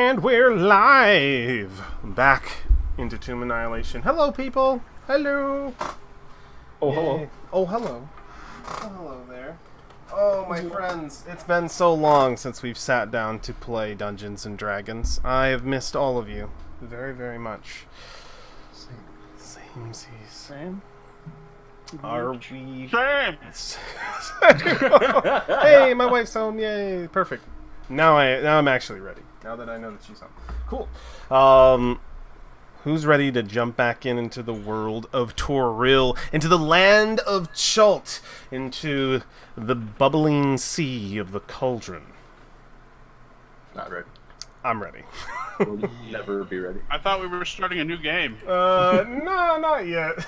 And we're live! Back into Tomb Annihilation. Hello, people! Hello! Oh, hello. Yay. Oh, hello. Oh, hello there. Oh, my friends, it's been so long since we've sat down to play Dungeons and Dragons. I have missed all of you very, very much. Same. Are we... Same. Hey, my wife's home, yay! Perfect. Now I'm actually ready. Now that I know that she's home. Cool. Who's ready to jump back into the world of Toril, into the land of Chult, into the bubbling sea of the cauldron? Not ready. I'm ready. We'll never be ready. I thought we were starting a new game. No, not yet.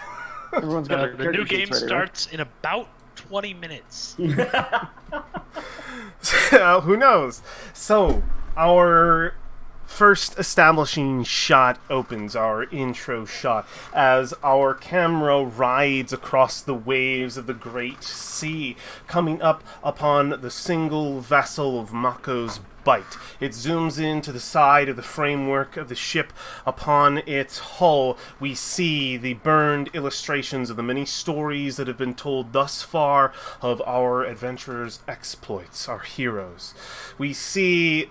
Everyone's got The new game starts in about 20 minutes. Who knows? So, our first establishing shot opens, our intro shot, as our camera rides across the waves of the great sea, coming up upon the single vessel of Mako's Bite. It zooms into the side of the framework of the ship. Upon its hull, we see the burned illustrations of the many stories that have been told thus far of our adventurers' exploits, our heroes. We see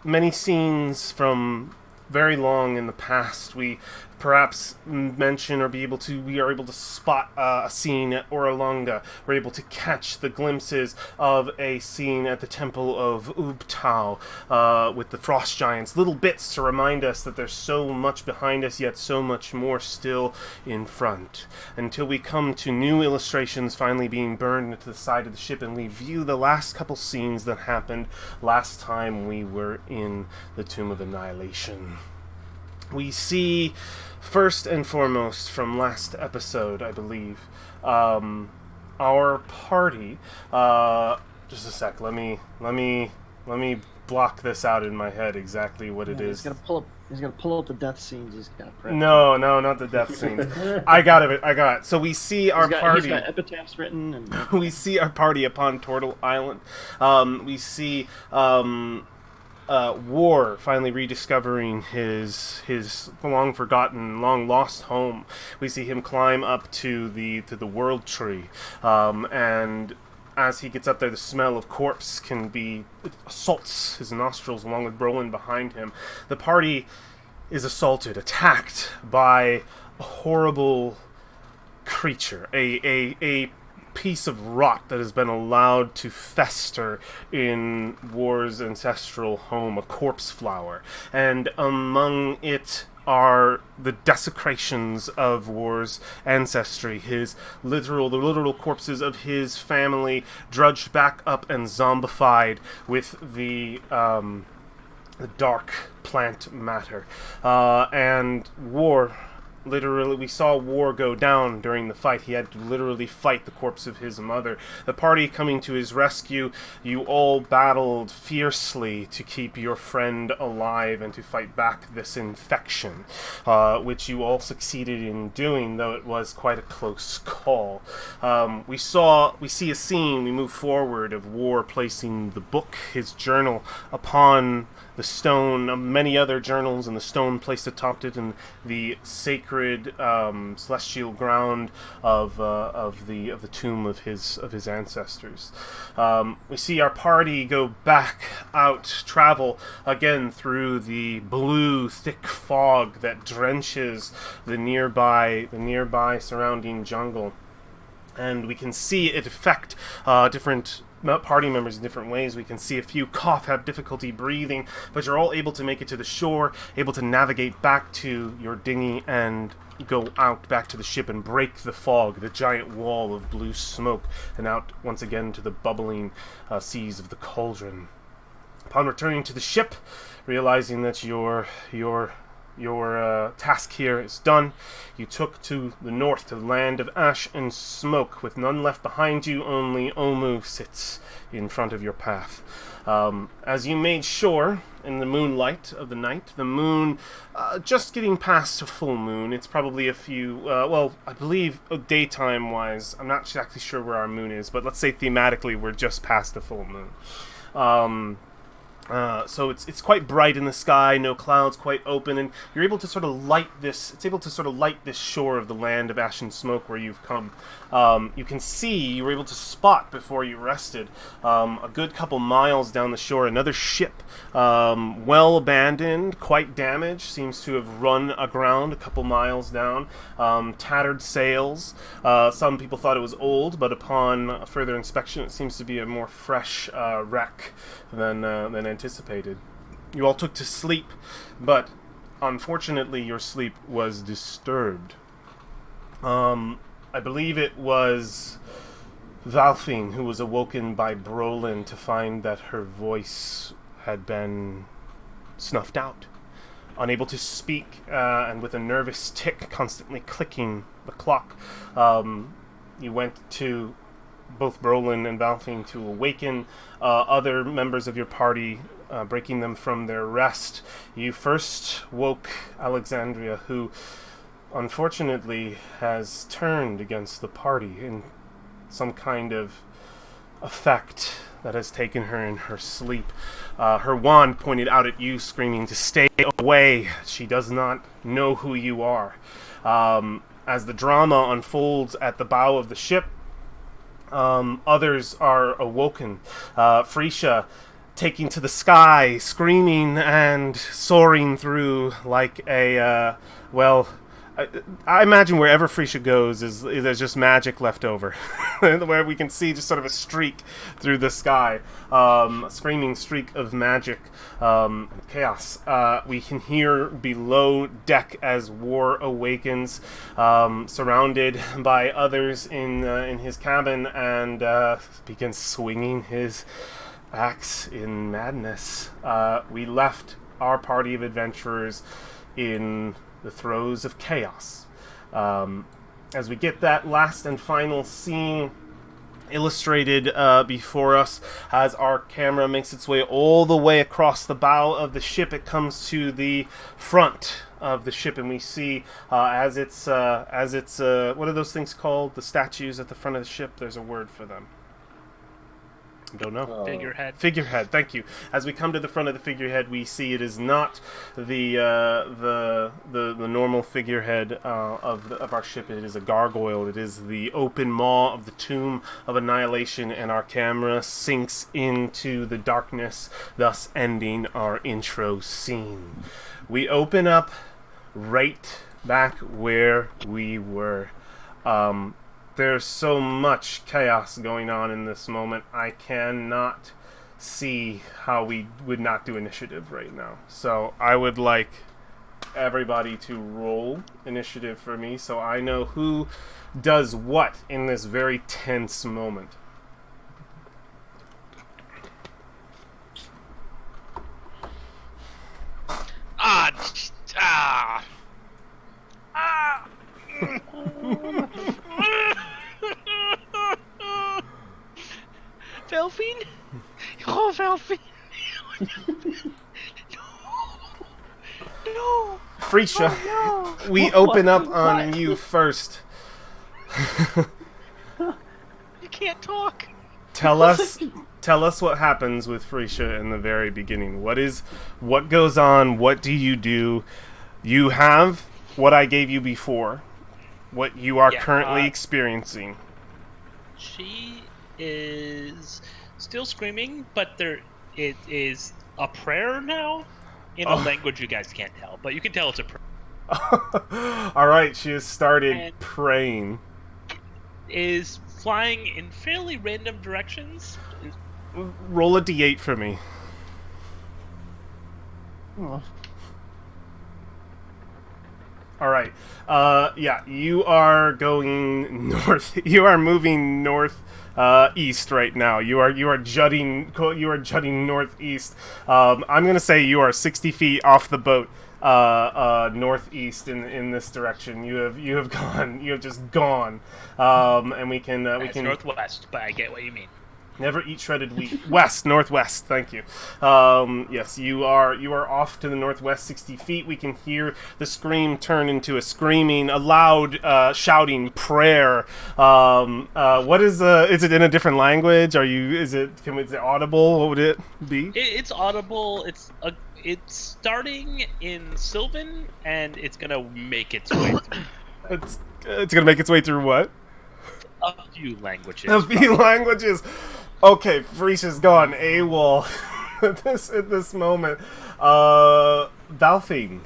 many scenes from very long in the past. We perhaps mention or we are able to spot a scene at Oralunga. We're able to catch the glimpses of a scene at the Temple of Ubtao with the frost giants. Little bits to remind us that there's so much behind us, yet so much more still in front. Until we come to new illustrations finally being burned into the side of the ship, and we view the last couple scenes that happened last time we were in the Tomb of Annihilation. We see, first and foremost, from last episode, I believe, our party. Just a sec. Let me block this out in my head exactly what it is. He's gonna pull up the death scenes. He's got. No, not the death scenes. I got it. So we see our party. He's got epitaphs written, and we see our party upon Turtle Island. We see War finally rediscovering his long forgotten, long lost home. We see him climb up to the world tree, and as he gets up there, the smell of corpse assaults his nostrils, along with Brolin behind him. The party is attacked by a horrible creature, a piece of rot that has been allowed to fester in War's ancestral home, a corpse flower. And among it are the desecrations of War's ancestry, the literal corpses of his family, drudged back up and zombified with the dark plant matter. And War... Literally, we saw War go down during the fight. He had to literally fight the corpse of his mother. The party coming to his rescue, you all battled fiercely to keep your friend alive and to fight back this infection, which you all succeeded in doing, though it was quite a close call. We see a scene, we move forward, of War placing the book, his journal, upon the stone, many other journals, and the stone placed atop it in the sacred celestial ground of the tomb of his ancestors. We see our party go back out, travel again through the blue, thick fog that drenches the nearby surrounding jungle, and we can see it affect different party members in different ways. We can see a few cough, have difficulty breathing, but you're all able to make it to the shore, able to navigate back to your dinghy and go out back to the ship and break the fog, the giant wall of blue smoke, and out once again to the bubbling seas of the cauldron. Upon returning to the ship, realizing that your task here is done, you took to the north, to the land of ash and smoke. With none left behind you, only Omu sits in front of your path. As you made shore in the moonlight of the night, the moon just getting past a full moon. It's probably a few, I believe daytime-wise, I'm not exactly sure where our moon is, but let's say thematically we're just past the full moon. So it's quite bright in the sky, no clouds, quite open, and you're able to sort of light this. It's able to sort of light this shore of the land of ash and smoke where you've come. You can see, you were able to spot before you rested, a good couple miles down the shore, another ship, well abandoned, quite damaged, seems to have run aground a couple miles down, tattered sails. Some people thought it was old, but upon further inspection, it seems to be a more fresh wreck than anticipated. You all took to sleep, but unfortunately your sleep was disturbed. I believe it was Valfine who was awoken by Brolin to find that her voice had been snuffed out. Unable to speak, and with a nervous tick constantly clicking the clock, you went to both Brolin and Valfine to awaken other members of your party, breaking them from their rest. You first woke Alexandria, who unfortunately has turned against the party in some kind of effect that has taken her in her sleep. Her wand pointed out at you, screaming to stay away. She does not know who you are. As the drama unfolds at the bow of the ship, others are awoken. Freesia taking to the sky, screaming and soaring through like a, I imagine wherever Freesia goes there's just magic left over, where we can see just sort of a streak through the sky, a screaming streak of magic, chaos. We can hear below deck as War awakens, surrounded by others in his cabin, and begins swinging his axe in madness. We left our party of adventurers in the throes of chaos. As we get that last and final scene illustrated before us, as our camera makes its way all the way across the bow of the ship, it comes to the front of the ship, and we see as it's what are those things called? The statues at the front of the ship. There's a word for them. Don't know. Figurehead. Figurehead. Thank you. As we come to the front of the figurehead, we see it is not the normal figurehead of our ship. It is a gargoyle. It is the open maw of the tomb of Annihilation, and our camera sinks into the darkness, thus ending our intro scene. We open up right back where we were. There's so much chaos going on in this moment. I cannot see how we would not do initiative right now. So I would like everybody to roll initiative for me so I know who does what in this very tense moment. Valfine? Oh, Valfine! No! Freesia, Oh, we open up on you first. You can't talk. Tell us what happens with Freesia in the very beginning. What goes on? What do? You have what I gave you before. What you are currently experiencing. She is still screaming, but it is a prayer now in a language you guys can't tell, but you can tell it's a prayer. All right, she has started praying. Is flying in fairly random directions. Roll a d8 for me. Oh. All right. You are going north. You are moving north east right now. You are jutting northeast. I'm gonna say you are 60 feet off the boat northeast in this direction. You have just gone. And we can It's northwest, but I get what you mean. Never eat shredded wheat. Northwest. Thank you. Yes, you are off to the northwest, 60 feet. We can hear the scream turn into a loud, shouting prayer. What is it in a different language? Is it audible? What would it be? It's audible. It's starting in Sylvan, and it's gonna make its way through It's gonna make its way through what? a few languages. A few languages. Okay, Frisha's gone AWOL at this moment. Valfine,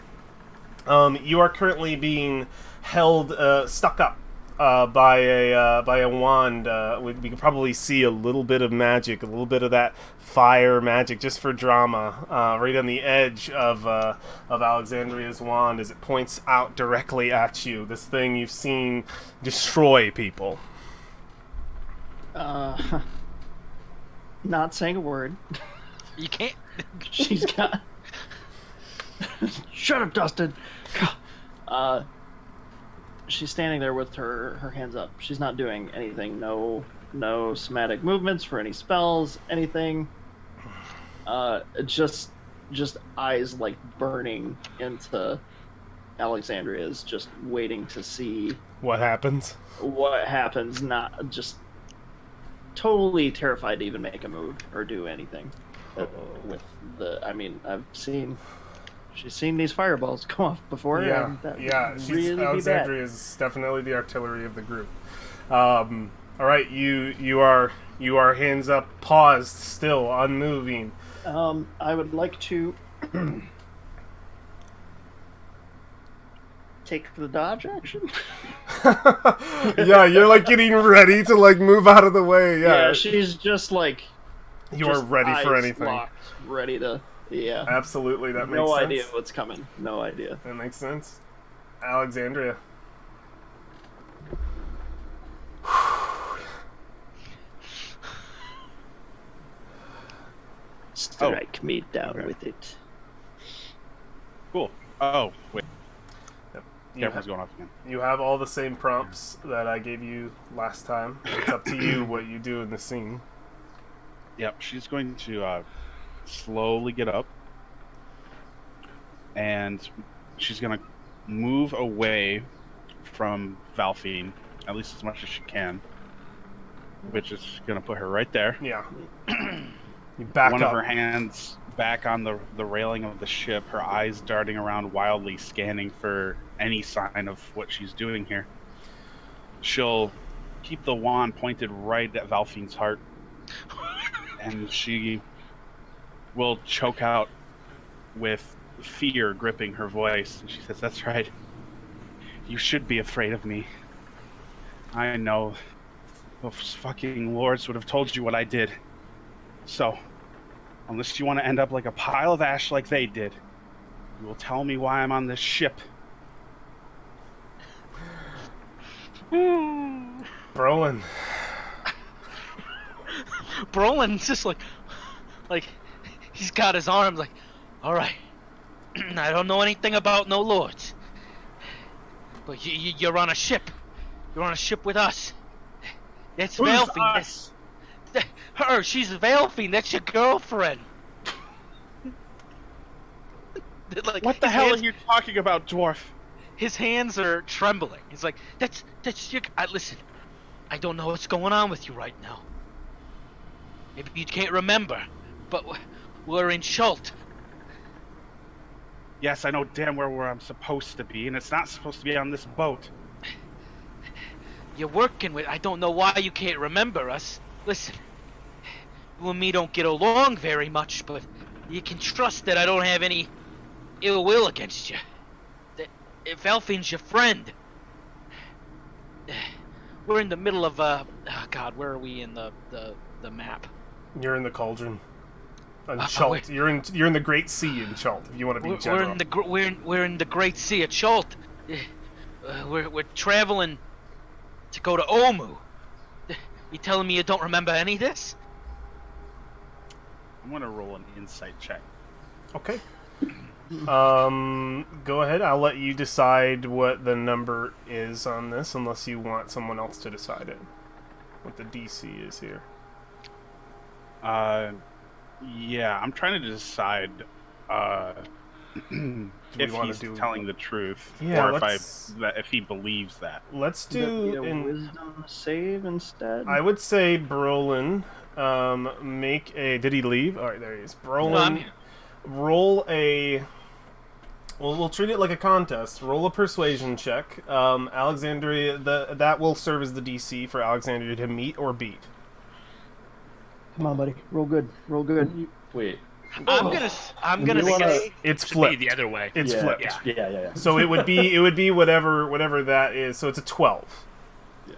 you are currently being held, stuck up by a wand. We can probably see a little bit of magic, a little bit of that fire magic, just for drama, right on the edge of Alexandria's wand as it points out directly at you. This thing you've seen destroy people. Not saying a word. You can't. She's got. Shut up, Dustin. She's standing there with her hands up. She's not doing anything. No somatic movements for any spells, anything. Just eyes like burning into Alexandria's, just waiting to see What happens? what happens. Not just totally terrified to even make a move or do anything. With she's seen these fireballs go off before. And that would really Alexandria is definitely the artillery of the group. All right, you are hands up, paused, still unmoving. I would like to take the dodge action. Yeah, you're like getting ready to like move out of the way. Yeah, she's just like you're ready for anything. Locked, ready to. Yeah, absolutely. That makes no sense. idea what's coming. No idea. That makes sense. Alexandria. Strike me down with it. Cool. Oh, wait. Yep. Camera's going off again. You have all the same prompts that I gave you last time. It's up to you what you do in the scene. Yep, she's going to slowly get up. And she's going to move away from Valfine, at least as much as she can. Which is going to put her right there. Yeah. You back One up. of her hands back on the railing of the ship, her eyes darting around wildly, scanning for any sign of what she's doing here. She'll keep the wand pointed right at Valfine's heart, and she will choke out with fear gripping her voice. And she says, "That's right. You should be afraid of me. I know those fucking lords would have told you what I did. So, unless you want to end up like a pile of ash like they did, you will tell me why I'm on this ship." Brolin. Brolin's just like he's got his arms like, all right. I don't know anything about no lords, but you're on a ship. You're on a ship with us. It's Who's Valfine. us? Her, she's Valfine. That's your girlfriend. Like, What the hell are you talking about, dwarf? His hands are trembling. He's like, that's your. Listen, I don't know what's going on with you right now. Maybe you can't remember, but we're in Chult. Yes, I know damn well where I'm supposed to be, and it's not supposed to be on this boat. You're working with. I don't know why you can't remember us. Listen, you and me don't get along very much, but you can trust that I don't have any ill will against you. That if Valfine's your friend. We're in the middle of God, where are we in the map? You're in the cauldron. On Chult. You're in the Great Sea in Chult. If you want to be general. We're in the Great Sea of Chult. We're traveling to go to Omu. You telling me you don't remember any of this? I'm gonna roll an insight check. Okay. Go ahead. I'll let you decide what the number is on this, unless you want someone else to decide it. What the DC is here. Yeah, I'm trying to decide we if wanna he's do- telling the truth, Yeah, or let's if he believes that. let's Would that be do a in. wisdom save instead? I would say Brolin, make a. Did he leave? All right, there he is. Brolin, No, I'm here. roll a. Well, we'll treat it like a contest. Roll a persuasion check. Alexandria, that will serve as the DC for Alexandria to meet or beat. Come on, buddy. Roll good. Roll good. Wait. I'm gonna You wanna- say It's to be flipped. the other way. It's yeah, flipped. Yeah. So it would be whatever that is. So it's a 12. Yeah.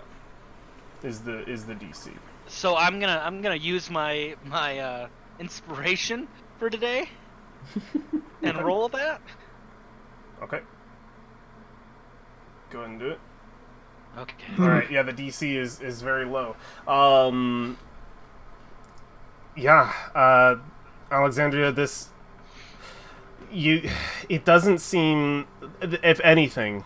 Is the DC. So I'm gonna use my inspiration for today and roll that. Okay. Go ahead and do it. Okay. All right. Yeah, the DC is very low. Yeah. Alexandria, it doesn't seem, if anything,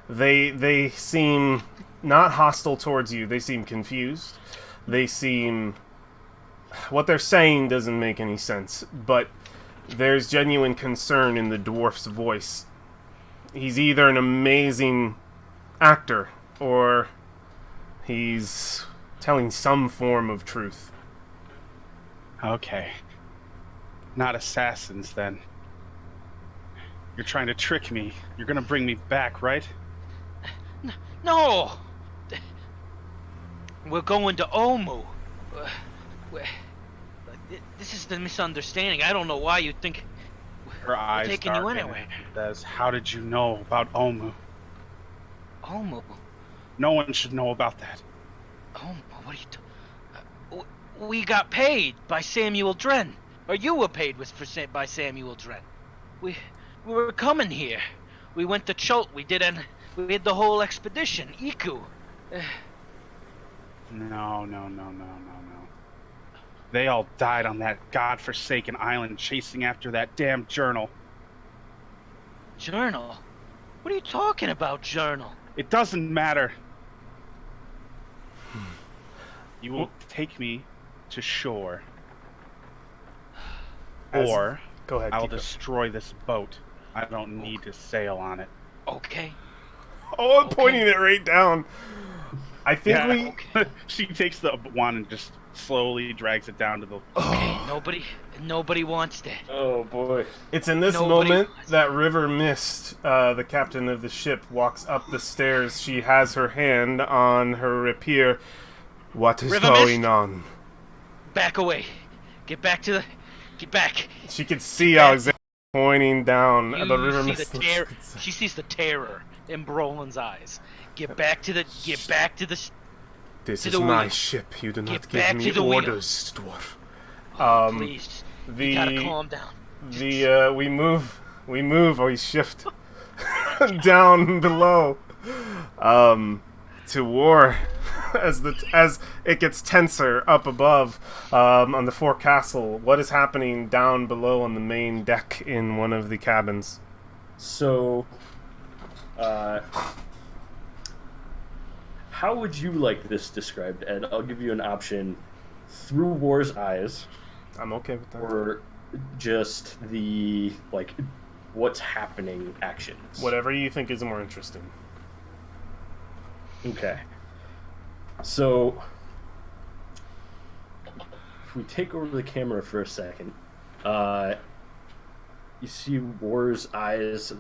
they seem not hostile towards you. They seem confused. They seem, what they're saying doesn't make any sense, but there's genuine concern in the dwarf's voice. He's either an amazing actor or he's telling some form of truth. Okay. Not assassins, then. You're trying to trick me. You're gonna bring me back, right? No. We're going to Omu. This is the misunderstanding. I don't know why you think Her eyes taking you darken anywhere. and says, "How did you know about Omu? Omu. No one should know about that." Omu. What are you? We got paid by Samuel Dren, or you were paid by Samuel Dren. We were coming here. We went to Chult. We did the whole expedition. Iku. No. They all died on that godforsaken island chasing after that damn journal. Journal. What are you talking about, journal? It doesn't matter. You will take me to shore, or Go ahead. I will keep going. destroy this boat. I don't need to sail on it. Okay. Oh, I'm pointing it right down. I think Yeah. She takes the wand and just slowly drags it down to the. Okay. Nobody wants that. Oh boy. It's in this Nobody moment wants- that River Mist, the captain of the ship, walks up the stairs. She has her hand on her rapier. What is River going Mist? on? Back away. Get back. She could see Alexander pointing down You at the River see Mist. the terror. She sees the terror in Brolin's eyes. Get back to the. This to is the my wheel. ship. You do not Get give back me to the wheel. orders, dwarf. Please. You gotta calm down. We shift down below to war as it gets tenser up above on the forecastle. What is happening down below on the main deck in one of the cabins? So, how would you like this described, Ed? I'll give you an option: through War's eyes, I'm okay with that. or just the what's happening actions. Whatever you think is more interesting. Okay. So, if we take over the camera for a second, you see War's eyes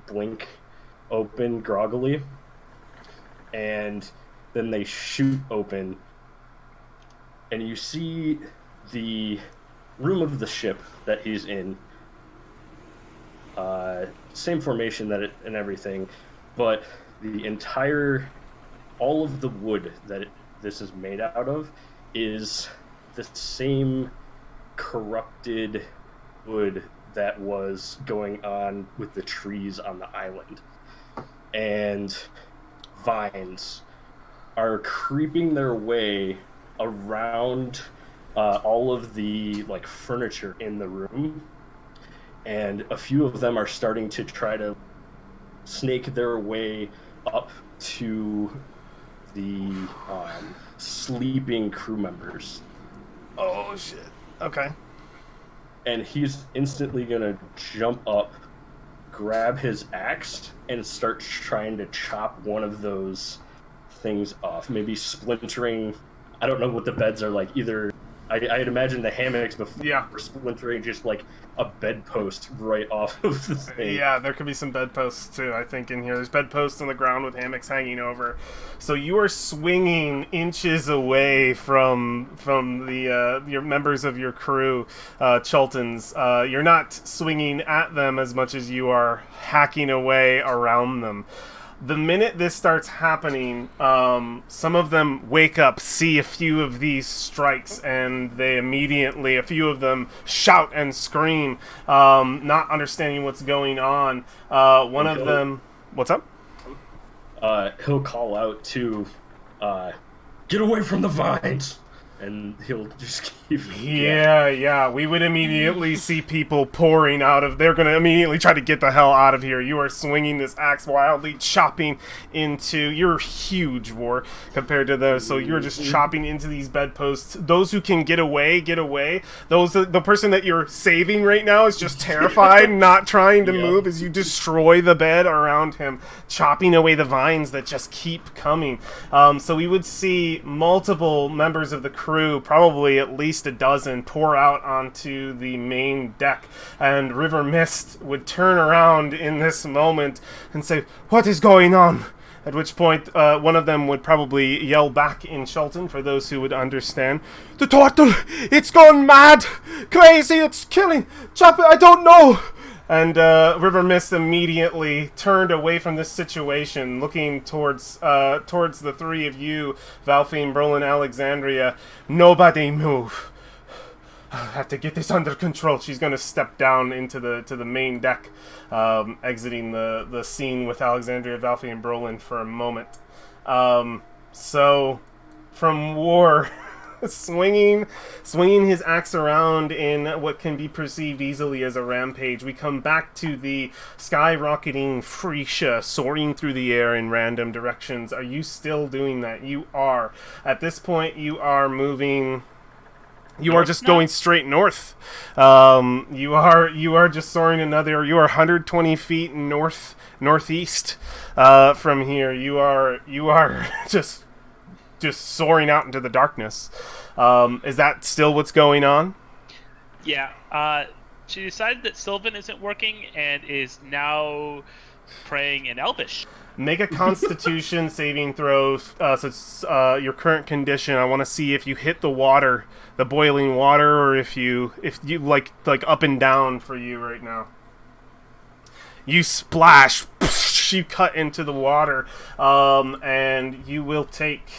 blink open groggily, and then they shoot open, and you see the room of the ship that he's in. Same formation and everything, but all of the wood that this is made out of is the same corrupted wood that was going on with the trees on the island. And vines are creeping their way around all of the furniture in the room, and a few of them are starting to try to snake their way up to the sleeping crew members. Oh shit! Okay. And he's instantly gonna jump up, grab his axe, and start trying to chop one of those things off. Maybe splintering. I don't know what the beds are like. Either I'd imagine the hammocks before splintering just like a bedpost right off of the thing. Yeah, there could be some bedposts too, I think, in here. There's bedposts on the ground with hammocks hanging over. So you are swinging inches away from the your members of your crew, Chultans. You're not swinging at them as much as you are hacking away around them. The minute this starts happening, some of them wake up, see a few of these strikes, and they immediately, a few of them shout and scream, not understanding what's going on. One of them... What's up? He'll call out to, get away from the vines! And he'll just keep... Yeah, we would immediately see people pouring out of... They're going to immediately try to get the hell out of here. You are swinging this axe wildly, chopping into... You're huge, War, compared to those. So you're just chopping into these bedposts. Those who can get away, get away. The person that you're saving right now is just terrified, not trying to move as you destroy the bed around him, chopping away the vines that just keep coming. So we would see multiple members of the crew, probably at least a dozen, pour out onto the main deck, and River Mist would turn around in this moment and say, "What is going on?" At which point, one of them would probably yell back in Chultan, for those who would understand, "The turtle! It's gone mad! Crazy! It's killing! Chop it! I don't know!" And River Mist immediately turned away from this situation, looking towards the three of you, Valfine, Brolin, Alexandria. "Nobody move. I have to get this under control." She's going to step down into the main deck, exiting the scene with Alexandria, Valfine, and Brolin for a moment. So, from War... swinging his axe around in what can be perceived easily as a rampage, we come back to the skyrocketing Freesia soaring through the air in random directions. Are you still doing that? You are. At this point, you are moving... You are just going straight north. You are just soaring another... You are 120 feet northeast from here. You are just soaring out into the darkness. Is that still what's going on? Yeah. She decided that Sylvan isn't working and is now praying in Elvish. Make a Constitution saving throw. So it's your current condition. I want to see if you hit the water, the boiling water, or if you like up and down for you right now. You splash. You cut into the water, and you will take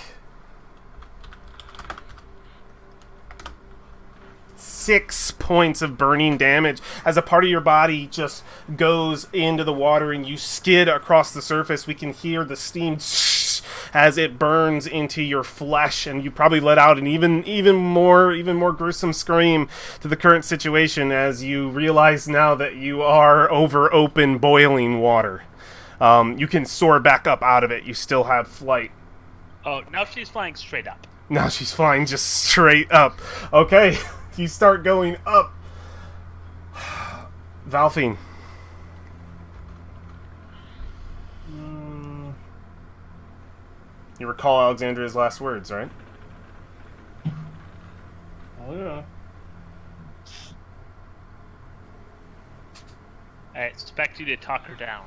6 points of burning damage as a part of your body just goes into the water and you skid across the surface. We can hear the steam as it burns into your flesh, and you probably let out an even more gruesome scream to the current situation as you realize now that you are over open boiling water. You can soar back up out of it. You still have flight. Oh, now she's flying straight up. Now she's flying just straight up. Okay. You start going up. Valfine. You recall Alexandria's last words, right? Oh, yeah. I expect you to talk her down.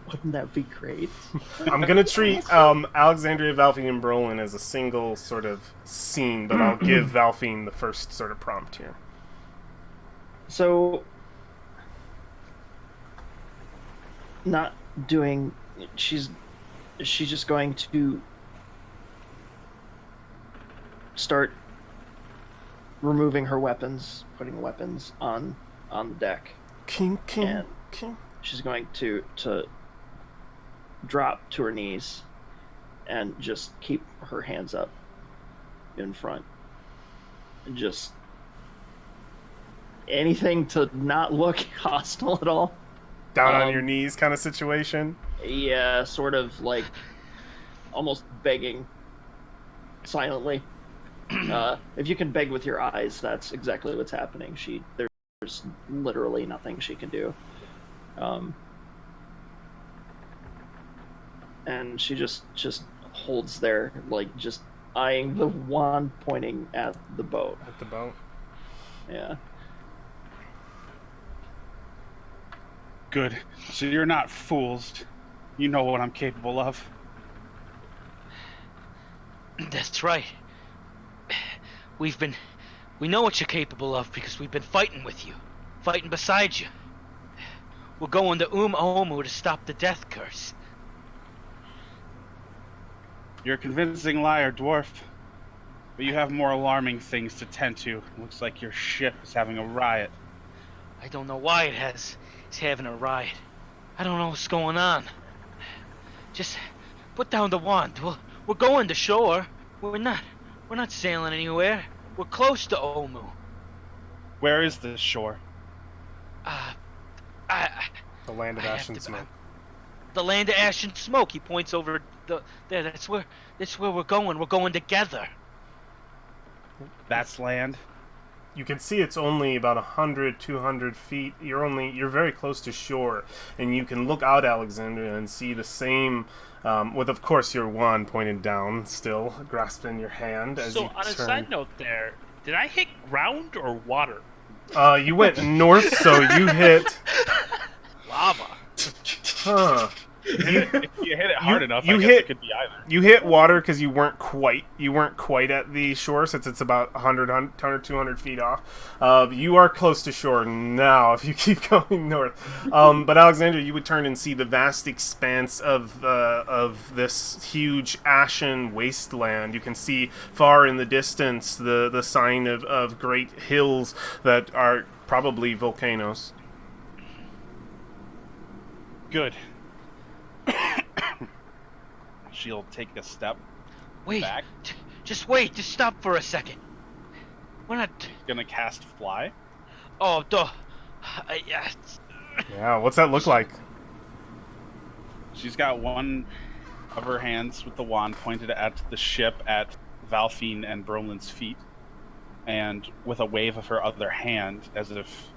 Wouldn't that be great? I'm going to treat Alexandria, Valfine, and Brolin as a single sort of scene, but I'll give Valfine the first sort of prompt here. So, not doing... She's just going to start removing her weapons, putting weapons on the deck. King. She's going to drop to her knees and just keep her hands up in front. And just anything to not look hostile at all. Down on your knees kind of situation? Yeah, sort of like almost begging silently. If you can beg with your eyes, that's exactly what's happening. There's literally nothing she can do. And she just holds there, like, just eyeing the wand pointing at the boat. At the boat. Yeah. Good. So you're not fools. You know what I'm capable of. That's right. We know what you're capable of because we've been fighting with you. Fighting beside you. We're going to Omu to stop the death curse. You're a convincing liar, dwarf. But you have more alarming things to tend to. Looks like your ship is having a riot. I don't know why it's having a riot. I don't know what's going on. Just put down the wand. We're going to shore. We're not sailing anywhere. We're close to Omu. Where is this shore? The land of ash and smoke. The land of ash and smoke. He points over there. That's where we're going. We're going together. That's land. You can see it's only about 100, 200 feet. You're very close to shore, and you can look out, Alexandria, and see the same, with of course your wand pointed down, still grasped in your hand as So you on a turn. side note, there, did I hit ground or water? You went north, so you hit. Lava. Huh. If you hit it hard enough, you I guess hit- it could be either. You hit water because you weren't quite at the shore, since it's about 100, 200 feet off. You are close to shore now if you keep going north. But Alexandra, you would turn and see the vast expanse of this huge ashen wasteland. You can see far in the distance the sign of great hills that are probably volcanoes. Good. She'll take a step Wait. back. Just wait. Just stop for a second. We're not. Gonna cast fly. Oh, duh. Yeah, what's that look like? She's got one of her hands with the wand pointed at the ship at Valfine and Brolin's feet, and with a wave of her other hand, as if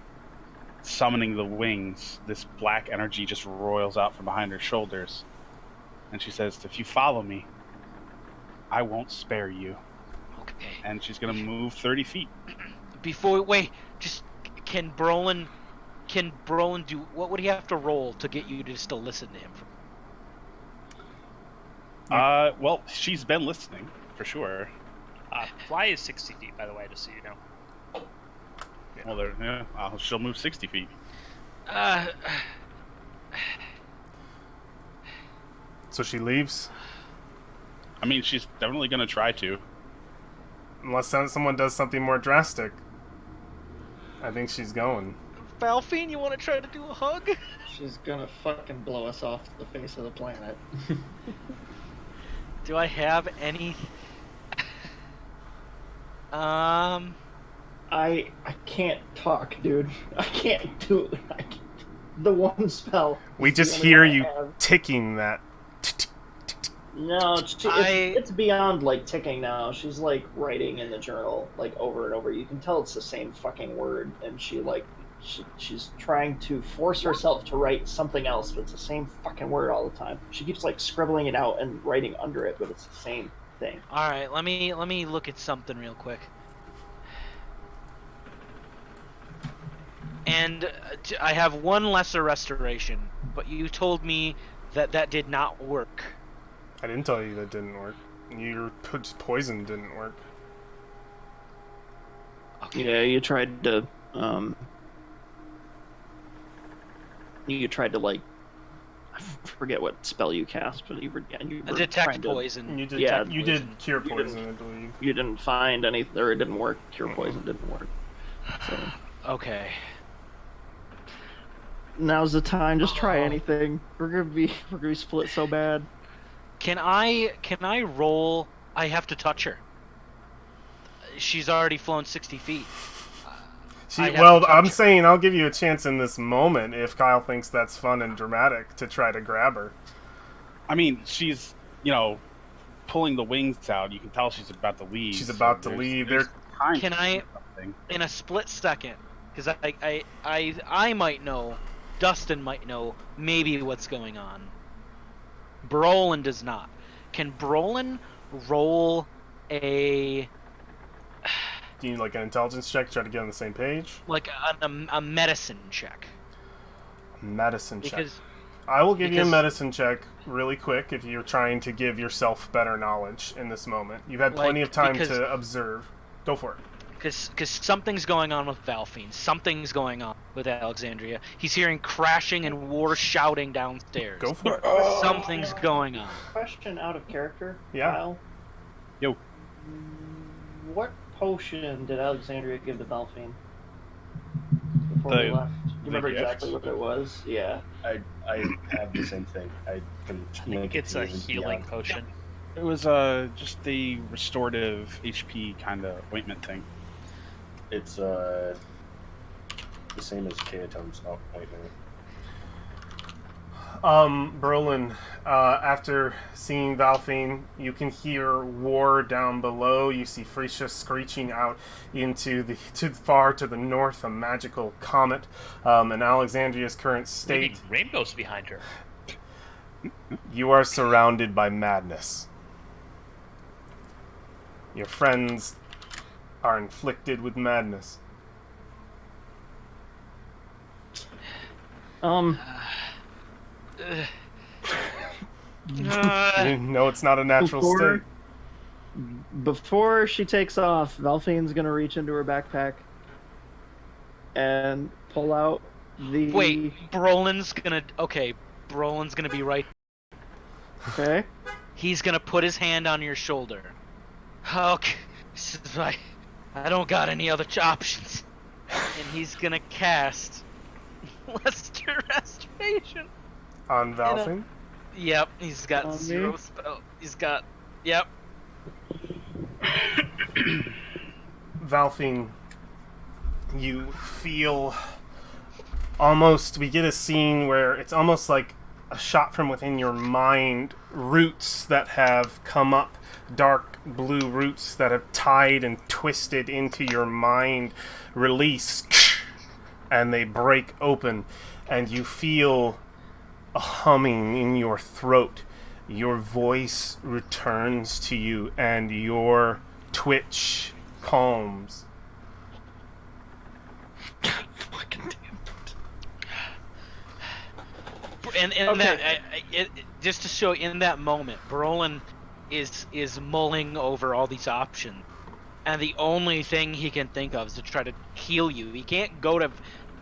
summoning the wings, this black energy just roils out from behind her shoulders. And she says, if you follow me, I won't spare you. Okay. And she's going to move 30 feet. Wait, just can Brolin do, what would he have to roll to get you to just to listen to him? Well, she's been listening, for sure. Fly is 60 feet, by the way, just so you know. Well, she'll move 60 feet. So she leaves, I mean, she's definitely going to try to. unless someone does something more drastic. I think she's going. Valfine, you want to try to do a hug? She's gonna fucking blow us off the face of the planet. Do I have any? I can't talk, dude. I can't do it. The one spell. We is the just only hear one I you have. ticking that. No, it's beyond like ticking now. She's like writing in the journal like over and over. You can tell it's the same fucking word, and she's trying to force herself to write something else, but it's the same fucking word all the time. She keeps like scribbling it out and writing under it, but it's the same thing. All right, let me look at something real quick. And I have one lesser restoration, but you told me that did not work. I didn't tell you that didn't work. Your poison didn't work. Okay. Yeah, you tried to like I forget what spell you cast, but you were trying Detect to- poison. You did. Yeah, you did cure poison, I believe. You didn't find any, or it didn't work. Cure poison didn't work. So Okay. now's the time. Just try anything. We're gonna be split so bad. Can I roll? I have to touch her. She's already flown 60 feet. I have to touch I'm her. saying I'll give you a chance in this moment if Kyle thinks that's fun and dramatic to try to grab her. I mean, she's, pulling the wings out. You can tell she's about to leave. She's about to leave. They're time Can to I- do something. In a split second, because I might know, Dustin might know maybe what's going on. Brolin does not. Can Brolin roll a Do you need like an intelligence check to try to get on the same page? a medicine check? Medicine check. Because I will give you a because- medicine check really quick if you're trying to give yourself better knowledge in this moment. You've had plenty of time because- to observe. Go for it. Because something's going on with Valfine. Something's going on with Alexandria. He's hearing crashing and war shouting downstairs. Go for it. Something's going on. Question out of character. Yeah. Kyle. Yo. What potion did Alexandria give to Valfine before The- we left? Do you the remember gift? exactly what it was? Yeah. I have the same thing. I can I link think it it's to a you healing beyond. potion. It was just the restorative HP kind of ointment thing. It's the same as Keatom's ointment. Brolin, after seeing Valfine, you can hear war down below. You see Freesia screeching out far to the north, a magical comet, and Alexandria's current Leaving state. rainbows behind her. You are surrounded by madness. Your friends are inflicted with madness. You know it's not a natural state. Before she takes off, Valfine's gonna reach into her backpack and pull out the. Wait, Brolin's gonna be right. Okay. He's gonna put his hand on your shoulder. Okay, I don't got any other options. And he's gonna cast Lesser Restoration. On Valfine? Yep, he's got On me? 0 spell. He's got. Yep. Valfine, you feel almost. We get a scene where it's almost like a shot from within your mind. Roots that have come up, dark blue roots that have tied and twisted into your mind, release, and they break open, and you feel a humming in your throat. Your voice returns to you, and your twitch calms. Fucking damn it. And Okay. just to show, in that moment, Brolin is mulling over all these options, and the only thing he can think of is to try to heal you. He can't go to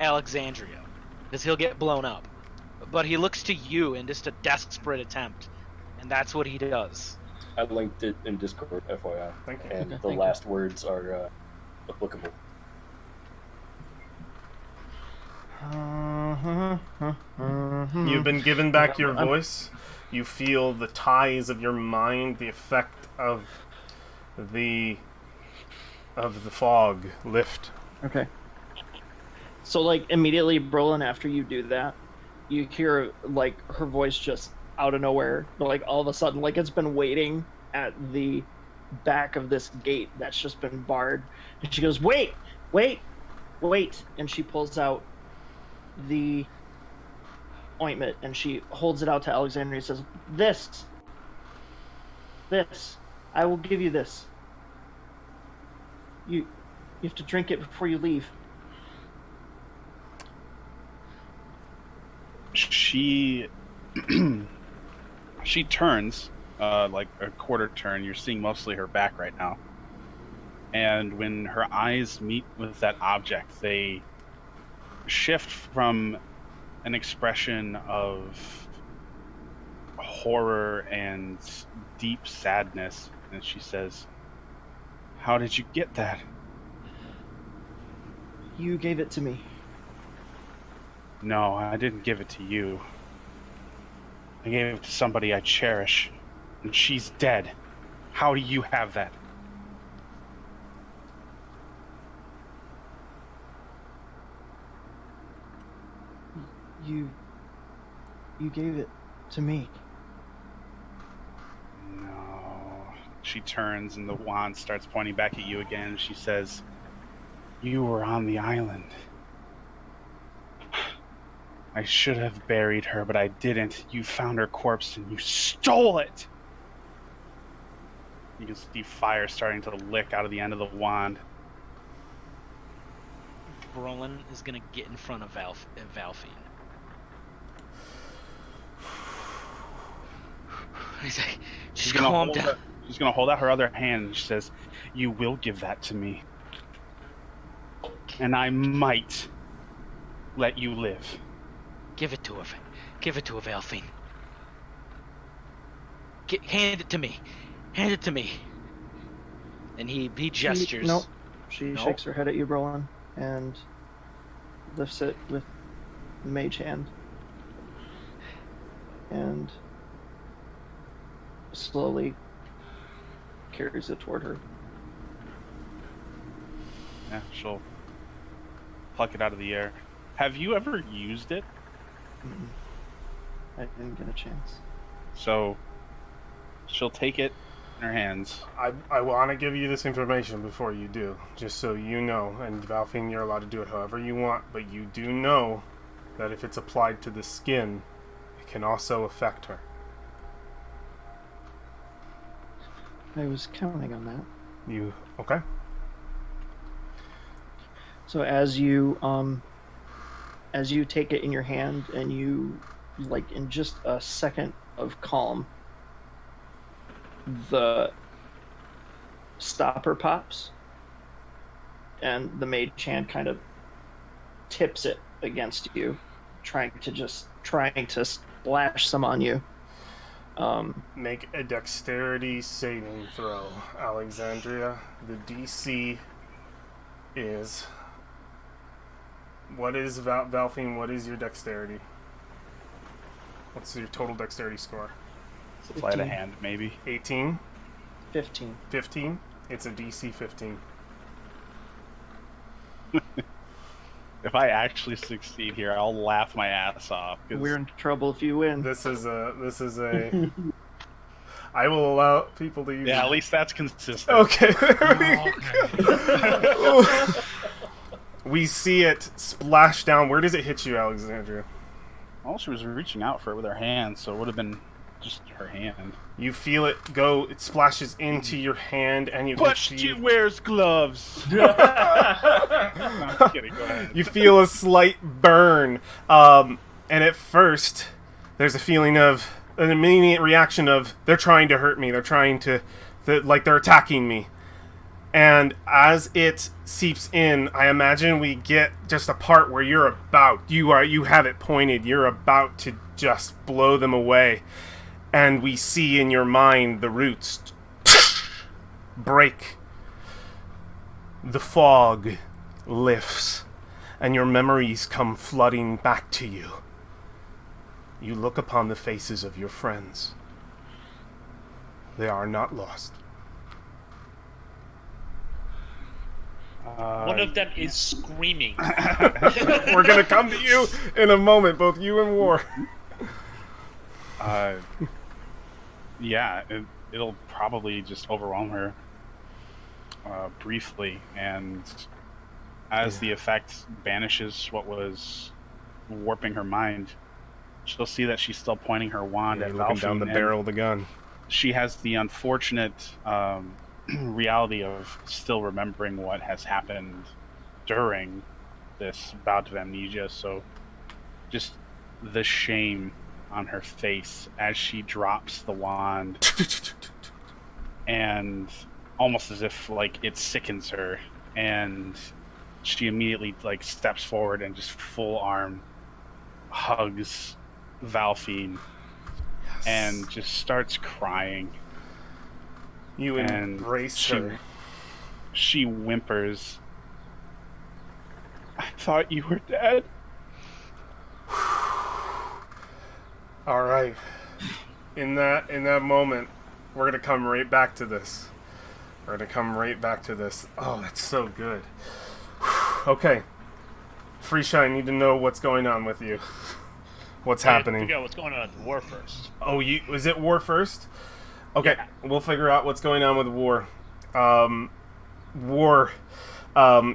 Alexandria because he'll get blown up. But he looks to you in just a desperate attempt, and that's what he does. I linked it in Discord, FYI. Thank you. And Okay, the thank you. last words are applicable. You've been given back your I'm- voice. You feel the ties of your mind, the effect of the fog lift. Okay. So, like, immediately, Brolin, after you do that, you hear, like, her voice just out of nowhere. Like, all of a sudden, like, it's been waiting at the back of this gate that's just been barred. And she goes, wait! And she pulls out the ointment and she holds it out to Alexandria and says, This. I will give you this. You have to drink it before you leave. She she turns like a quarter turn. You're seeing mostly her back right now, and when her eyes meet with that object, they shift from an expression of horror and deep sadness, and she says, "How did you get that?" You gave it to me. "No, I didn't give it to you. I gave it to somebody I cherish, and she's dead. How do you have that?" You gave it to me. No. She turns and the wand starts pointing back at you again. She says, "You were on the island. I should have buried her, but I didn't. You found her corpse and you stole it!" You can see fire starting to lick out of the end of the wand. Brolin is gonna get in front of Valfine. He's like, just calm down. She's gonna hold out her other hand and she says, "You will give that to me. And I might let you live." Give it to her. Give it to her, Valfine. Hand it to me. Hand it to me. And he gestures. She shakes her head at you, Brolin, and lifts it with the mage hand. And slowly carries it toward her. Yeah, she'll pluck it out of the air. Have you ever used it? Mm-mm. I didn't get a chance. So she'll take it in her hands. I want to give you this information before you do, just so you know. And Valfine, you're allowed to do it however you want, but you do know that if it's applied to the skin, it can also affect her. I was counting on that. You okay? So as you take it in your hand and you, like, in just a second of calm, the stopper pops and the mage hand kind of tips it against you, trying to splash some on you. Make a dexterity saving throw, Alexandria. The DC is... What is Valfine? What is your dexterity? What's your total dexterity score? Sleight of hand, maybe. 18? 15. 15? It's a DC 15. If I actually succeed here, I'll laugh my ass off. We're in trouble if you win. This is a. I will allow people to use. Yeah, at least that's consistent. Okay. We see it splash down. Where does it hit you, Alexandria? Well, she was reaching out for it with her hand, so it would have been just her hand. You feel it go. It splashes into your hand, and you. But she wears gloves. No, I'm kidding. Go ahead. You feel a slight burn, and at first, there's a feeling of an immediate reaction of they're trying to hurt me. They're trying to, they're attacking me. And as it seeps in, I imagine we get just a part where you have it pointed. You're about to just blow them away. And we see in your mind the roots break. The fog lifts. And your memories come flooding back to you. You look upon the faces of your friends. They are not lost. One of them is screaming. We're gonna come to you in a moment, both you and War. Yeah, it'll probably just overwhelm her briefly, and as the effect banishes what was warping her mind, she'll see that she's still pointing her wand at looking Valfine, down the barrel of the gun. She has the unfortunate reality of still remembering what has happened during this bout of amnesia, so just the shame on her face as she drops the wand and almost as if like it sickens her, and she immediately like steps forward and just full arm hugs Valfine and just starts crying. You embrace her. She whimpers, "I thought you were dead." All right. In that moment, we're gonna come right back to this. Oh, that's so good. Okay. Freesha, I need to know what's going on with you. What's happening? Figure out what's going on with War first. Oh, is it War first? Okay, we'll figure out what's going on with War. War. So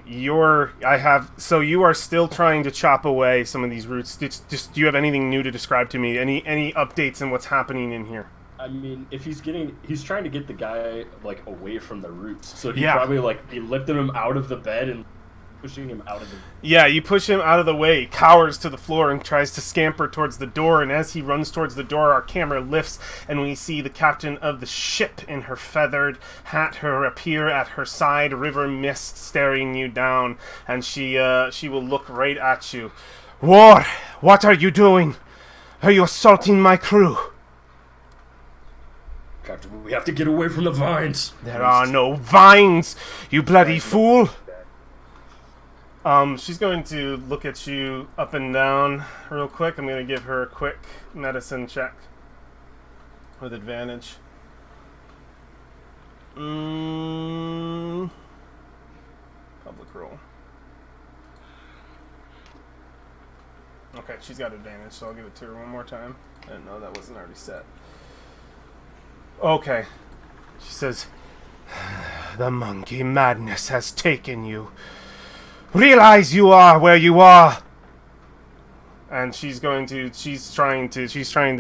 you are still trying to chop away some of these roots. Do you have anything new to describe to me? Any updates in what's happening in here? I mean, if he's trying to get the guy like away from the roots, so he probably like be lifting him out of the bed and pushing him out of the. Yeah, you push him out of the way, cowers to the floor, and tries to scamper towards the door. And as he runs towards the door, our camera lifts, and we see the captain of the ship in her feathered hat appear at her side, River Mist staring you down, and she will look right at you. War, what are you doing? Are you assaulting my crew? Captain, we have to get away from the vines. There are no vines, you bloody fool! She's going to look at you up and down real quick. I'm going to give her a quick medicine check with advantage. Public roll. Okay, she's got advantage, so I'll give it to her one more time. I didn't know that wasn't already set. Okay. She says, "The monkey madness has taken you. Realize you are where you are." And she's trying to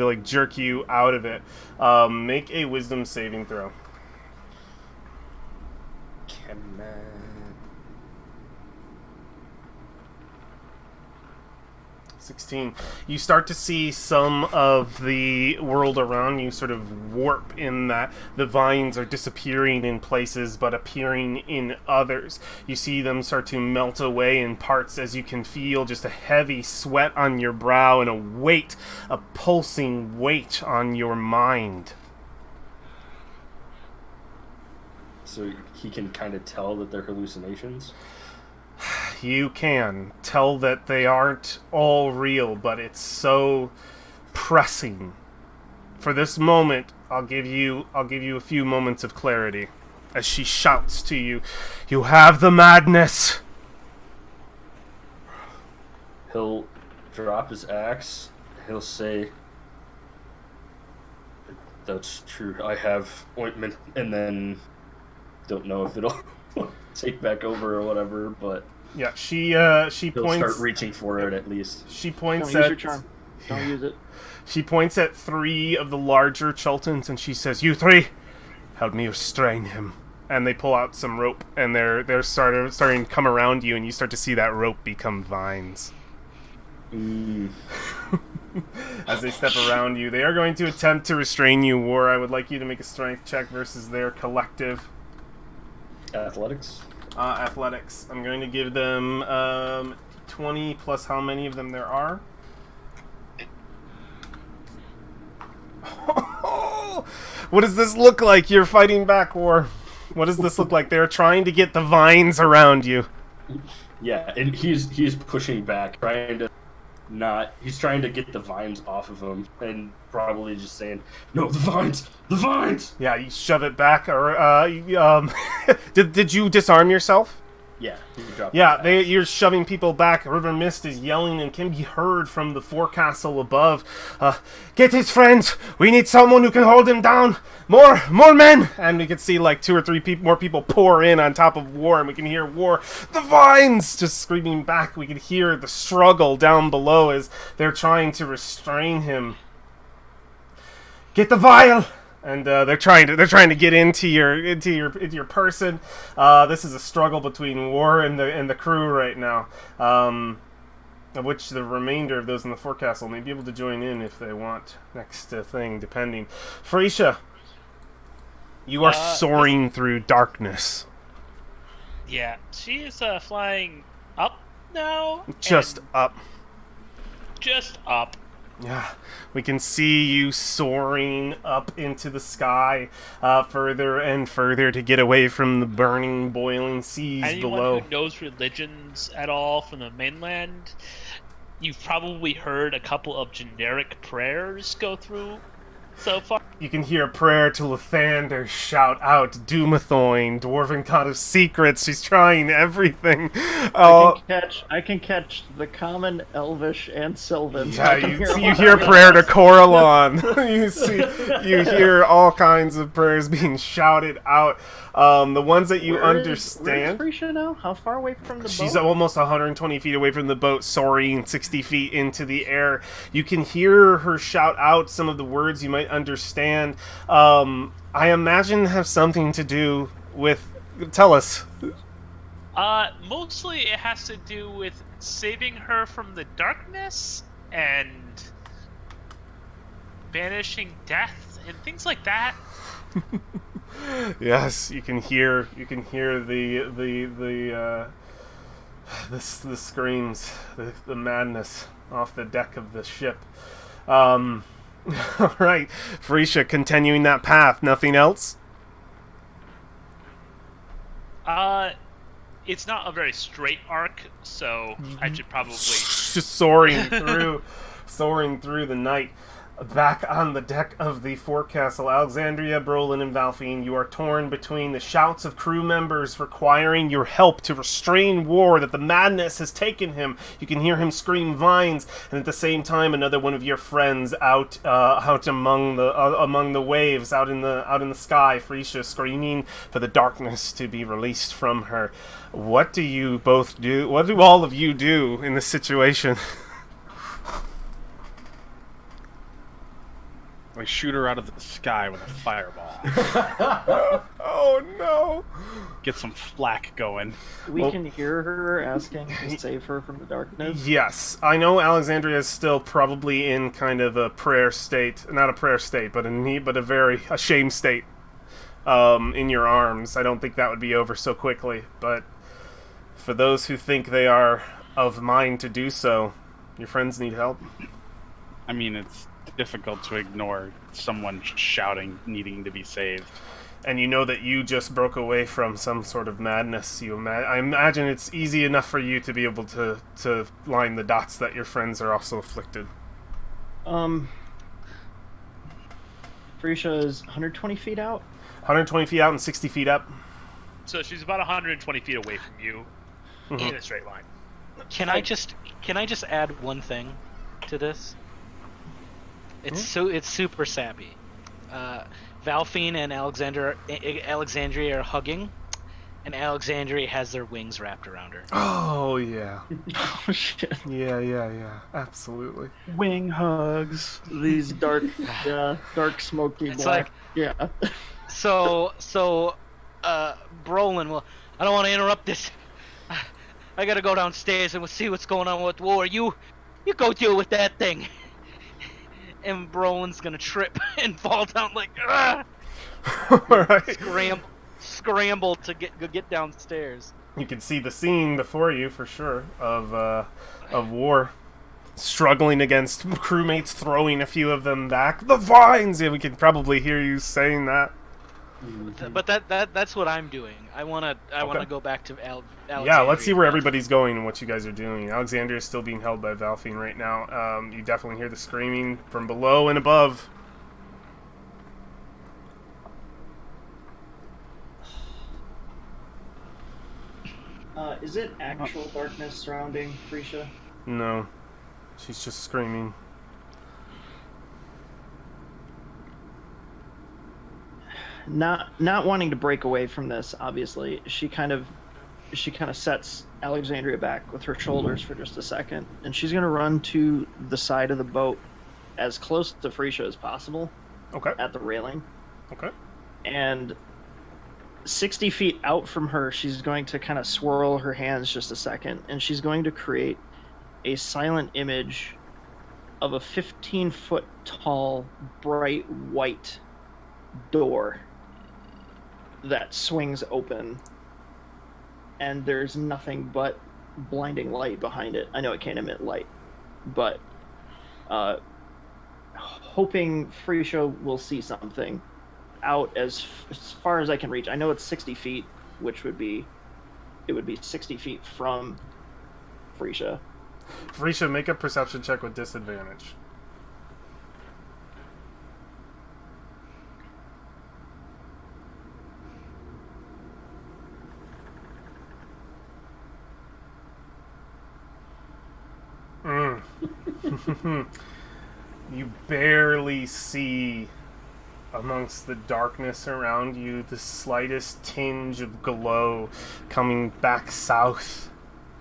like jerk you out of it. Make a wisdom saving throw. 16. You start to see some of the world around you sort of warp in that the vines are disappearing in places but appearing in others. You see them start to melt away in parts as you can feel just a heavy sweat on your brow and a pulsing weight on your mind. So he can kind of tell that they're hallucinations? You can tell that they aren't all real, but it's so pressing. For this moment, I'll give you a few moments of clarity as she shouts to you, "You have the madness!" He'll drop his axe. He'll say, "That's true. I have ointment," and then don't know if it'll take back over or whatever, but yeah, she he'll points. Start reaching for it at least. She points Don't at. use your charm. Don't use it. She points at 3 of the larger Chultans and she says, "You 3, help me restrain him." And they pull out some rope and they're starting to come around you, and you start to see that rope become vines. As they step around you, they are going to attempt to restrain you. War, I would like you to make a strength check versus their collective. Athletics? Athletics. I'm going to give them 20 plus how many of them there are. What does this look like? You're fighting back, War. What does this look like? They're trying to get the vines around you. Yeah, and he's pushing back, he's trying to get the vines off of him, and probably just saying, "No, the vines! The vines!" Yeah, you shove it back, or did you disarm yourself? Yeah, he dropped Yeah, you're shoving people back. River Mist is yelling and can be heard from the forecastle above. "Get his friends! We need someone who can hold him down! More men!" And we can see like 2 or 3 more people pour in on top of War, and we can hear War, "The vines!" just screaming back. We can hear the struggle down below as they're trying to restrain him. "Get the vial!" And they're trying to get into your person. This is a struggle between War and the crew right now. Of which the remainder of those in the forecastle may be able to join in if they want. Next thing, depending. Freesia, you are soaring through darkness. Yeah, she is flying up now. Just up. Just up. Yeah, we can see you soaring up into the sky, further and further to get away from the burning, boiling seas below. Anyone who knows religions at all from the mainland, you've probably heard a couple of generic prayers go through so far. You can hear a prayer to Lathander shout out, Doomathoin, Dwarven God of Secrets. She's trying everything. I can catch the common, Elvish, and Sylvan. Yeah, you hear prayer to Coralon. you hear all kinds of prayers being shouted out. The ones that you understand. Where's Frisha now? How far away from the boat? She's almost 120 feet away from the boat, soaring 60 feet into the air. You can hear her shout out some of the words you might understand. I imagine have something to do with. Tell us. Mostly it has to do with saving her from the darkness and banishing death and things like that. Yes, you can hear the screams, the madness off the deck of the ship. All right, Frisha, continuing that path. Nothing else. It's not a very straight arc, so I should probably just soaring through the night. Back on the deck of the forecastle, Alexandria, Brolin, and Valfine, you are torn between the shouts of crew members requiring your help to restrain war, that the madness has taken him. You can hear him scream vines, and at the same time, another one of your friends out among the waves, out in the sky, Frisha, screaming for the darkness to be released from her. What do you both do? What do all of you do in this situation? I shoot her out of the sky with a fireball. Oh no! Get some flack going. We can hear her asking to save her from the darkness. Yes, I know Alexandria is still probably in kind of a prayer state. Not a prayer state, but a shame state. In your arms. I don't think that would be over so quickly. But for those who think they are of mind to do so, your friends need help. I mean, it's difficult to ignore someone shouting, needing to be saved. And you know that you just broke away from some sort of madness. I imagine it's easy enough for you to be able to line the dots that your friends are also afflicted. Frisha is 120 feet out? 120 feet out and 60 feet up. So she's about 120 feet away from you in a straight line. Can I just add one thing to this? It's super sappy. Valfine and Alexandria are hugging, and Alexandria has their wings wrapped around her. Oh yeah. Oh shit. Yeah. Absolutely. Wing hugs. These dark smoky It's black. like, So, Brolin, well, I don't want to interrupt this. I gotta go downstairs and we'll see what's going on with war. You go deal with that thing. And Brolin's gonna trip and fall down like, ah! Alright. Scramble to get downstairs. You can see the scene before you, for sure, of war. Struggling against crewmates, throwing a few of them back. The vines! Yeah, we can probably hear you saying that. But that's what I'm doing. I wanna go back to Alexandria. Yeah, let's see where everybody's going and what you guys are doing. Alexandria is still being held by Valfine right now. You definitely hear the screaming from below and above. Is it actual darkness surrounding Frisha? No. She's just screaming. Not wanting to break away from this, obviously, she kind of sets Alexandria back with her shoulders for just a second, and she's gonna run to the side of the boat as close to Frisha as possible. Okay. At the railing. Okay. And 60 feet out from her, she's going to kind of swirl her hands just a second, and she's going to create a silent image of a 15-foot tall, bright white door that swings open, and there's nothing but blinding light behind it. I know it can't emit light, but hoping Frisha will see something out as far as I can reach. I know it's 60 feet, which would be 60 feet from Frisha. Frisha, make a perception check with disadvantage. You barely see amongst the darkness around you the slightest tinge of glow coming back south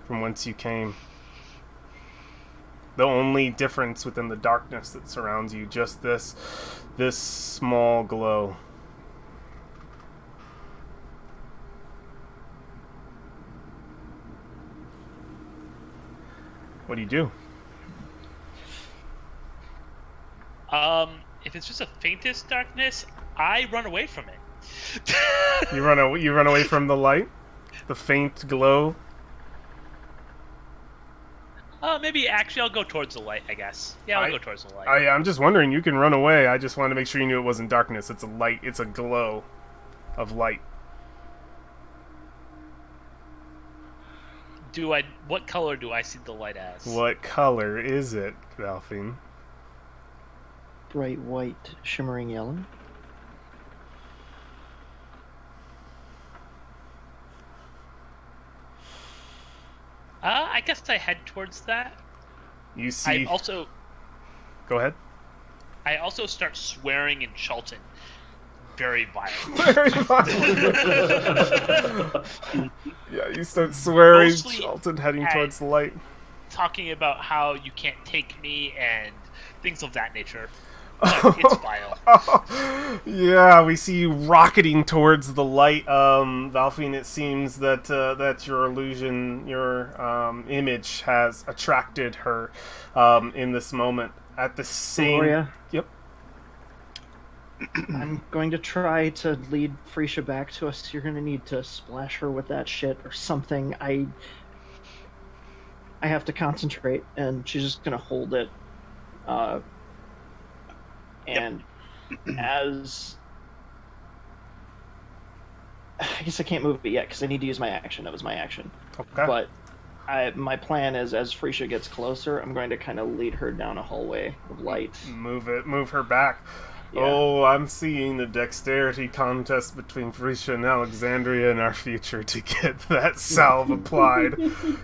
from whence you came. The only difference within the darkness that surrounds you, just this small glow. What do you do? If it's just the faintest darkness, I run away from it. You run away from the light? The faint glow? Maybe actually I'll go towards the light, I guess. Yeah, I'll go towards the light. I'm just wondering, you can run away. I just wanted to make sure you knew it wasn't darkness. It's a light. It's a glow of light. What color do I see the light as? What color is it, Ralphine? Bright white, shimmering yellow. I guess I head towards that. You see... Go ahead. I also start swearing in Chultan. Very violent. Very violent. Yeah, you start swearing, Mostly Chultan, heading towards the light. Talking about how you can't take me and things of that nature. But it's vile. Yeah, we see you rocketing towards the light. Valfine, it seems that that your illusion, your image has attracted her in this moment. At the same... Gloria? Yep. I'm going to try to lead Freesia back to us. You're going to need to splash her with that shit or something. I have to concentrate, and she's just going to hold it. And as... I guess I can't move it yet, because I need to use my action. That was my action. Okay. But my plan is, as Freesia gets closer, I'm going to kind of lead her down a hallway of light. Move her back. Yeah. Oh, I'm seeing a dexterity contest between Freesia and Alexandria in our future to get that salve applied,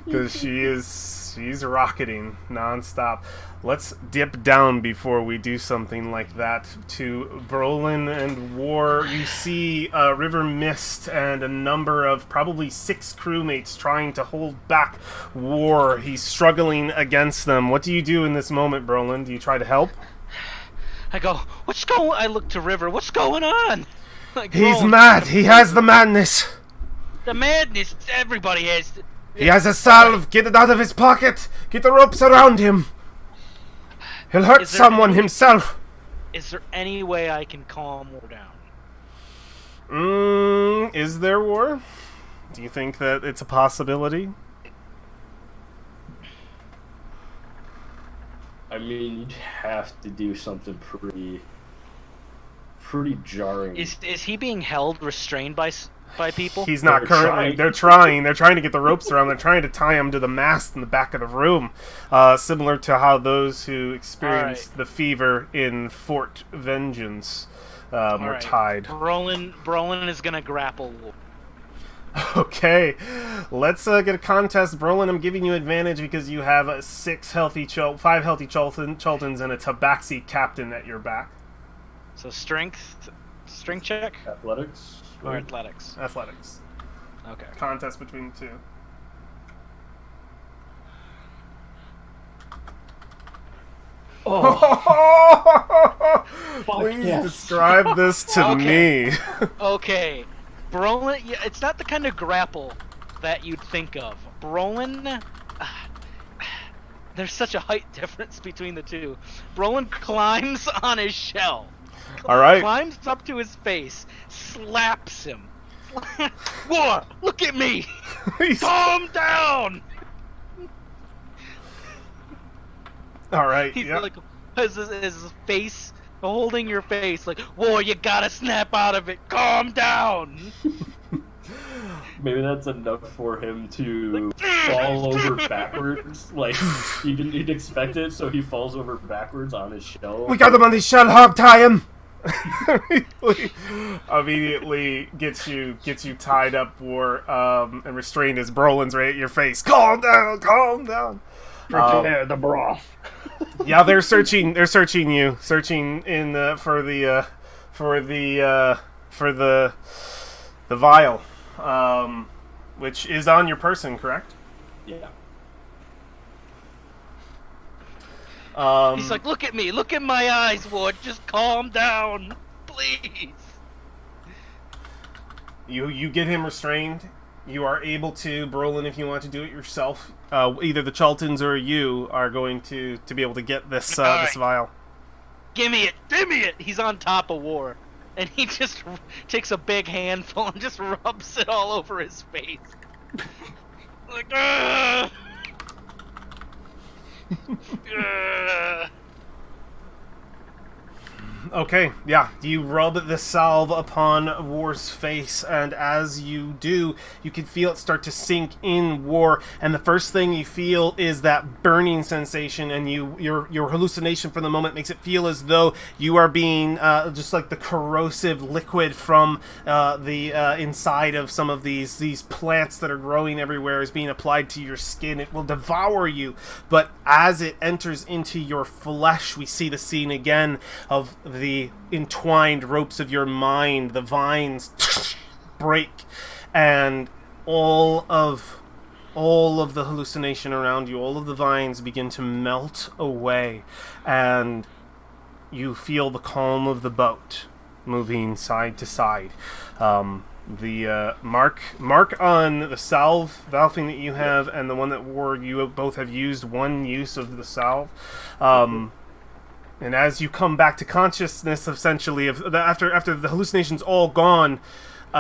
because she's rocketing nonstop. Let's dip down before we do something like that to Brolin and War. You see River Mist and a number of probably 6 crewmates trying to hold back War. He's struggling against them. What do you do in this moment, Brolin? Do you try to help? I go, I look to River, what's going on? Like, He's mad. He has the madness. The madness, everybody has. He has a salve. Get it out of his pocket. Get the ropes around him. He'll hurt someone himself. Is there any way I can calm War down? Is there, War? Do you think that it's a possibility? I mean, you'd have to do something pretty jarring. Is he being held, restrained by people? He's not currently. They're trying to get the ropes around. They're trying to tie him to the mast in the back of the room, similar to how those who experienced the fever in Fort Vengeance were tied. Brolin is gonna grapple. Okay, let's get a contest. Brolin, I'm giving you advantage because you have 5 healthy Chultans and a Tabaxi captain at your back. So strength check? Athletics? Or athletics? Athletics. Okay. Contest between the two. Oh. Please describe this to me. Okay. Brolin, it's not the kind of grapple that you'd think of. Brolin, there's such a height difference between the two. Brolin climbs on his shell. All right. Climbs up to his face, slaps him. War, look at me! Calm down! All right. He's yeah. like, his face, holding your face, like, War, you gotta snap out of it. Calm down! Maybe that's enough for him to fall over backwards. Like, he didn't expect it, so he falls over backwards on his shell. We got him on his shell. Hog tie him. Immediately gets you tied up, War, and restrained as Brolin's right at your face. Calm down. Prepare the broth. Yeah, they're searching. They're searching you. Searching in for the vial, which is on your person, correct? Yeah. He's like, look at me, look at my eyes, Ward. Just calm down, please. You get him restrained. You are able to, Brolin, if you want to do it yourself. Either the Chultons or you are going to be able to get this this vial. Give me it! He's on top of War, and he just takes a big handful and just rubs it all over his face. Like, Ugh! Ugh! Okay, yeah. You rub the salve upon War's face, and as you do, you can feel it start to sink in War, and the first thing you feel is that burning sensation, and your hallucination for the moment makes it feel as though you are being just like the corrosive liquid from the inside of some of these plants that are growing everywhere is being applied to your skin. It will devour you, but as it enters into your flesh, we see the scene again of the entwined ropes of your mind, the vines break, and all of the hallucination around you, all of the vines begin to melt away, and you feel the calm of the boat moving side to side. The mark on the valving that you have and the one that Ward, you both have used one use of the salve. And as you come back to consciousness, essentially, after the hallucination's all gone,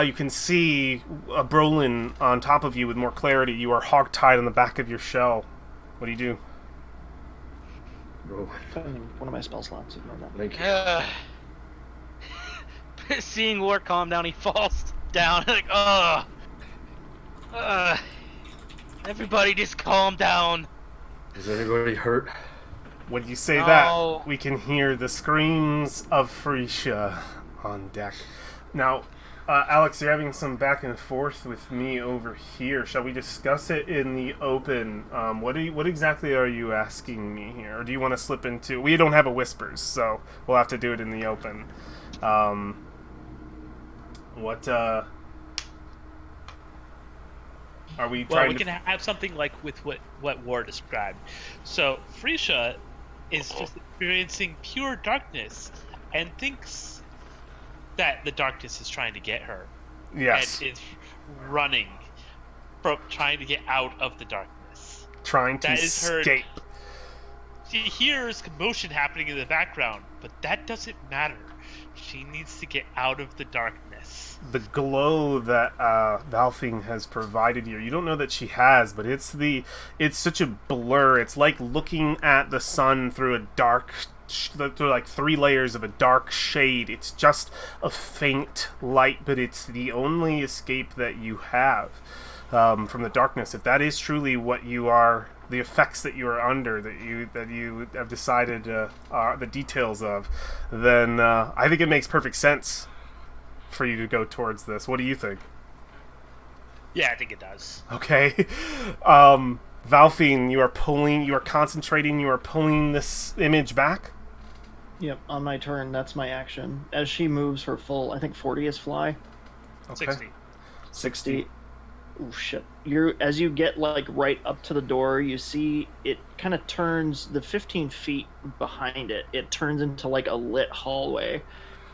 you can see a Brolin on top of you with more clarity. You are hogtied on the back of your shell. What do you do? One of my spell slots. Ignore that. Thank you. Seeing War calm down, he falls down. Like, everybody just calm down. Is anybody hurt? When you say No. that, we can hear the screams of Freesia on deck. Now, Alex, you're having some back and forth with me over here. Shall we discuss it in the open? What exactly are you asking me here? Or do you want to slip into... We don't have a whispers, so we'll have to do it in the open. Are we Well, trying we to... can have something like with what War described. So Freesia is just experiencing pure darkness and thinks that the darkness is trying to get her. Yes. And is running from trying to get out of the darkness. Trying to That is her... escape. She hears commotion happening in the background, but that doesn't matter. She needs to get out of the darkness. The glow that Valfing has provided here, you don't know that she has, but it's such a blur. It's like looking at the sun through a dark, through like 3 layers of a dark shade. It's just a faint light, but it's the only escape that you have from the darkness. If that is truly what you are, the effects that you are under, that you have decided are the details of, then I think it makes perfect sense for you to go towards this. What do you think? Yeah, I think it does. Okay. Valfine, you are concentrating, you are pulling this image back? Yep, on my turn, that's my action. As she moves her full, I think 40 is fly. Okay. 60. 60. Oh shit. As you get like right up to the door, you see it kind of turns the 15 feet behind it. It turns into like a lit hallway,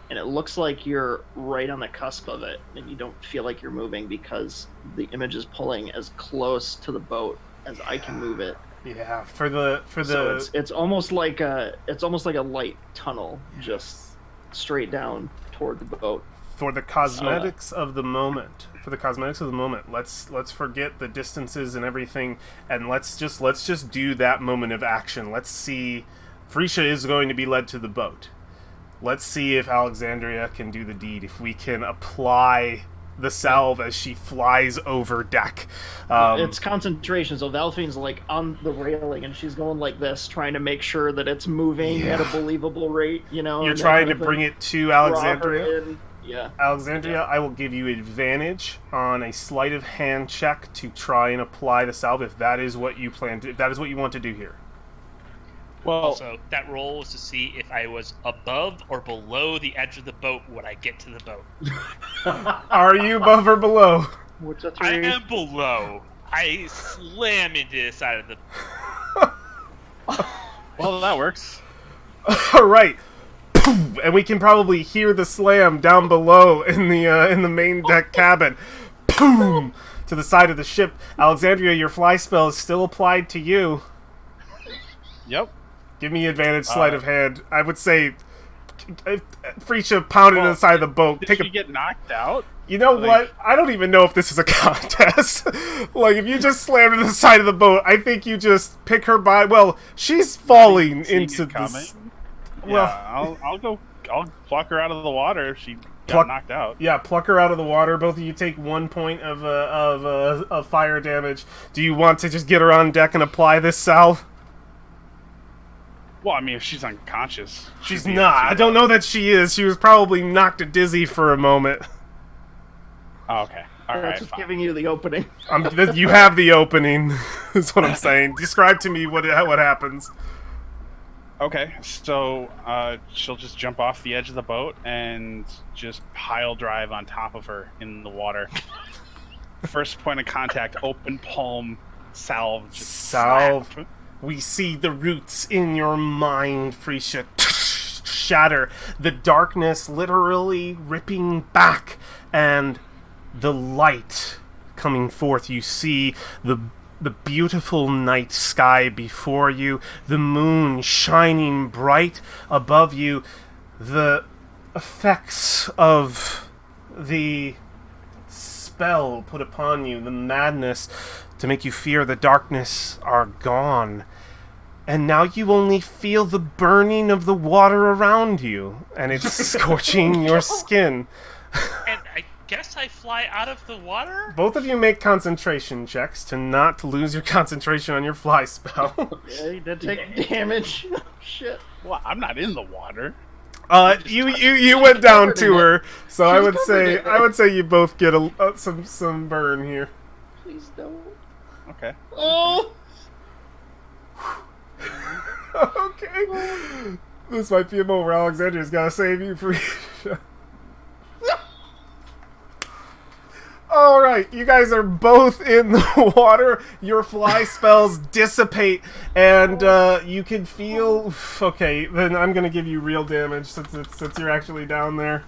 and it looks like you're right on the cusp of it, and you don't feel like you're moving because the image is pulling as close to the boat as I can move it. Yeah, So it's almost like a light tunnel, just straight down toward the boat. For the cosmetics of the moment, let's forget the distances and everything, and let's just do that moment of action. Let's see. Freesia is going to be led to the boat. Let's see if Alexandria can do the deed. If we can apply the salve as she flies over deck. It's concentration, so Valfine's like on the railing, and she's going like this, trying to make sure that it's moving at a believable rate. You know, you're trying to bring it to Alexandria. Yeah. Alexandria, I will give you advantage on a sleight of hand check to try and apply the salve if that is what you plan to. If that is what you want to do here. Well, Also, that roll was to see if I was above or below the edge of the boat when I get to the boat. Are you above or below? What's a I 3? am below. I slam into the side of the. well, that works. All right. And we can probably hear the slam down below in the main deck cabin. Boom! To the side of the ship. Alexandria, your fly spell is still applied to you. Yep. Give me advantage sleight of hand. I would say Frisha pounded into the side of the boat. Did Take she get knocked out? You know what? I don't even know if this is a contest. Like, if you just slammed into the side of the boat, I think you just pick her by... Well, she's falling into this... Well, yeah, I'll pluck her out of the water if she got knocked out. Yeah, pluck her out of the water. Both of you take 1 point of fire damage. Do you want to just get her on deck and apply this salve? Well, I mean, if she's unconscious... She's not. I don't know that she is. She was probably knocked dizzy for a moment. Oh, okay. All right, just fine. giving you the opening. You have the opening, is what I'm saying. Describe to me what happens. Okay, so she'll just jump off the edge of the boat and just pile drive on top of her in the water. First point of contact, open palm, salve. Salve. Slap. We see the roots in your mind, Frisha, shatter. The darkness literally ripping back, and the light coming forth. You see the beautiful night sky before you, the moon shining bright above you, the effects of the spell put upon you, the madness to make you fear the darkness are gone. And now you only feel the burning of the water around you, and it's scorching your skin. And I guess I fly out of the water? Both of you make concentration checks to not lose your concentration on your fly spell. Yeah, you did take damage. Shit. Well, I'm not in the water. You went down to her, so I would covered say you both get some burn here. Please don't. Okay. Oh! Okay. This might be a moment where Alexandria's gotta save you for Alright, you guys are both in the water. Your fly spells dissipate, and you can feel... Okay, then I'm gonna give you real damage since you're actually down there.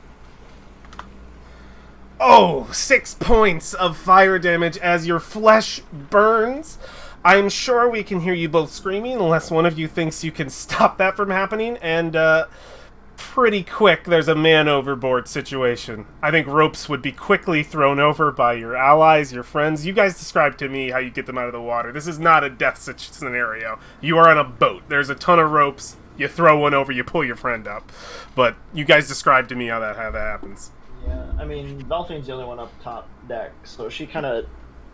Oh, 6 points of fire damage as your flesh burns. I'm sure we can hear you both screaming, unless one of you thinks you can stop that from happening, and pretty quick there's a man overboard situation. I think ropes would be quickly thrown over by your allies, your friends. You guys describe to me how you get them out of the water. This is not a death scenario. You are on a boat. There's a ton of ropes. You throw one over, you pull your friend up. But you guys describe to me how that happens. Yeah, I mean, Valfine's the only one up top deck, so she kind of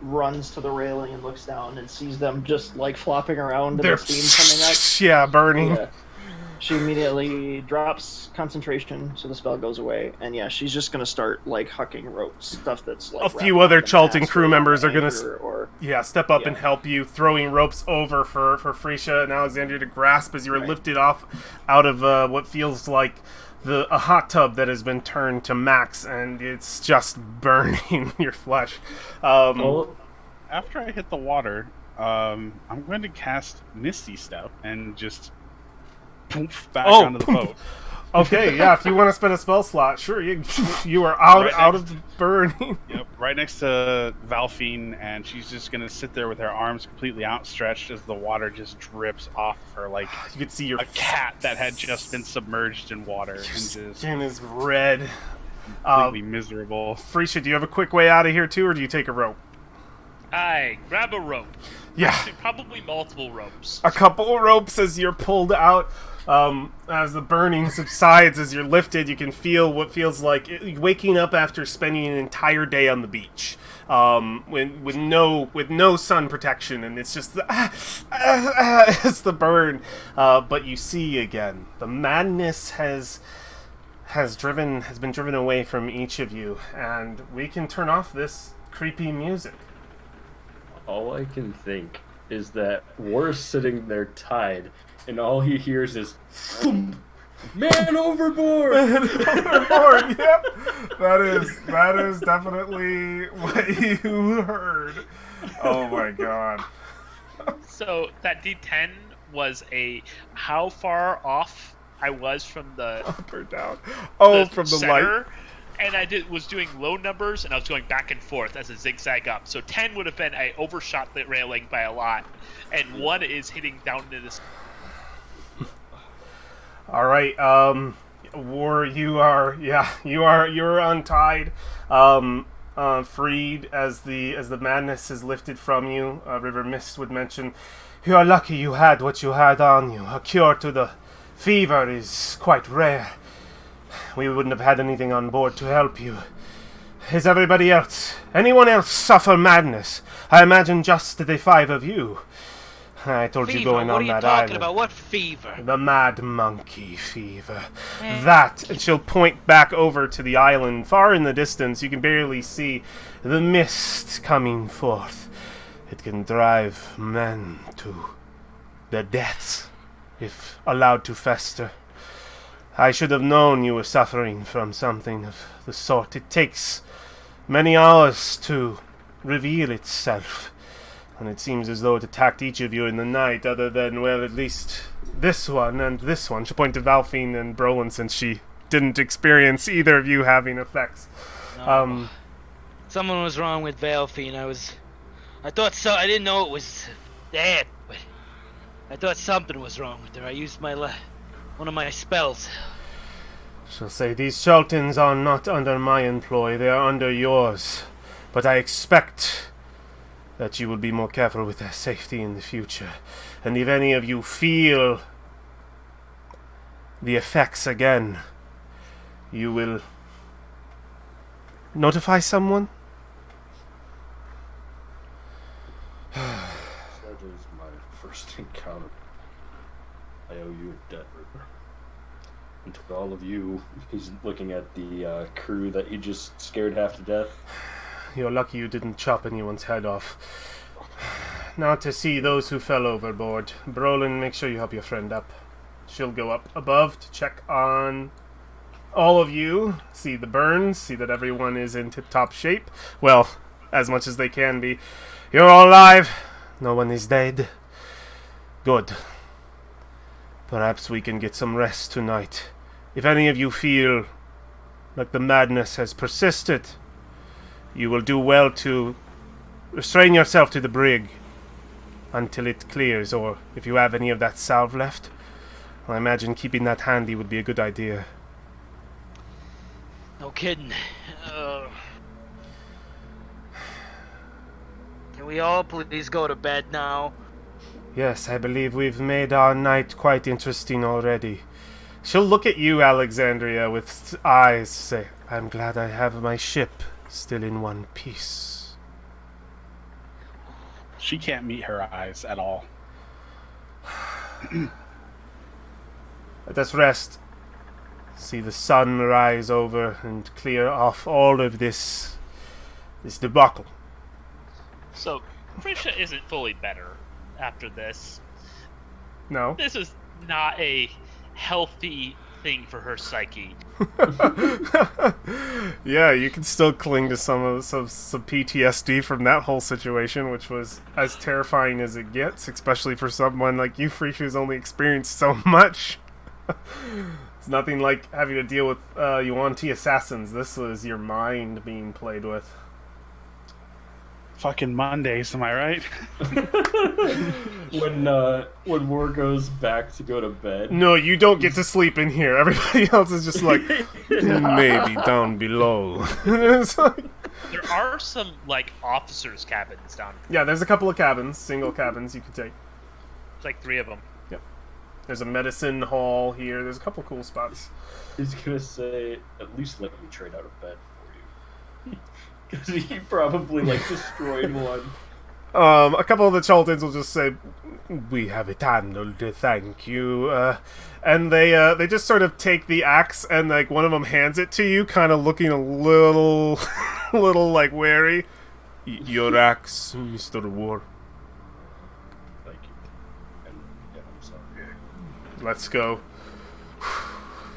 runs to the railing and looks down and sees them just, like, flopping around and the steam coming up. Yeah, burning. Yeah. She immediately drops concentration, so the spell goes away, and yeah, she's just gonna start, like, hucking ropes, stuff that's, like... A few other Chult and crew members are gonna step up and help you, throwing ropes over for Frisha and Alexandria to grasp as you are lifted off out of what feels like a hot tub that has been turned to max, and it's just burning your flesh. Well, after I hit the water, I'm going to cast Misty Step and just poof back onto the boat. Okay, yeah, if you want to spend a spell slot, sure, you are out of the burning. Yep, right next to Valfine, and she's just gonna sit there with her arms completely outstretched as the water just drips off of her like you could see a cat that had just been submerged in water. Your and just skin is red. Completely miserable. Frisha, do you have a quick way out of here too, or do you take a rope? I grab a rope. Yeah. Actually, probably multiple ropes. A couple of ropes as you're pulled out. As the burning subsides, as you're lifted, you can feel what feels like waking up after spending an entire day on the beach, with no sun protection, and it's just it's the burn. But you see again, the madness has has been driven away from each of you, and we can turn off this creepy music. All I can think is that War's sitting there tied, and all he hears is thump, man overboard. Overboard, yep. That is definitely what you heard. Oh my god. So that D10 was how far off I was from the Up or down? Oh, from the center, light. and I was doing low numbers, and I was going back and forth as a zigzag up. So 10 would have been I overshot the railing by a lot, and 1 is hitting down into this. All right, War, you're untied, freed as the madness is lifted from you. River Mist would mention, you are lucky you had what you had on you. A cure to the fever is quite rare. We wouldn't have had anything on board to help you. Is anyone else suffer madness? I imagine just the 5 of you. I told Fever? you going what on are you that talking island. about? What fever? The mad monkey fever. That, and she'll point back over to the island, far in the distance. You can barely see the mist coming forth. It can drive men to their deaths, if allowed to fester. I should have known you were suffering from something of the sort. It takes many hours to reveal itself, and it seems as though it attacked each of you in the night, other than, well, at least this one and this one. She'll point to Valfine and Brolin, since she didn't experience either of you having effects. No. Someone was wrong with Valfine. I thought so. I didn't know it was that, but I thought something was wrong with her. I used one of my spells. She'll say, these Chultans are not under my employ, they are under yours. But I expect that you will be more careful with their safety in the future. And if any of you feel the effects again, you will notify someone? That is my first encounter. I owe you a debt, River. And to all of you, he's looking at the crew that he just scared half to death. You're lucky you didn't chop anyone's head off. Now to see those who fell overboard. Brolin, make sure you help your friend up. She'll go up above to check on all of you. See the burns, see that everyone is in tip-top shape. Well, as much as they can be. You're all alive. No one is dead. Good. Perhaps we can get some rest tonight. If any of you feel like the madness has persisted, you will do well to restrain yourself to the brig until it clears, or if you have any of that salve left, I imagine keeping that handy would be a good idea. No kidding. Can we all please go to bed now? Yes, I believe we've made our night quite interesting already. She'll look at you, Alexandria, with eyes, say, I'm glad I have my ship still in one piece. She can't meet her eyes at all. Let us rest. See the sun rise over and clear off all of this debacle. So, Prisha isn't fully better after this. No? This is not a healthy thing for her psyche. Yeah, you can still cling to some PTSD from that whole situation, which was as terrifying as it gets, especially for someone like you, Freak, who's only experienced so much. It's nothing like having to deal with Yuan-Ti assassins. This was your mind being played with. Fucking Mondays, am I right? When War goes back to go to bed. No, you don't get to sleep in here. Everybody else is just like, maybe down below. It's like, There are some, like, officers' cabins down here. yeah, there's a couple of cabins, single cabins you could take. There's like 3 of them. Yep. There's a medicine hall here. There's a couple cool spots. He's gonna say, at least let me trade out of bed for you. Because he probably, like, destroyed one. A couple of the Chultans will just say, We have it handled, thank you. And they just sort of take the axe and like one of them hands it to you, kind of looking a little, little like wary. Your axe, Mr. War. Thank you. And yeah, I'm sorry. Let's go.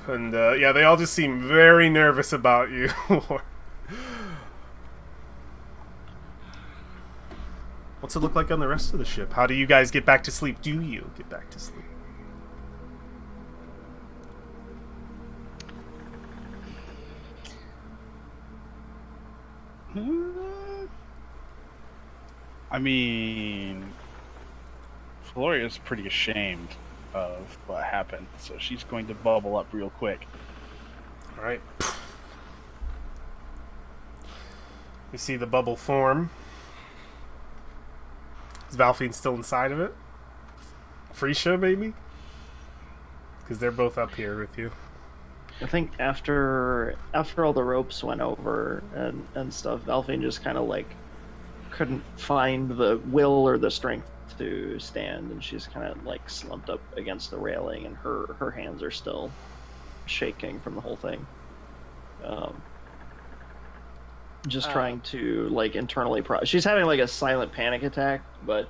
And yeah, they all just seem very nervous about you. What's it look like on the rest of the ship? How do you guys get back to sleep? Do you get back to sleep? I mean, Floria's pretty ashamed of what happened, so she's going to bubble up real quick. Alright. You see the bubble form. Is Valfine still inside of it? Freesia, maybe? Because they're both up here with you. I think after all the ropes went over and stuff, Valfine just kind of like couldn't find the will or the strength to stand, and she's kind of like slumped up against the railing, and her hands are still shaking from the whole thing. Just trying to like internally she's having like a silent panic attack, but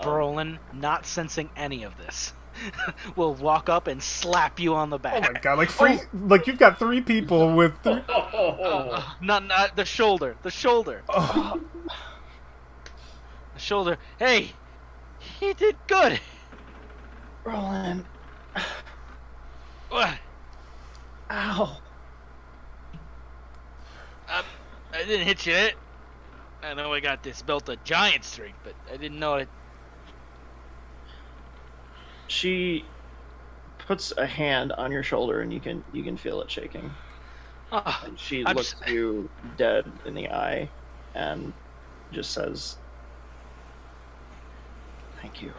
Brolin, not sensing any of this, will walk up and slap you on the back. Oh my god, like you've got 3 people with 3... Not the shoulder. The shoulder. Oh. The shoulder. Hey, he did good. Roland. What? Ow. I didn't hit you. I know I got this belt of giant strength, but I didn't know it. She puts a hand on your shoulder, and you can feel it shaking. And she looks you dead in the eye, and just says, "Thank you."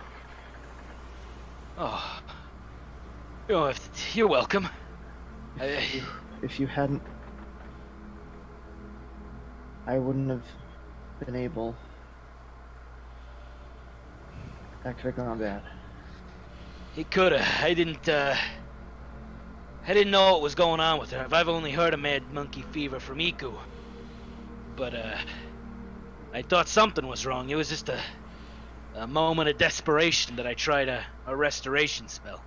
Oh, you're welcome. If you hadn't, I wouldn't have been able. That could have gone bad. It coulda. I didn't know what was going on with her. I've only heard of mad monkey fever from Iku. But, I thought something was wrong. It was just a moment of desperation that I tried a restoration spell.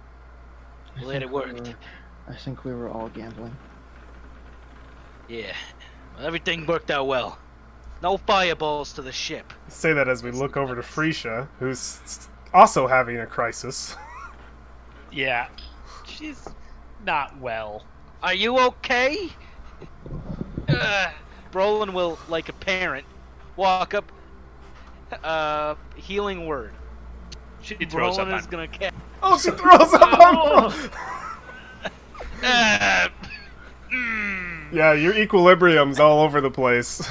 Glad it worked. I think we were all gambling. Yeah. Well, everything worked out well. No fireballs to the ship. Say that as we look over to Freesia, who's also having a crisis. Yeah, she's not well. Are you okay? Brolin will, like a parent, walk up. Healing word. She throws Brolin up is on. gonna cast. Oh, she throws up on... Yeah, your equilibrium's all over the place.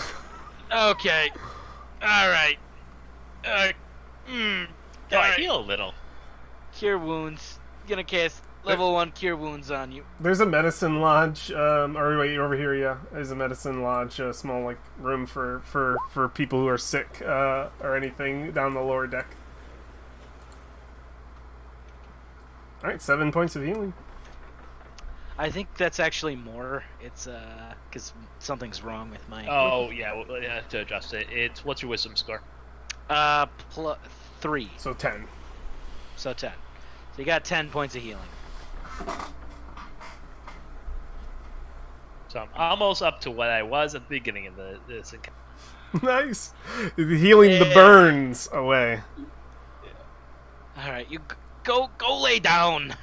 Okay. Alright. I heal a little. Cure wounds. Gonna cast level 1 cure wounds on you. There's a medicine lodge, or wait, over here, yeah. There's a medicine lodge, a small, like, room for people who are sick, or anything down the lower deck. Alright, 7 points of healing. I think that's actually more. It's, because something's wrong with my... Oh, yeah, we'll have to adjust it. What's your wisdom score? 3. So 10. So 10. So you got 10 points of healing. So I'm almost up to what I was at the beginning of this encounter. Nice! Healing the burns away. Alright, you go lay down.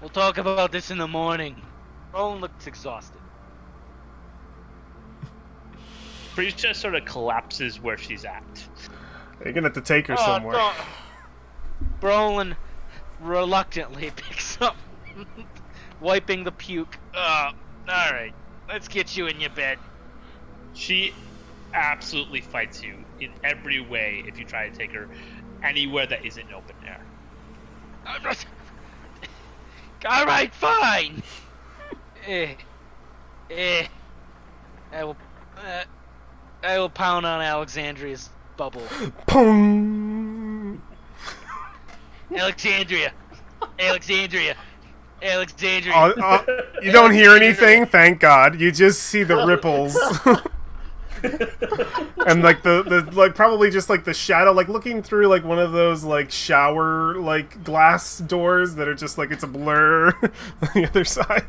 We'll talk about this in the morning. Roland looks exhausted. Freesia sort of collapses where she's at. You're gonna have to take her somewhere. No. Brolin reluctantly picks up, wiping the puke. Alright, let's get you in your bed. She absolutely fights you in every way if you try to take her anywhere that isn't open air. Alright, fine! I will pound on Alexandria's bubble. Boom! Alexandria. Alexandria. Alexandria. You don't hear anything, thank God. You just see the ripples. And like the like probably just like the shadow, like looking through like one of those like shower like glass doors that are just like it's a blur on the other side.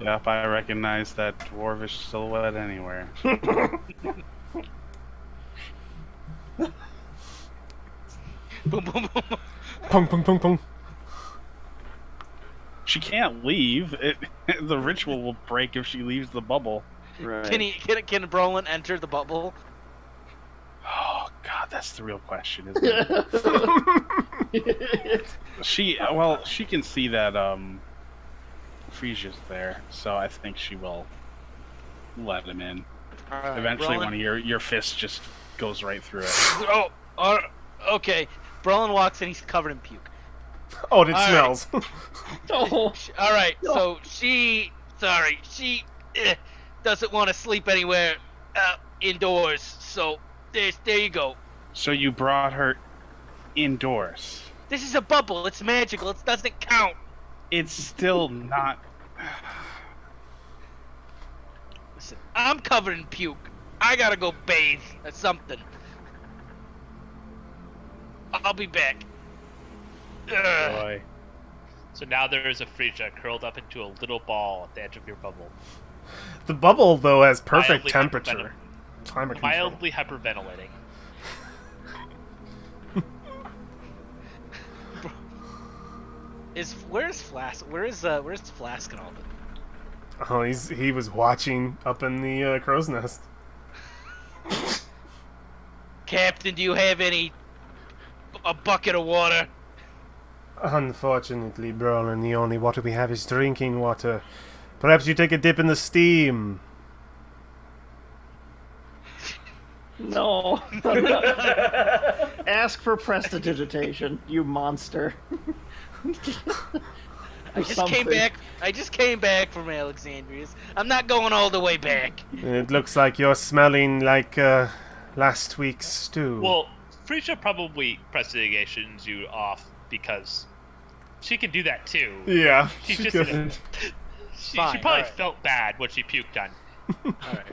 Yeah, if I recognize that dwarvish silhouette anywhere. Boom, boom, boom. Pung pung pung pung. She can't leave. The ritual will break if she leaves the bubble. Right. Can Brolin enter the bubble? Oh God, that's the real question, isn't it? She can see that Frisia's there, so I think she will let him in. Alright, Eventually, Brolin. one of your fists just goes right through it. Okay. Brolin walks and he's covered in puke. Oh, and it All smells. Oh. All right, so she doesn't want to sleep anywhere indoors. So there you go. So you brought her indoors. This is a bubble. It's magical. It doesn't count. It's still not. Listen, I'm covered in puke. I gotta go bathe or something. I'll be back. Ugh. Boy. So now there is a Frisia curled up into a little ball at the edge of your bubble. The bubble though has perfect Mildly temperature. Climate control. Mildly hyperventilating. Where's Flask? Where's Flask and all that? Oh, he was watching up in the crow's nest. Captain, do you have a bucket of water? Unfortunately, Brolin, the only water we have is drinking water. Perhaps you take a dip in the steam. No. Ask for prestidigitation, you monster. I just came back from Alexandria's. I'm not going all the way back. It looks like you're smelling like last week's stew. Well, Frisia probably prestidigations you off because she can do that too. Yeah, She's she just could. she Fine, probably alright. felt bad when she puked on. Alright.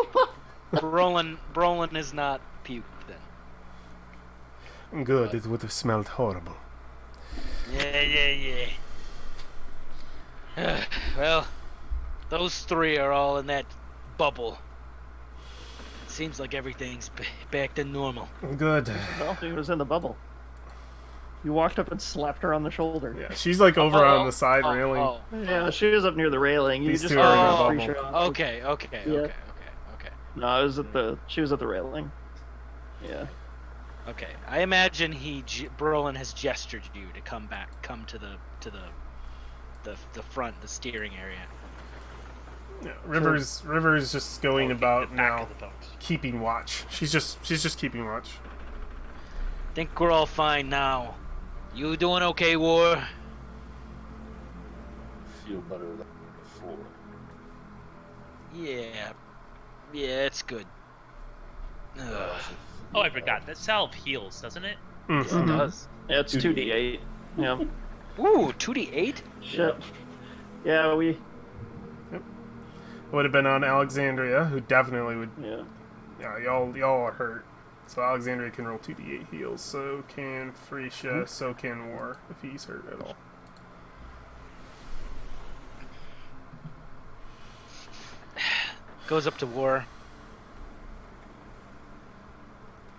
Brolin is not puked then. Good, it would have smelled horrible. Yeah. Well, those three are all in that bubble. Seems like everything's back to normal. Good. Well, he was in the bubble. You walked up and slapped her on the shoulder. Yeah, she's like over on the side railing. Oh. Yeah, she was up near the railing. You These just two are in got a a bubble. free shot. Okay. No, it was she was at the railing. Yeah. Okay. I imagine Brolin has gestured you to come to the front, the steering area. Yeah, River's just going about the back now, of the boat. keeping watch. She's just keeping watch. Think we're all fine now. You doing okay, War? Feel better than before. Yeah, it's good. Ugh. Oh, I forgot. That salve heals, doesn't it? It does. Yeah, it's 2d8. Yeah. Ooh, 2d8? Shit. Yeah, we. Would have been on Alexandria, who definitely would. Yeah. Yeah, y'all are hurt. So Alexandria can roll 2d8 heals. So can Frisia. So can War if he's hurt at all. Goes up to War.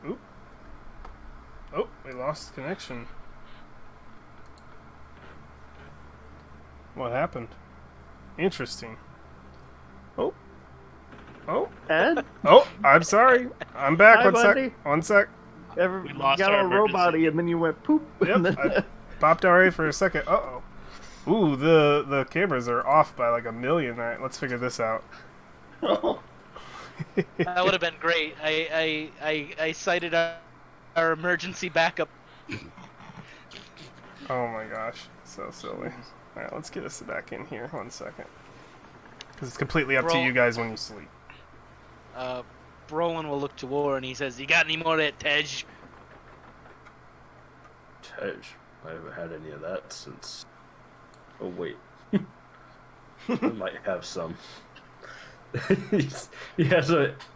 Oop. Oh, we lost connection. What happened? Interesting. Oh, Ed? oh! I'm sorry. I'm back. Hi, One buddy. sec. One sec. We lost you got our all emergency. robot-y and then you went poop. Yep. and then- I popped RA for a second. Uh oh. Ooh, the cameras are off by like 1,000,000. All right, let's figure this out. Oh. That would have been great. I cited our emergency backup. Oh my gosh, so silly. All right, let's get us back in here. 1 second. Because it's completely up to Roll. you guys when you sleep. Brolin will look to War and he says, "You got any more of that Tej?" Tej. I haven't had any of that since. Oh wait, I might have some.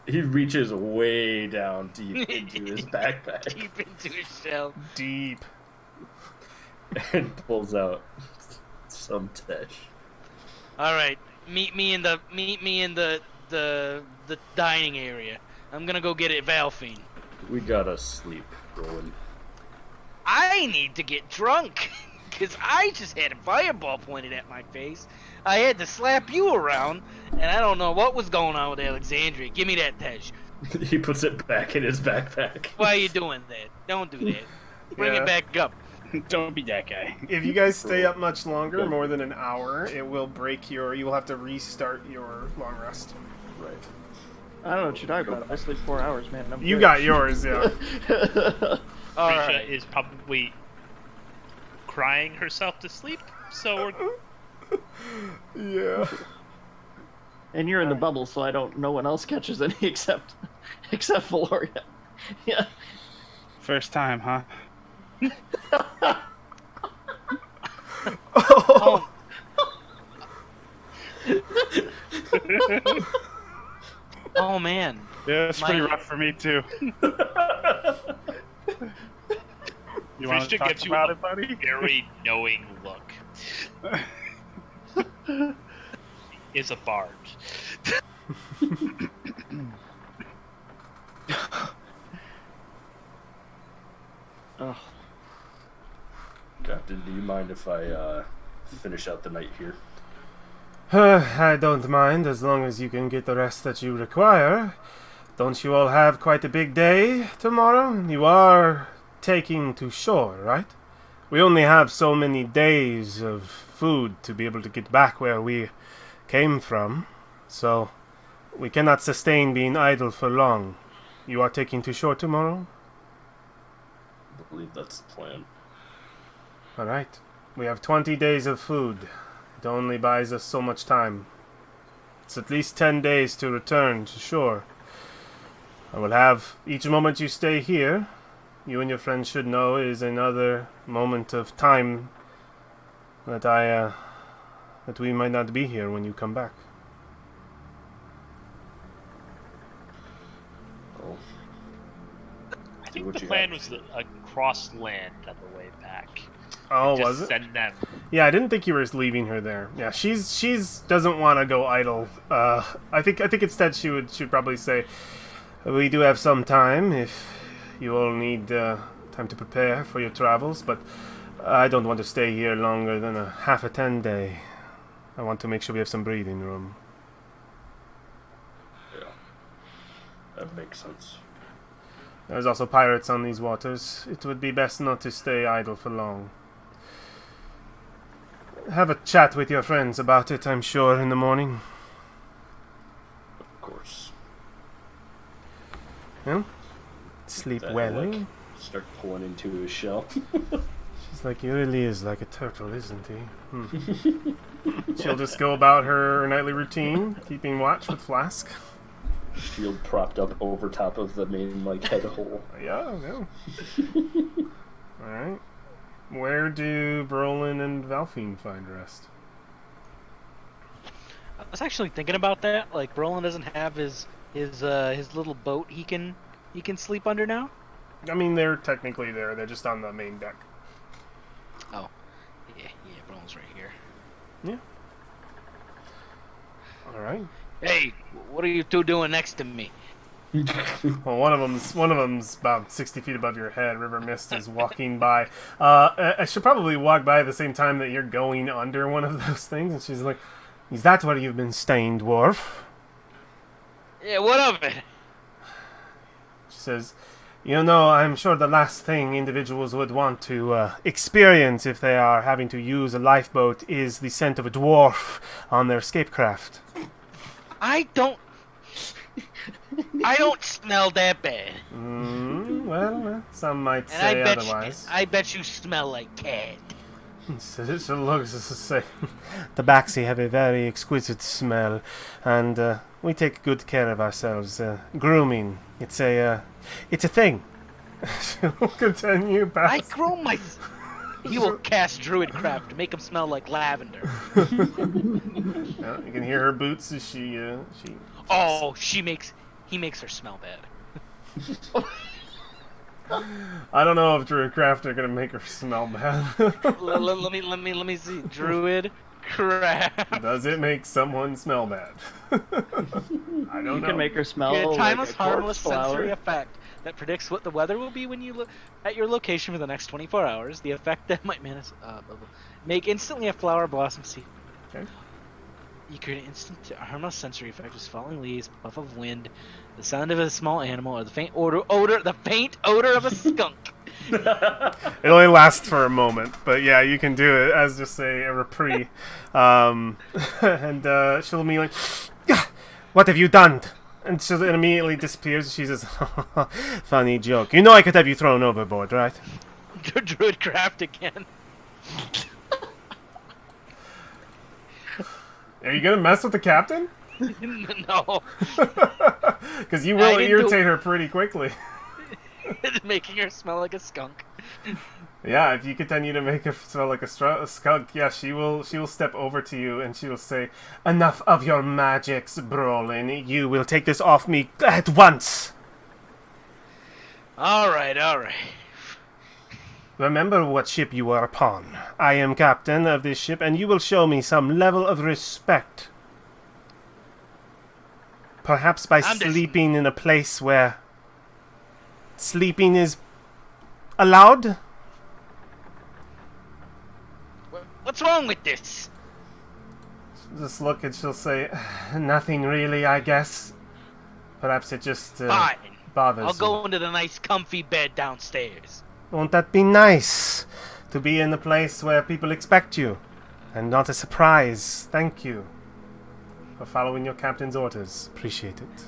He reaches way down deep into his backpack. Deep into his shell. Deep. And pulls out some Tej. All right, meet me in the dining area. I'm gonna go get it, Valfine. We gotta sleep, Rowan. I need to get drunk, cause I just had a fireball pointed at my face. I had to slap you around, and I don't know what was going on with Alexandria. Give me that Tej. He puts it back in his backpack. Why are you doing that? Don't do that. Bring it back up. Don't be that guy. If you guys stay up much longer, more than an hour, it will break your... You will have to restart your long rest. Right. I don't know what you're talking about. I sleep 4 hours, man. I'm You good. got yours, yeah. All Risha right. is probably crying herself to sleep, so we're... Yeah. And you're in the bubble, so I don't. No one else catches any except Valoria. Yeah. First time, huh? Oh, oh man. Yeah, it's pretty My- rough for me too. You want to Risha talk gives you about a it, buddy? very knowing look. Is a bard. Oh, Captain, do you mind if I finish out the night here? I don't mind as long as you can get the rest that you require. Don't you all have quite a big day tomorrow? You are taking to shore, right? We only have so many days of food to be able to get back where we came from, so we cannot sustain being idle for long. You are taking to shore tomorrow? I believe that's the plan. All right. We have 20 days of food. It only buys us so much time. It's at least 10 days to return to shore. I will have each moment you stay here, you and your friends should know, is another moment of time that that we might not be here when you come back. Oh. I think what the you plan have. was a cross land on the way back. Oh, Just was it? send them. Yeah, I didn't think you were leaving her there. Yeah, she's doesn't want to go idle. I think instead she'd probably say, we do have some time if you all need time to prepare for your travels, but I don't want to stay here longer than a half a 10 day. I want to make sure we have some breathing room. Yeah. That makes sense. There's also pirates on these waters. It would be best not to stay idle for long. Have a chat with your friends about it, I'm sure, in the morning. Of course. Yeah? Sleep That, well. like, start pulling into his shell. She's like, he really is like a turtle, isn't he? She'll just go about her nightly routine, keeping watch with Flask. Shield propped up over top of the main head hole. Yeah, yeah. Alright. Where do Brolin and Valfine find rest? I was actually thinking about that. Like, Brolin doesn't have his little boat he can sleep under now. I mean, they're technically there. They're just on the main deck. Oh, yeah, Brolin's right here. Yeah. Alright. Hey, what are you two doing next to me? Well, one of them's about 60 feet above your head. River Mist is walking by. I should probably walk by at the same time that you're going under one of those things. And she's like, "Is that where you've been staying, dwarf?" Yeah, what of it? She says, "You know, I'm sure the last thing individuals would want to experience if they are having to use a lifeboat is the scent of a dwarf on their escapecraft." I don't smell that bad. Well, some might And say otherwise. I bet you smell like cat. So it looks as to say, the Baxi have a very exquisite smell, and we take good care of ourselves. Grooming, it's a thing. She'll continue I past. grow my. He will cast Druidcraft to make him smell like lavender. Yeah, you can hear her boots as she. Oh, he makes her smell bad. I don't know if Druidcraft are gonna make her smell bad. let me see. Druid craft. Does it make someone smell bad? I don't know. You can make her smell A like timeless, a harmless corpse sensory flower. effect that predicts what the weather will be when you look at your location for the next 24 hours. The effect that might make instantly a flower blossom seed. Okay. You create an instant harmless sensory effect as falling leaves, puff of wind, the sound of a small animal, or the faint odor of a skunk. It only lasts for a moment, but yeah, you can do it as just a reprieve. And she'll be like, "What have you done?" And she immediately disappears. She says, "Funny joke. You know I could have you thrown overboard, right?" Druidcraft again. Are you gonna mess with the captain? No. Because you will irritate her pretty quickly. Making her smell like a skunk. Yeah, if you continue to make her smell like a skunk, yeah, she will step over to you and she will say, "Enough of your magics, Brolin. You will take this off me at once." All right. Remember what ship you are upon. I am captain of this ship, and you will show me some level of respect. Perhaps by sleeping in a place where sleeping is allowed? What's wrong with this? Just look and she'll say, "Nothing really, I guess. Perhaps it just Fine. bothers I'll you." go into the nice comfy bed downstairs. Won't that be nice? To be in a place where people expect you. And not a surprise. Thank you for following your captain's orders. Appreciate it.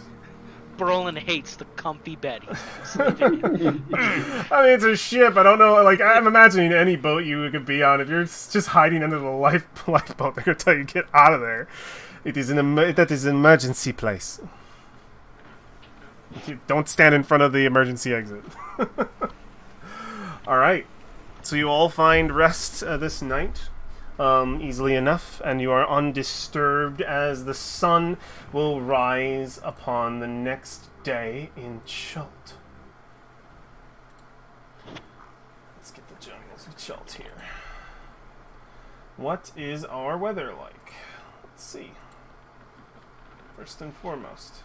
Brolin hates the comfy bed he's sleeping in. I mean, it's a ship. I don't know. Like, I'm imagining any boat you could be on. If you're just hiding under the lifeboat, they're gonna tell you get out of there. It is that is an emergency place. Don't stand in front of the emergency exit. All right. So you all find rest this night. Easily enough, and you are undisturbed as the sun will rise upon the next day in Chult. Let's get the jungles of Chult here. What is our weather like? Let's see. First and foremost,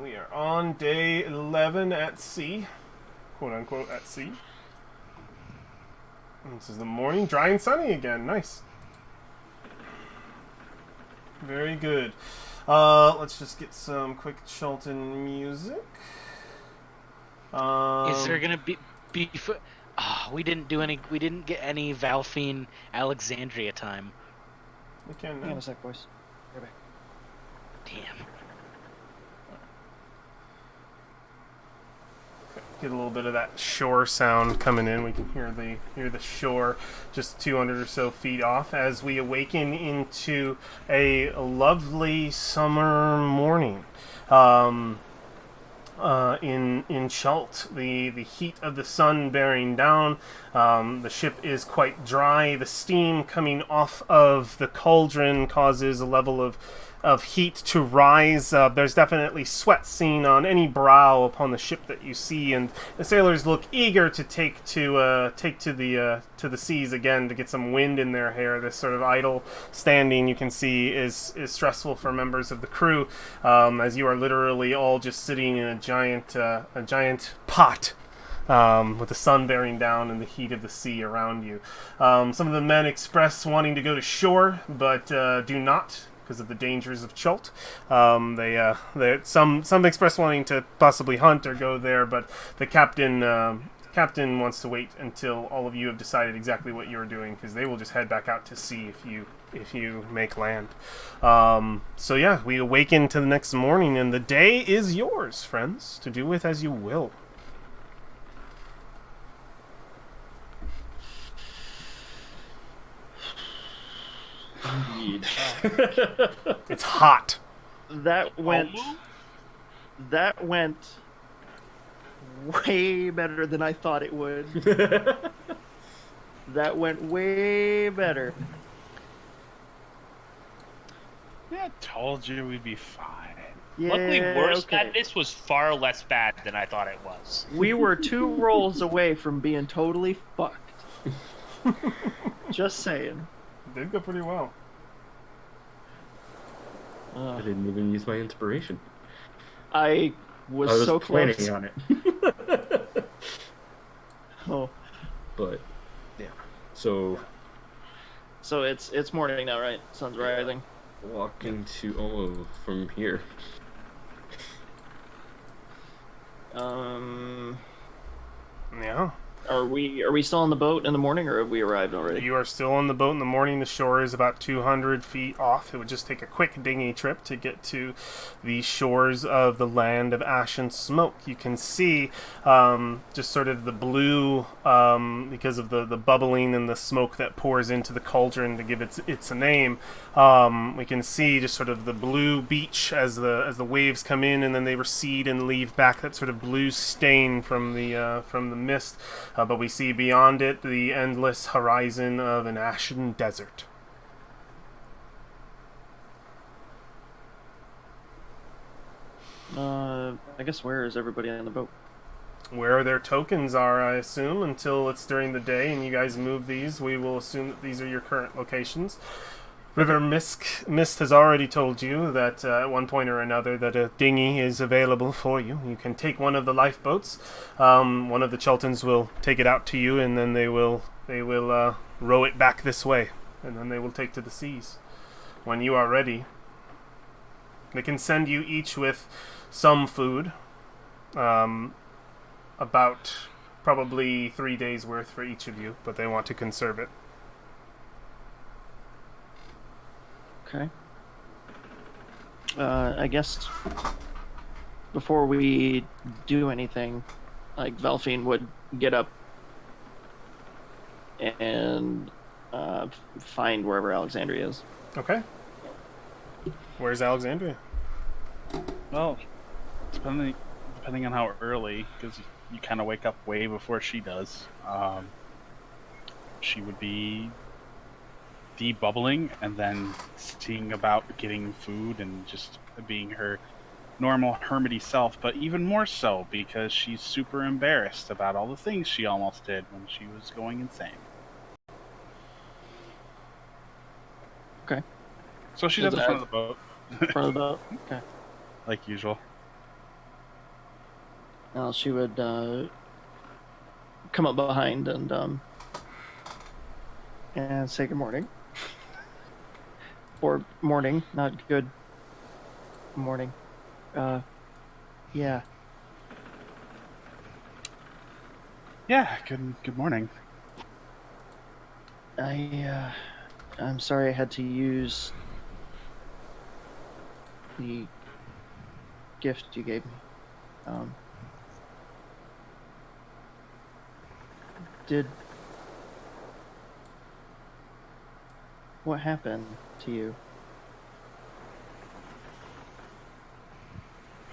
we are on day 11 at sea, quote unquote at sea. This is the morning, dry and sunny again. Nice. Very good. Let's just get some quick Chultan music. Is there gonna be we didn't get any Valfine Alexandria time. We can. Hang on a sec, boys. Right back. Damn. Get a little bit of that shore sound coming in. We can hear the shore just 200 or so feet off as we awaken into a lovely summer morning. In Chult, the heat of the sun bearing down. The ship is quite dry. The steam coming off of the cauldron causes a level of heat to rise. There's definitely sweat seen on any brow upon the ship that you see, and the sailors look eager to take to the seas again to get some wind in their hair. This sort of idle standing, you can see, is stressful for members of the crew, as you are literally all just sitting in a giant pot. With the sun bearing down and the heat of the sea around you. Some of the men express wanting to go to shore, but do not, because of the dangers of Chult. Some express wanting to possibly hunt or go there, but the captain wants to wait until all of you have decided exactly what you're doing, because they will just head back out to sea if you make land. So yeah, we awaken to the next morning, and the day is yours, friends, to do with as you will. Indeed. It's hot. That went way better than I thought it would. That went way better. Yeah, I told you we'd be fine. Yeah, Luckily, worse okay. badness was far less bad than I thought it was. We were 2 rolls away from being totally fucked. Just saying. Did go pretty well. I didn't even use my inspiration. I was so planning close. on it. Oh, But yeah. So it's morning now, right? Sun's rising. walking to from here. Yeah. Are we still on the boat in the morning, or have we arrived already? You are still on the boat in the morning. The shore is about 200 feet off. It would just take a quick dinghy trip to get to the shores of the land of ash and smoke. You can see just sort of the blue, because of the bubbling and the smoke that pours into the cauldron to give its a name. We can see just sort of the blue beach as the waves come in and then they recede and leave back that sort of blue stain from the mist. But we see beyond it the endless horizon of an ashen desert. I guess where is everybody on the boat? Where their tokens are, I assume, until it's during the day and you guys move these. We will assume that these are your current locations. River Mist has already told you that at one point or another that a dinghy is available for you. You can take one of the lifeboats. One of the Chultans will take it out to you, and then they will row it back this way, and then they will take to the seas. When you are ready, they can send you each with some food, about probably 3 days worth for each of you, but they want to conserve it. Okay. I guess before we do anything, like Velphine would get up and find wherever Alexandria is. Okay. Where's Alexandria? Well, depending on how early, because you kind of wake up way before she does. She would be debubbling and then seeing about getting food and just being her normal hermity self, but even more so because she's super embarrassed about all the things she almost did when she was going insane. Okay. So she's at the front of the boat. Front of the boat? Okay. Like usual. Now she would come up behind and say good morning. Or morning, not good morning. Yeah. Yeah, good morning. I'm sorry I had to use the gift you gave me. What happened to you?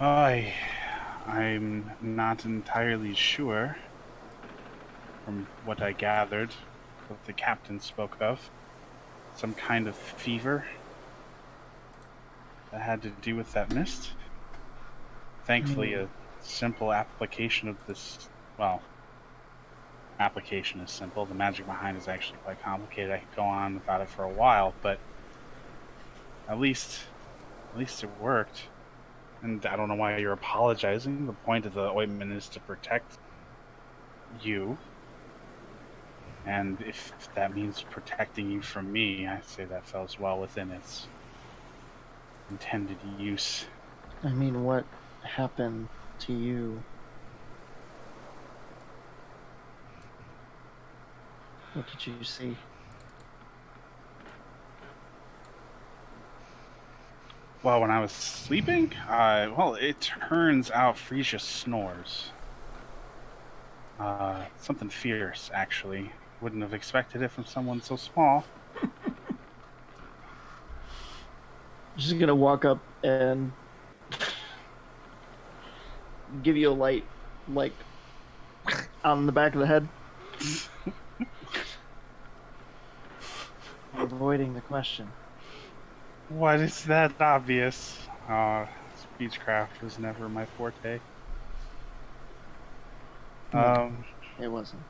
I'm not entirely sure. From what I gathered, what the captain spoke of, some kind of fever that had to do with that mist. Thankfully, a simple application of this, well, application is simple. The magic behind it is actually quite complicated. I could go on about it for a while, but at least it worked. And I don't know why you're apologizing. The point of the ointment is to protect you. And if that means protecting you from me, I say that falls well within its intended use. I mean, what happened to you? What did you see? Well, when I was sleeping, it turns out Frisia snores. Something fierce, actually. Wouldn't have expected it from someone so small. Just gonna walk up and give you a light like, on the back of the head. Avoiding the question. What is that obvious? Speechcraft was never my forte. No, it wasn't.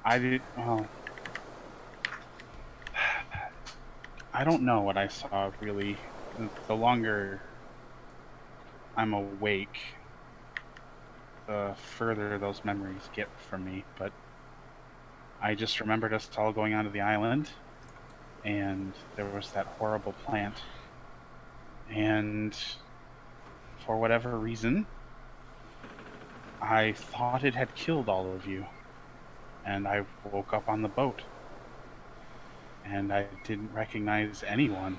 I don't know what I saw, really. The longer I'm awake, the further those memories get from me, but I just remembered us all going onto the island, and there was that horrible plant, and for whatever reason, I thought it had killed all of you, and I woke up on the boat, and I didn't recognize anyone.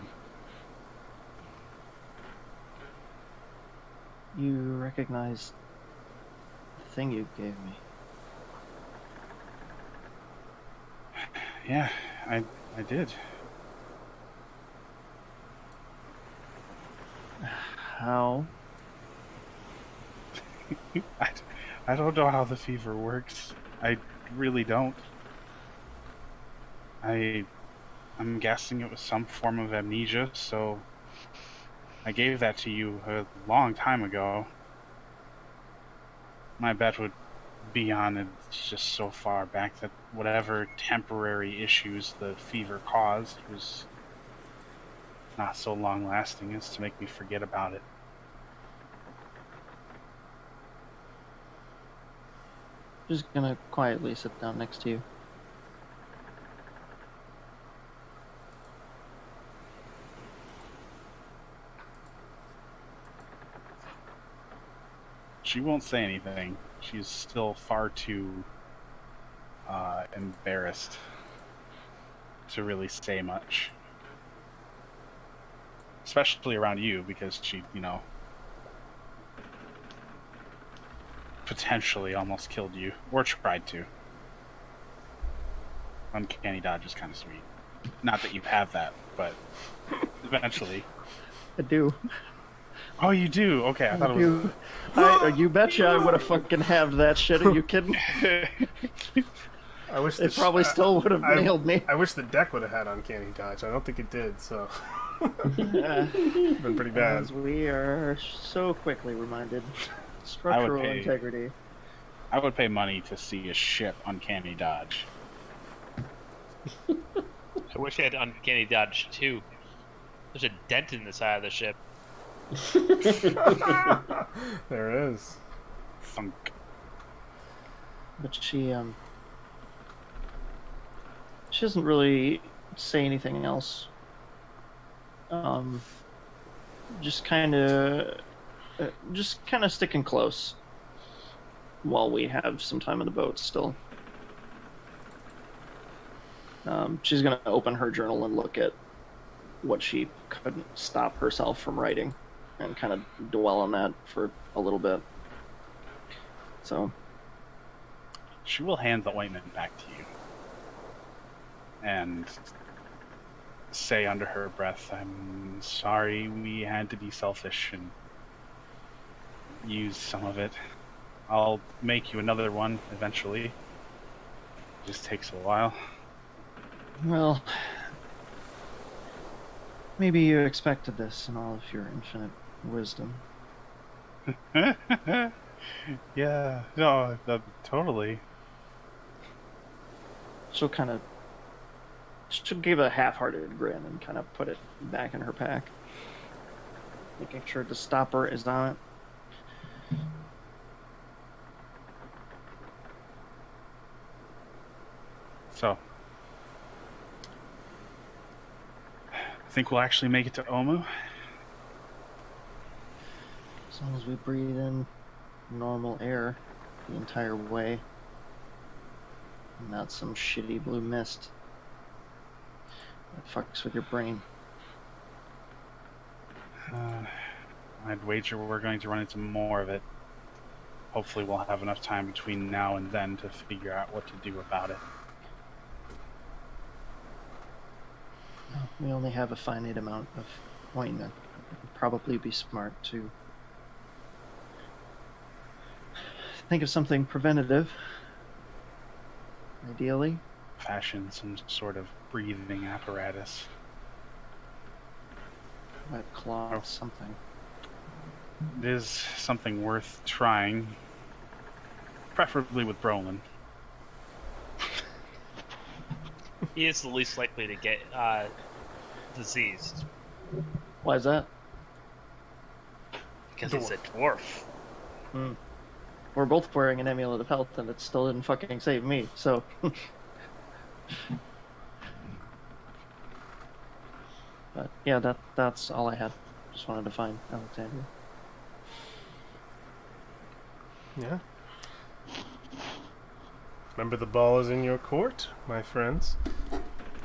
You recognize the thing you gave me. Yeah, I did. How? I don't know how the fever works. I really don't. I'm guessing it was some form of amnesia, so I gave that to you a long time ago. My bet would be on it's just so far back that whatever temporary issues the fever caused was not so long lasting as to make me forget about it. Just gonna quietly sit down next to you. She won't say anything. She's still far too embarrassed to really say much. Especially around you, because she, potentially almost killed you. Or tried to. Uncanny dodge is kind of sweet. Not that you have that, but eventually. I do. Oh, you do? Okay, I thought it was... You betcha I would have fucking halved that shit. Are you kidding? I wish They probably still would have nailed me. I wish the deck would have had uncanny dodge. I don't think it did, so... been pretty bad. As we are so quickly reminded. Structural integrity. I would pay money to see a ship uncanny dodge. I wish I had uncanny dodge too. There's a dent in the side of the ship. There it is. Thunk. But she doesn't really say anything else. Just kind of sticking close while we have some time in the boat still. She's gonna open her journal and look at what she couldn't stop herself from writing, and kind of dwell on that for a little bit. So she will hand the ointment back to you and say under her breath, "I'm sorry we had to be selfish and use some of it. I'll make you another one eventually. It just takes a while." Well, maybe you expected this in all of your infinite wisdom. Yeah, no, totally. She'll give a half-hearted grin and kind of put it back in her pack, making sure the stopper is on it. So, think we'll actually make it to Omu? As long as we breathe in normal air the entire way, not some shitty blue mist that fucks with your brain. I'd wager we're going to run into more of it. Hopefully we'll have enough time between now and then to figure out what to do about it. We only have a finite amount of ointment. It'd probably be smart to think of something preventative. Ideally. Fashion some sort of breathing apparatus. Wet cloth, something. It is something worth trying. Preferably with Brolin. He is the least likely to get diseased Why is that? because he's a dwarf. We're both wearing an amulet of health, and it still didn't fucking save me, so... But yeah, that's all I had. Just wanted to find Alexandria. Yeah. Remember, the ball is in your court, my friends.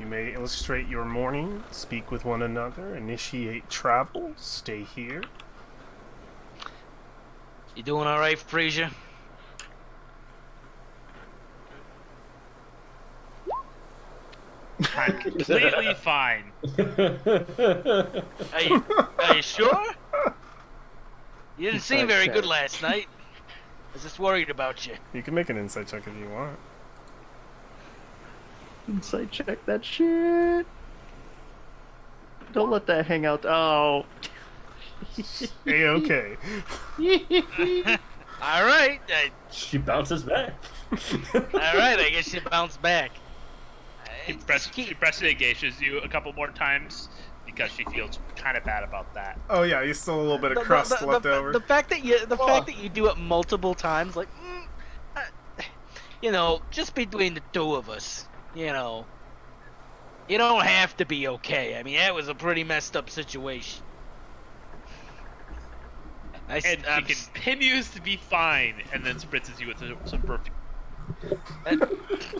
You may illustrate your morning, speak with one another, initiate travel, stay here. You doing all right, Frasier? I'm completely fine. Are you sure? You didn't seem Insight very check. good last night. I was just worried about you. You can make an insight check if you want. Insight check that shit. Don't let that hang out. Oh. A-okay. All right. She bounces back. All right. I guess you bounced back. She prestigations you a couple more times because she feels kind of bad about that. Oh yeah, you still a little bit of crust left over. The fact that you do it multiple times, like, just between the two of us, you don't have to be okay. I mean, that was a pretty messed up situation. And she continues to be fine, and then spritzes you with some perfume.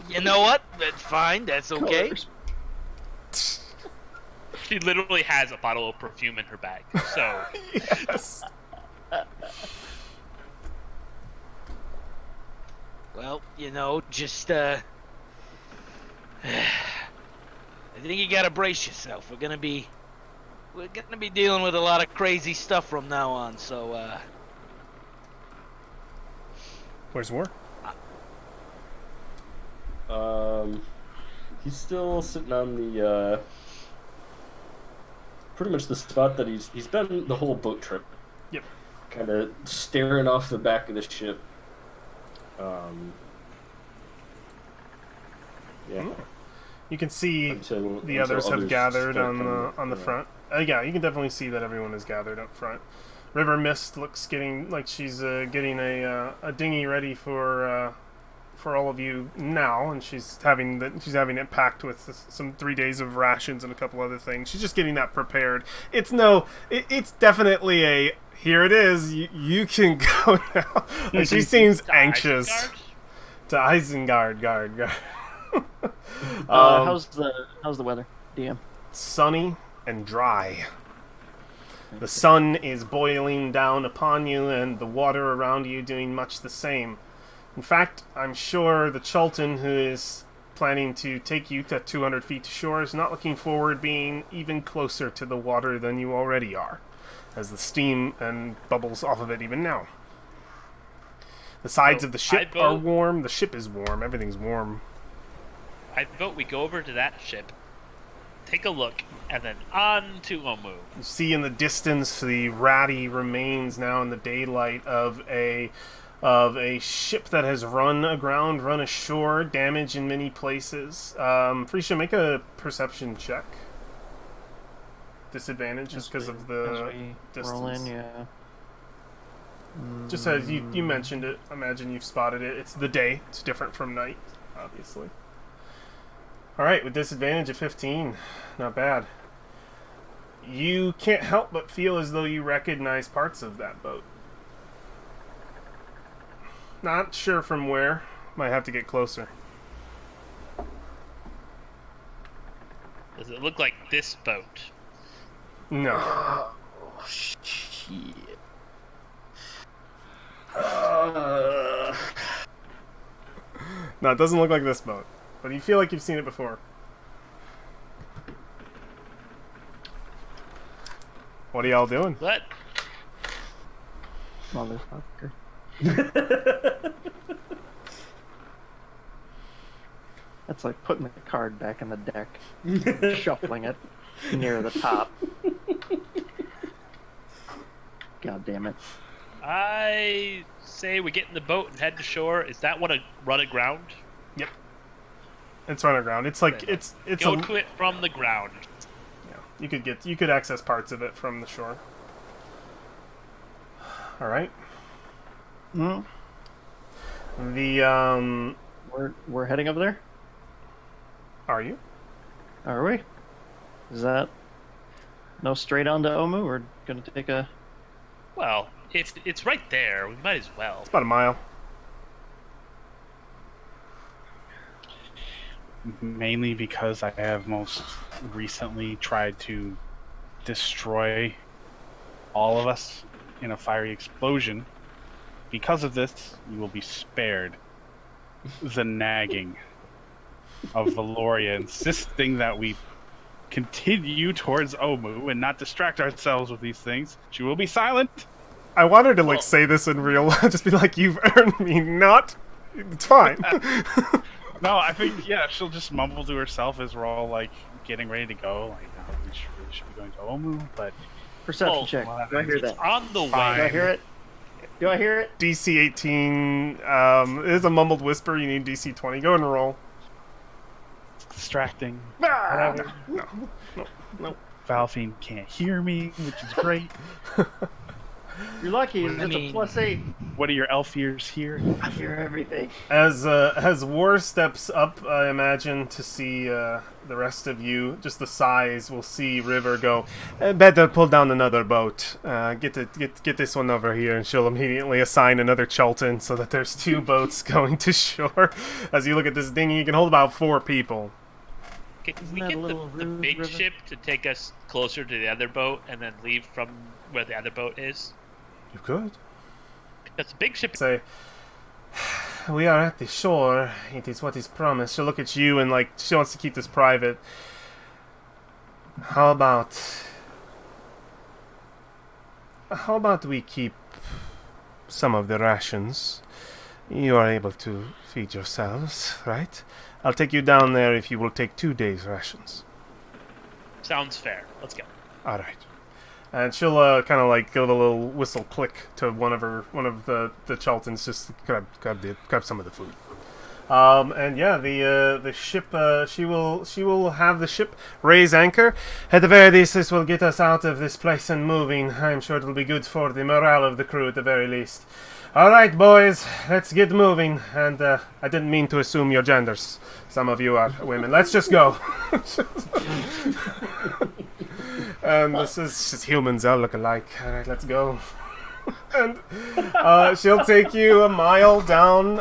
You know what? That's fine. That's okay. She literally has a bottle of perfume in her bag, so... Yes. Well, just, I think you gotta brace yourself. We're gonna be dealing with a lot of crazy stuff from now on, so, Where's War? He's still sitting on the, pretty much the spot that he's been the whole boat trip. Yep. Kind of staring off the back of the ship. Yeah. You can see Until others have gathered start on the coming, front. Yeah, you can definitely see that everyone is gathered up front. River Mist looks getting like she's getting a dinghy ready for all of you now, and she's having it packed with some 3 days of rations and a couple other things. She's just getting that prepared. It's definitely a here it is. You can go now. Like, she seems anxious. To Isengard, guard. How's the weather, DM? Sunny and dry. The sun is boiling down upon you, and the water around you doing much the same. In fact, I'm sure the Chultan, who is planning to take you to 200 feet to shore, is not looking forward being even closer to the water than you already are, as the steam and bubbles off of it even now. The sides of the ship are warm. The ship is warm. Everything's warm. I vote we go over to that ship, take a look, and then on to Omu. You see in the distance the ratty remains now in the daylight of a ship that has run aground, run ashore, damaged in many places. Frisha, make a perception check. Disadvantage just because of the distance. Roll in, yeah. Just as you mentioned it, imagine you've spotted it. It's the day. It's different from night, obviously. Alright, with disadvantage of 15. Not bad. You can't help but feel as though you recognize parts of that boat. Not sure from where. Might have to get closer. Does it look like this boat? No. Oh, shit. No, it doesn't look like this boat. But you feel like you've seen it before. What are y'all doing? What? Motherfucker. That's like putting the card back in the deck, shuffling it near the top. God damn it. I say we get in the boat and head to shore. Is that what a run aground? Yep. It's run aground. It's like it's Go to it from the ground. Yeah. You could access parts of it from the shore. All right. Hmm. The We're heading over there. Are you? Are we? Is that no straight on to Omu? We're gonna take a. Well, if it's right there, we might as well. It's about a mile. Mainly because I have most recently tried to destroy all of us in a fiery explosion. Because of this, you will be spared the nagging of Valoria insisting that we continue towards Omu and not distract ourselves with these things. She will be silent. I want her to like say this in real, just be like, "You've earned me not." It's fine. No, I think she'll just mumble to herself as we're all like getting ready to go. Like, no, we should be going to Omu, but Perception check. Do I hear that? On the way. Do I hear it? Do I hear it? DC 18 it is a mumbled whisper. You need DC 20. Go ahead and roll. it's distracting. Ah! No. Valfine can't hear me, which is great. You're lucky. It's a +8. What are your elf ears here? I hear everything. As War steps up, I imagine to see the rest of you, just the size, will see River go. Better pull down another boat. Get this one over here, and she'll immediately assign another Chultan so that there's 2 boats going to shore. As you look at this dinghy, you can hold about 4 people. Can we that a get little the rude, big River? ship to take us closer to the other boat and then leave from where the other boat is? You could Because the big ship. say, "We are at the shore. It is what is promised." She'll look at you and like she wants to keep this private. How about we keep some of the rations? You are able to feed yourselves, right? I'll take you down there if you will take 2 days' rations. Sounds fair. Let's go. All right. And she'll kind of like give a little whistle click to one of the Chultans just to grab some of the food. And yeah, the ship she will have the ship raise anchor. At the very least, this will get us out of this place and moving. I'm sure it'll be good for the morale of the crew at the very least. All right, boys, let's get moving. And I didn't mean to assume your genders. Some of you are women. Let's just go. And this is just humans all look alike. All right, let's go. And she'll take you a mile down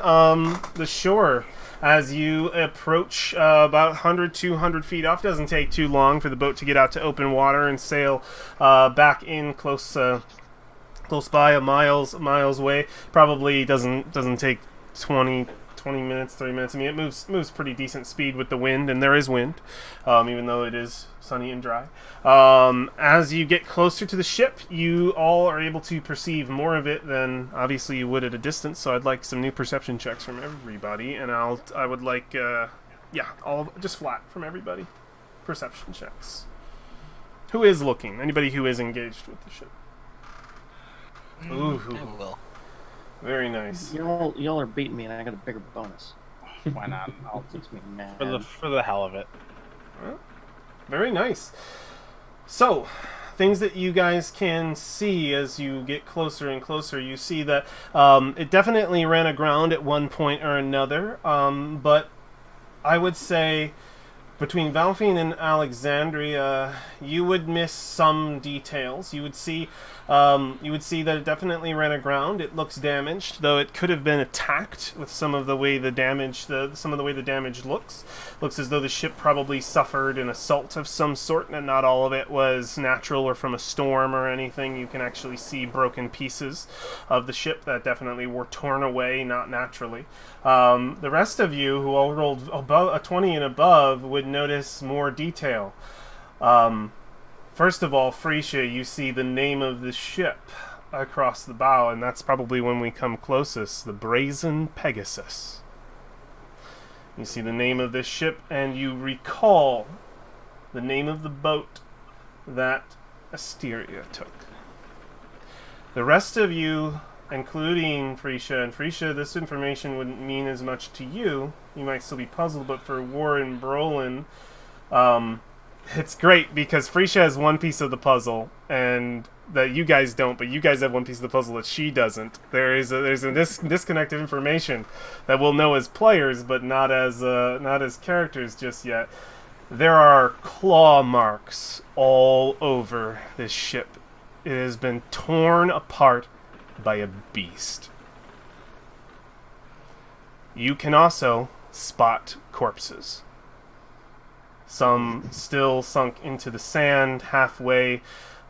the shore. As you approach about 100, 200 feet off, doesn't take too long for the boat to get out to open water and sail back in close by, miles away. Probably doesn't take 20 minutes, 30 minutes. I mean, it moves pretty decent speed with the wind, and there is wind, even though it is sunny and dry. As you get closer to the ship, you all are able to perceive more of it than obviously you would at a distance. So I'd like some new perception checks from everybody, and I would like all just flat from everybody. Perception checks. Who is looking? Anybody who is engaged with the ship. Ooh, I will. very nice. Y'all are beating me, and I got a bigger bonus. Why not? Makes me mad. For the hell of it. Very nice. So, things that you guys can see as you get closer and closer, you see that it definitely ran aground at one point or another, but I would say between Valfine and Alexandria, you would miss some details. You would see that it definitely ran aground. It looks damaged, though it could have been attacked with some of the way the damage looks. Looks as though the ship probably suffered an assault of some sort, and not all of it was natural or from a storm or anything. You can actually see broken pieces of the ship that definitely were torn away, not naturally. The rest of you who all rolled above a 20 and above would notice more detail. First of all, Freesia, you see the name of the ship. across the bow, and that's probably when we come closest, the Brazen Pegasus. You see the name of this ship, and you recall the name of the boat that Asteria took. The rest of you, including Freesia, and Freesia, this information wouldn't mean as much to you. You might still be puzzled, but for Warren Brolin, it's great because Freesia has one piece of the puzzle, and that you guys don't, but you guys have one piece of the puzzle that she doesn't. There's a disconnected information that we'll know as players, but not as characters just yet. There are claw marks all over this ship. It has been torn apart by a beast. You can also spot corpses. Some still sunk into the sand halfway.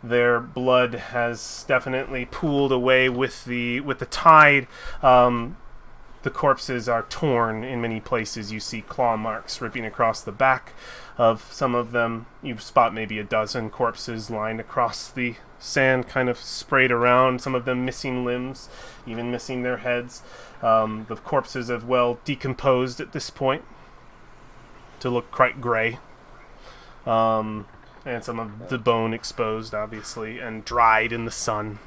Their blood has definitely pooled away with the tide. The corpses are torn in many places. You see claw marks ripping across the back of some of them. You spot maybe a dozen corpses lying across the sand, kind of sprayed around. Some of them missing limbs, even missing their heads. The corpses have well decomposed at this point to look quite gray. And some of the bone exposed, obviously, and dried in the sun.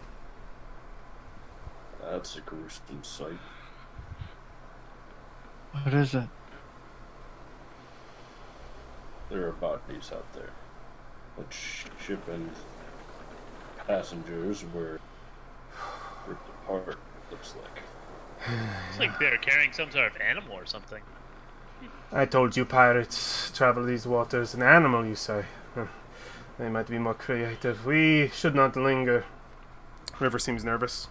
That's a gruesome sight. What is it? There are bodies out there. But ship and passengers were ripped apart, looks like. It's like they're carrying some sort of animal or something. I told you pirates travel these waters. An animal, you say? They might be more creative. We should not linger. River seems nervous.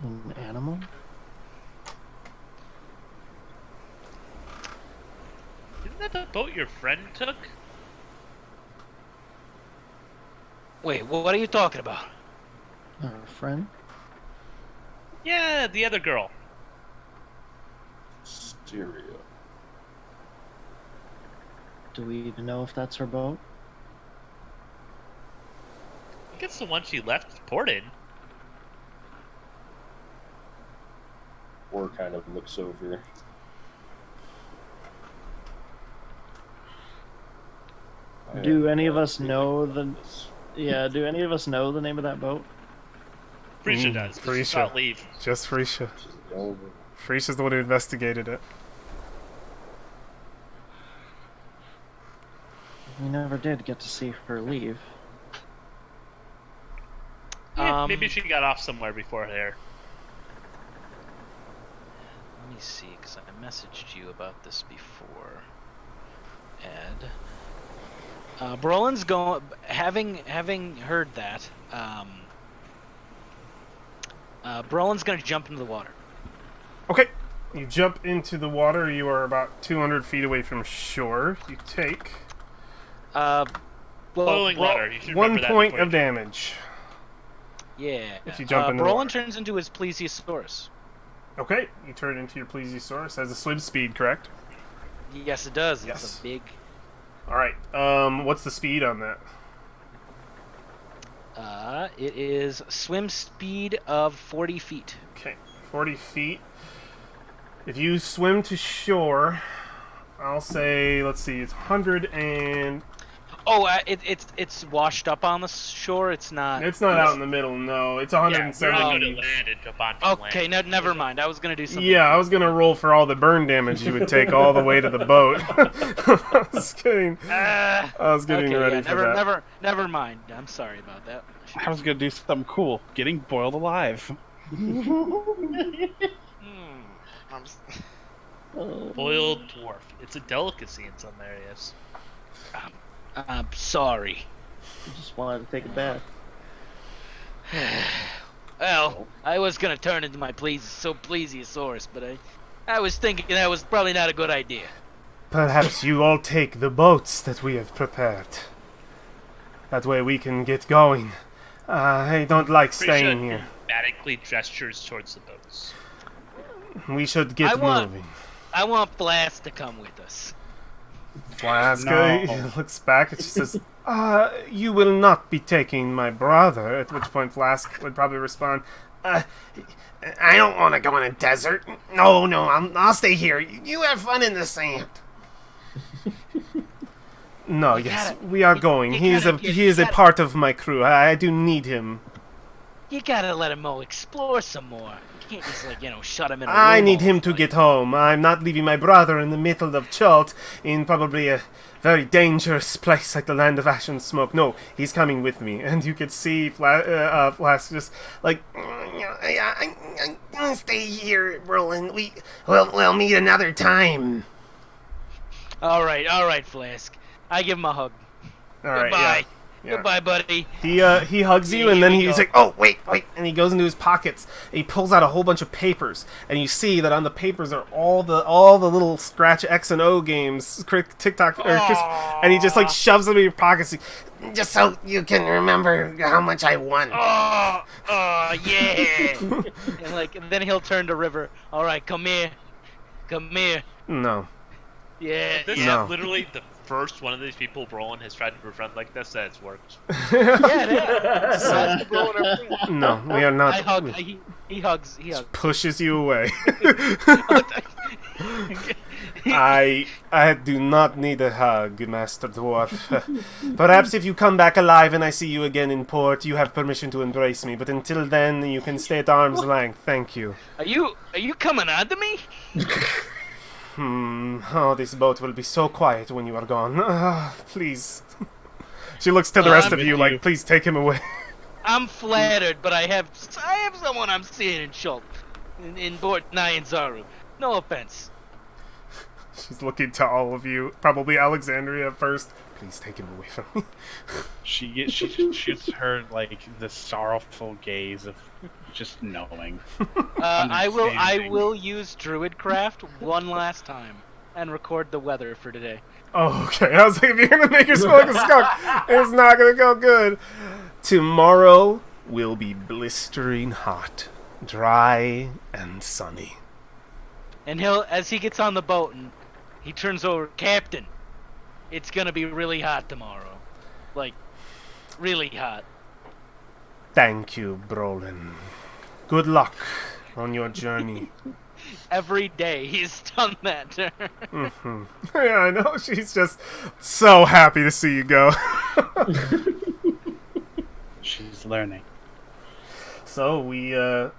An animal? Isn't that the boat your friend took? Wait, what are you talking about? Our friend? Yeah, the other girl. Stereo. Do we even know if that's her boat? I think it's the one she left port in. Or kind of looks over. Do any of us know the? Yeah. Do any of us know the name of that boat? Freesia does. Freesia. She's not leave. Just Freesia. Frisia's the one who investigated it. We never did get to see her leave. Yeah, maybe she got off somewhere before there. Let me see, because I messaged you about this before. Ed. Brolin's going. Having heard that, Brolin's going to jump into the water. Okay. You jump into the water. You are about 200 feet away from shore. You take boiling water. You should 1 point of damage. Yeah. If you jump into the Brolin water. turns into his Plesiosaurus. Okay. You turn into your Plesiosaurus. Has a swim speed, correct? Yes, it does. Yes. It's a big. All right. What's the speed on that? It is swim speed of 40 feet. Okay, 40 feet. If you swim to shore, I'll say, let's see, it's 100 and... Oh, it's washed up on the shore. It's not. It's not out in the middle, no. It's Yeah, 170. we're not going to land and jump onto Okay, land. never mind. I was gonna do something. Yeah, I was gonna roll for all the burn damage you would take all the way to the boat. I was kidding. I was getting ready for that. Never mind. I'm sorry about that. I was gonna do something cool. Getting boiled alive. Boiled dwarf. It's a delicacy in some areas. I'm sorry. I just wanted to take a bath. Well, I was gonna turn into my Plesiosaurus, but I was thinking that was probably not a good idea. Perhaps you all take the boats that we have prepared. That way we can get going. I don't like staying here. Dramatically gestures towards the boats. We should get moving. I want Blast to come with us. Flask No. looks back and she says, you will not be taking my brother. At which point Flask would probably respond, I don't want to go in a desert. No, I'll stay here. You have fun in the sand. No, yes, we are going. He is a part of my crew. I do need him. You gotta let him explore some more. You can't just, shut him in a room. I need him to get home. I'm not leaving my brother in the middle of Chult in probably a very dangerous place like the Land of Ash and Smoke. No, he's coming with me. And you could see Flask just like, I'm gonna stay here, Roland. We'll meet another time. All right, Flask. I give him a hug. All right, Goodbye. Yeah. Goodbye, buddy. He hugs you, and then he's like, "Oh, wait," and he goes into his pockets. And he pulls out a whole bunch of papers, and you see that on the papers are all the little scratch X and O games, TikTok, and he just like shoves them in your pockets, just so you can remember how much I won. Oh, yeah. and then he'll turn to River. All right, come here. No. Yeah. This is No. literally the first one of these people Roland has tried to befriend like this that's worked. No, we are not. He hugs. Pushes you away. I do not need a hug, Master Dwarf. Perhaps if you come back alive and I see you again in port, you have permission to embrace me. But until then, you can stay at arm's length. Thank you. Are you coming on to me? Oh, this boat will be so quiet when you are gone. Please. She looks to the rest of you like, please take him away. I'm flattered, but I have someone I'm seeing in Chult, in Port Nyanzaru. No offense. She's looking to all of you, probably Alexandria first. Please take him away from me. She shoots her like the sorrowful gaze of just knowing. I will use Druidcraft one last time and record the weather for today. Oh, okay. I was like, if you're gonna make her smell like a skunk, it's not gonna go good. Tomorrow will be blistering hot, dry, and sunny. And as he gets on the boat and he turns over, Captain, it's gonna be really hot tomorrow. Like, really hot. Thank you, Brolin. Good luck on your journey. Every day he's done that to her. Mm-hmm. Yeah, I know. She's just so happy to see you go. She's learning. So,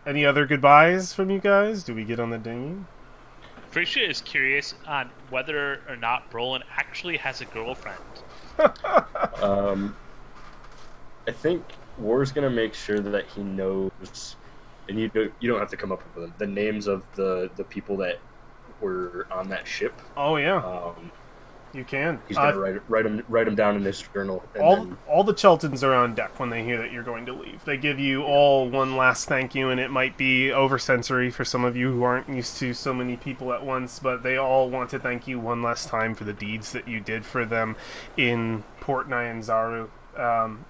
any other goodbyes from you guys? Do we get on the dinghy? Frisha is curious on whether or not Brolin actually has a girlfriend. I think War's gonna make sure that he knows, and you don't have to come up with them, the names of the people that were on that ship. Oh yeah, you can. He's gonna write them down in his journal. And all the Chultans are on deck when they hear that you're going to leave. They give you all one last thank you, and it might be oversensory for some of you who aren't used to so many people at once, but they all want to thank you one last time for the deeds that you did for them in Port Nyanzaru,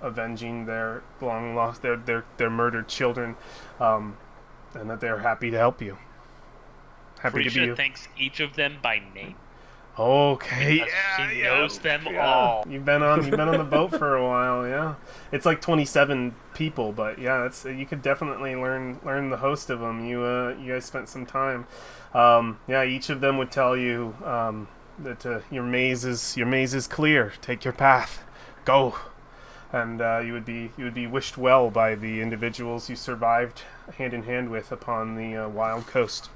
avenging their long lost, their murdered children, and that they're happy to help you. Happy to be you. Thanks each of them by name. Okay, He knows them all. You've been on the boat for a while, yeah. It's like 27 people, but yeah, you could definitely learn the host of them. You guys spent some time. Yeah, each of them would tell you that your maze is clear. Take your path, go, and you would be wished well by the individuals you survived hand in hand with upon the wild coast.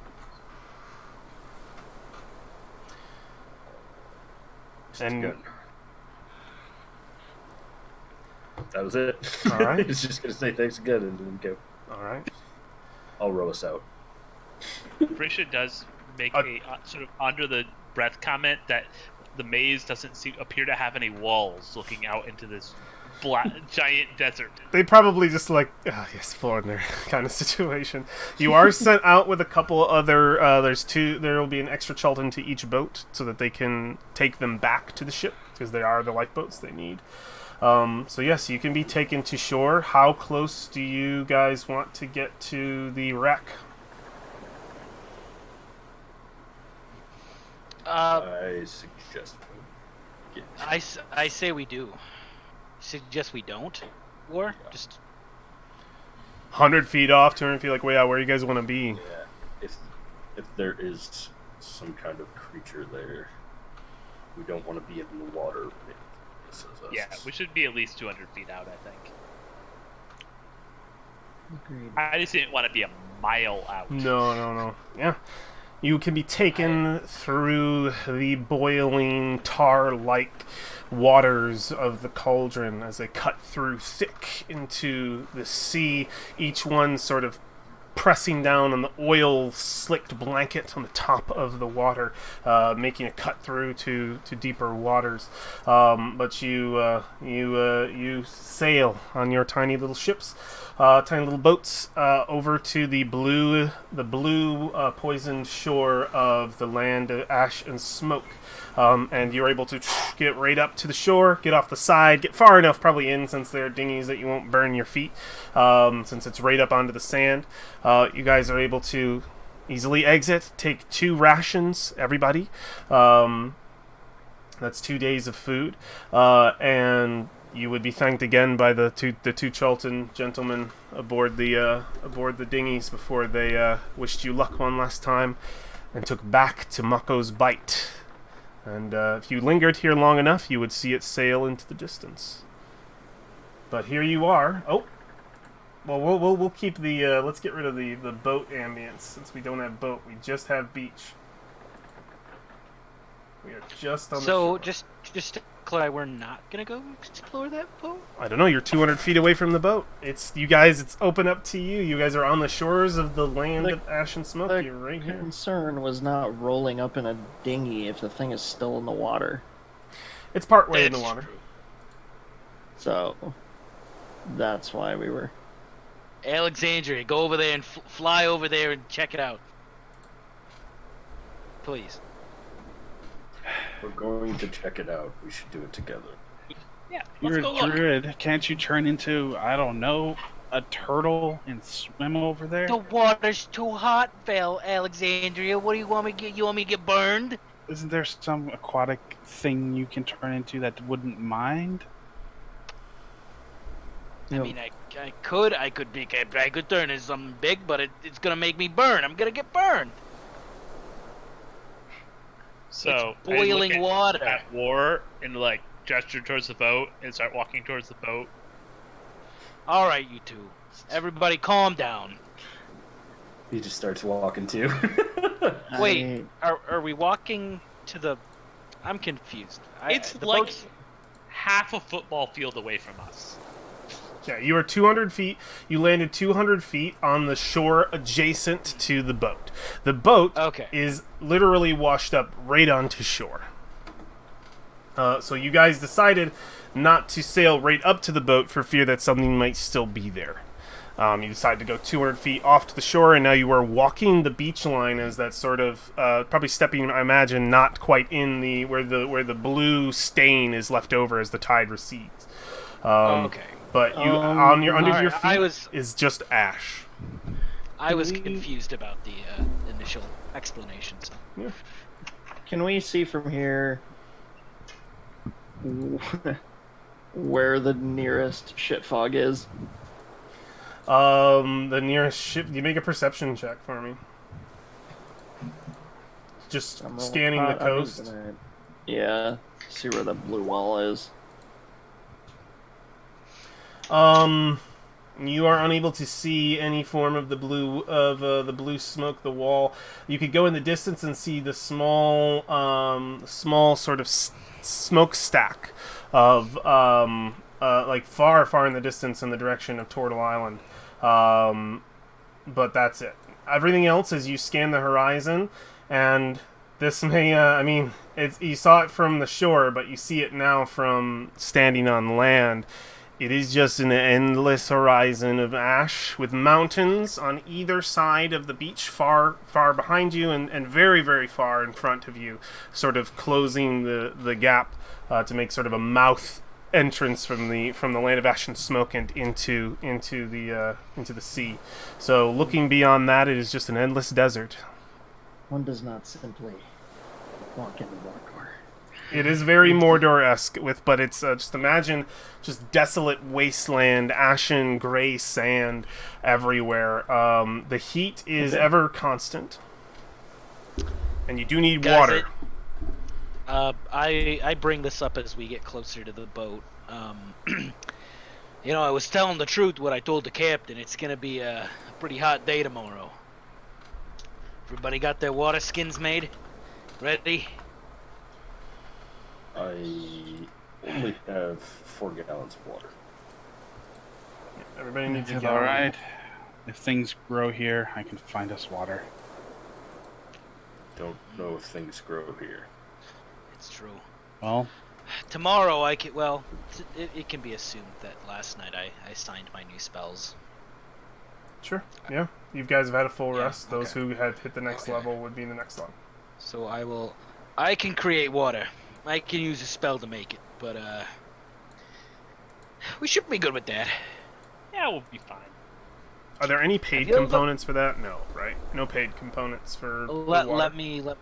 And good. That was it. All right. It's just gonna say thanks again and then go. All right. I'll row us out. Frisha does make a sort of under the breath comment that the maze doesn't appear to have any walls looking out into this giant desert. They probably just explore in their kind of situation. You are sent out with a couple other. There will be an extra Chultan to each boat so that they can take them back to the ship because they are the lifeboats they need. So yes, you can be taken to shore. How close do you guys want to get to the wreck? I suggest I say we do. Suggest we don't? Or just 100 feet off, 200 feet, like, way out, where you guys want to be? Yeah, if there is some kind of creature there, we don't want to be in the water. Yeah, we should be at least 200 feet out, I think. Agreed. I just didn't want to be a mile out. No. Yeah. You can be taken through the boiling, tar-like waters of the cauldron as they cut through thick into the sea, each one sort of pressing down on the oil-slicked blanket on the top of the water, making a cut through to deeper waters. But you sail on your tiny little ships, tiny little boats, over to the blue poisoned shore of the land of ash and smoke. And you're able to get right up to the shore, get off the side, get far enough probably in, since there are dinghies, that you won't burn your feet, since it's right up onto the sand. You guys are able to easily exit, take 2 rations, everybody. That's 2 days of food, and you would be thanked again by the two Chultan gentlemen aboard the dinghies before they wished you luck one last time and took back to Mako's Bite. And if you lingered here long enough, you would see it sail into the distance. But here you are. Oh, well, we'll keep the. Let's get rid of the boat ambience, since we don't have boat. We just have beach. We are just on the shore. just to clarify, we're not gonna go explore that boat. I don't know. You're 200 feet away from the boat. It's you guys. It's open up to you. You guys are on the shores of the land of ash and smoke. You're right here. The concern was not rolling up in a dinghy if the thing is still in the water. It's part way in the That's water. true. So that's why we were. Alexandria, go over there and fly over there and check it out, please. We're going to check it out. We should do it together. Yeah, let's You're go a look. druid. Can't you turn into, I don't know, a turtle and swim over there? The water's too hot, Alexandria. What do you want me to get? You want me to get burned? Isn't there some aquatic thing you can turn into that wouldn't mind? I mean, I could turn into something big, but it's gonna make me burn. I'm gonna get burned. So It's boiling I look water. at War and like gesture towards the boat and start walking towards the boat. All right, you two. Everybody, calm down. He just starts walking too. Wait, are we walking to the? I'm confused. It's the like boat's- half a football field away from us. Yeah, you are 200 feet. You landed 200 feet on the shore adjacent to the boat. The boat Okay. is literally washed up right onto shore. So you guys decided not to sail right up to the boat for fear that something might still be there. You decided to go 200 feet off to the shore, and now you are walking the beach line as that sort of probably stepping, I imagine, not quite in the where the blue stain is left over as the tide recedes. Okay. But you under your alright, feet is just ash. I was confused about the initial explanations. Yeah. Can we see from here where the nearest shit fog is? The nearest ship. You make a perception check for me. Just I'm scanning the coast. Yeah, see where the blue wall is. You are unable to see any form of the blue smoke. The wall. You could go in the distance and see the small sort of smokestack of like far in the distance in the direction of Turtle Island. But that's it. Everything else is you scan the horizon, and this may. I mean, you saw it from the shore, but you see it now from standing on land. It is just an endless horizon of ash with mountains on either side of the beach, far behind you and very, very far in front of you, sort of closing the gap to make sort of a mouth entrance from the land of ash and smoke and into the sea. So looking beyond that, it is just an endless desert. One does not simply walk into Warcore. It is very Mordor-esque, but it's just imagine just desolate wasteland, ashen gray sand everywhere. The heat is ever constant, and you do need Guys, water. I bring this up as we get closer to the boat. I was telling the truth what I told the captain. It's gonna be a pretty hot day tomorrow. Everybody got their water skins made? Ready? I only have 4 gallons of water. Everybody needs a It's gallon. all right. If things grow here, I can find us water. Don't know if things grow here. It's true. Well, Tomorrow I can. Well, it can be assumed that last night I signed my new spells. Sure. Yeah. You guys have had a full Yeah, rest. Those okay. who have hit the next Okay. level would be in the next level. So I can create water. I can use a spell to make it, but we should be good with that. Yeah, we'll be fine. Are there any paid you ever- components for that? No, right? No paid components for the Let water? me look.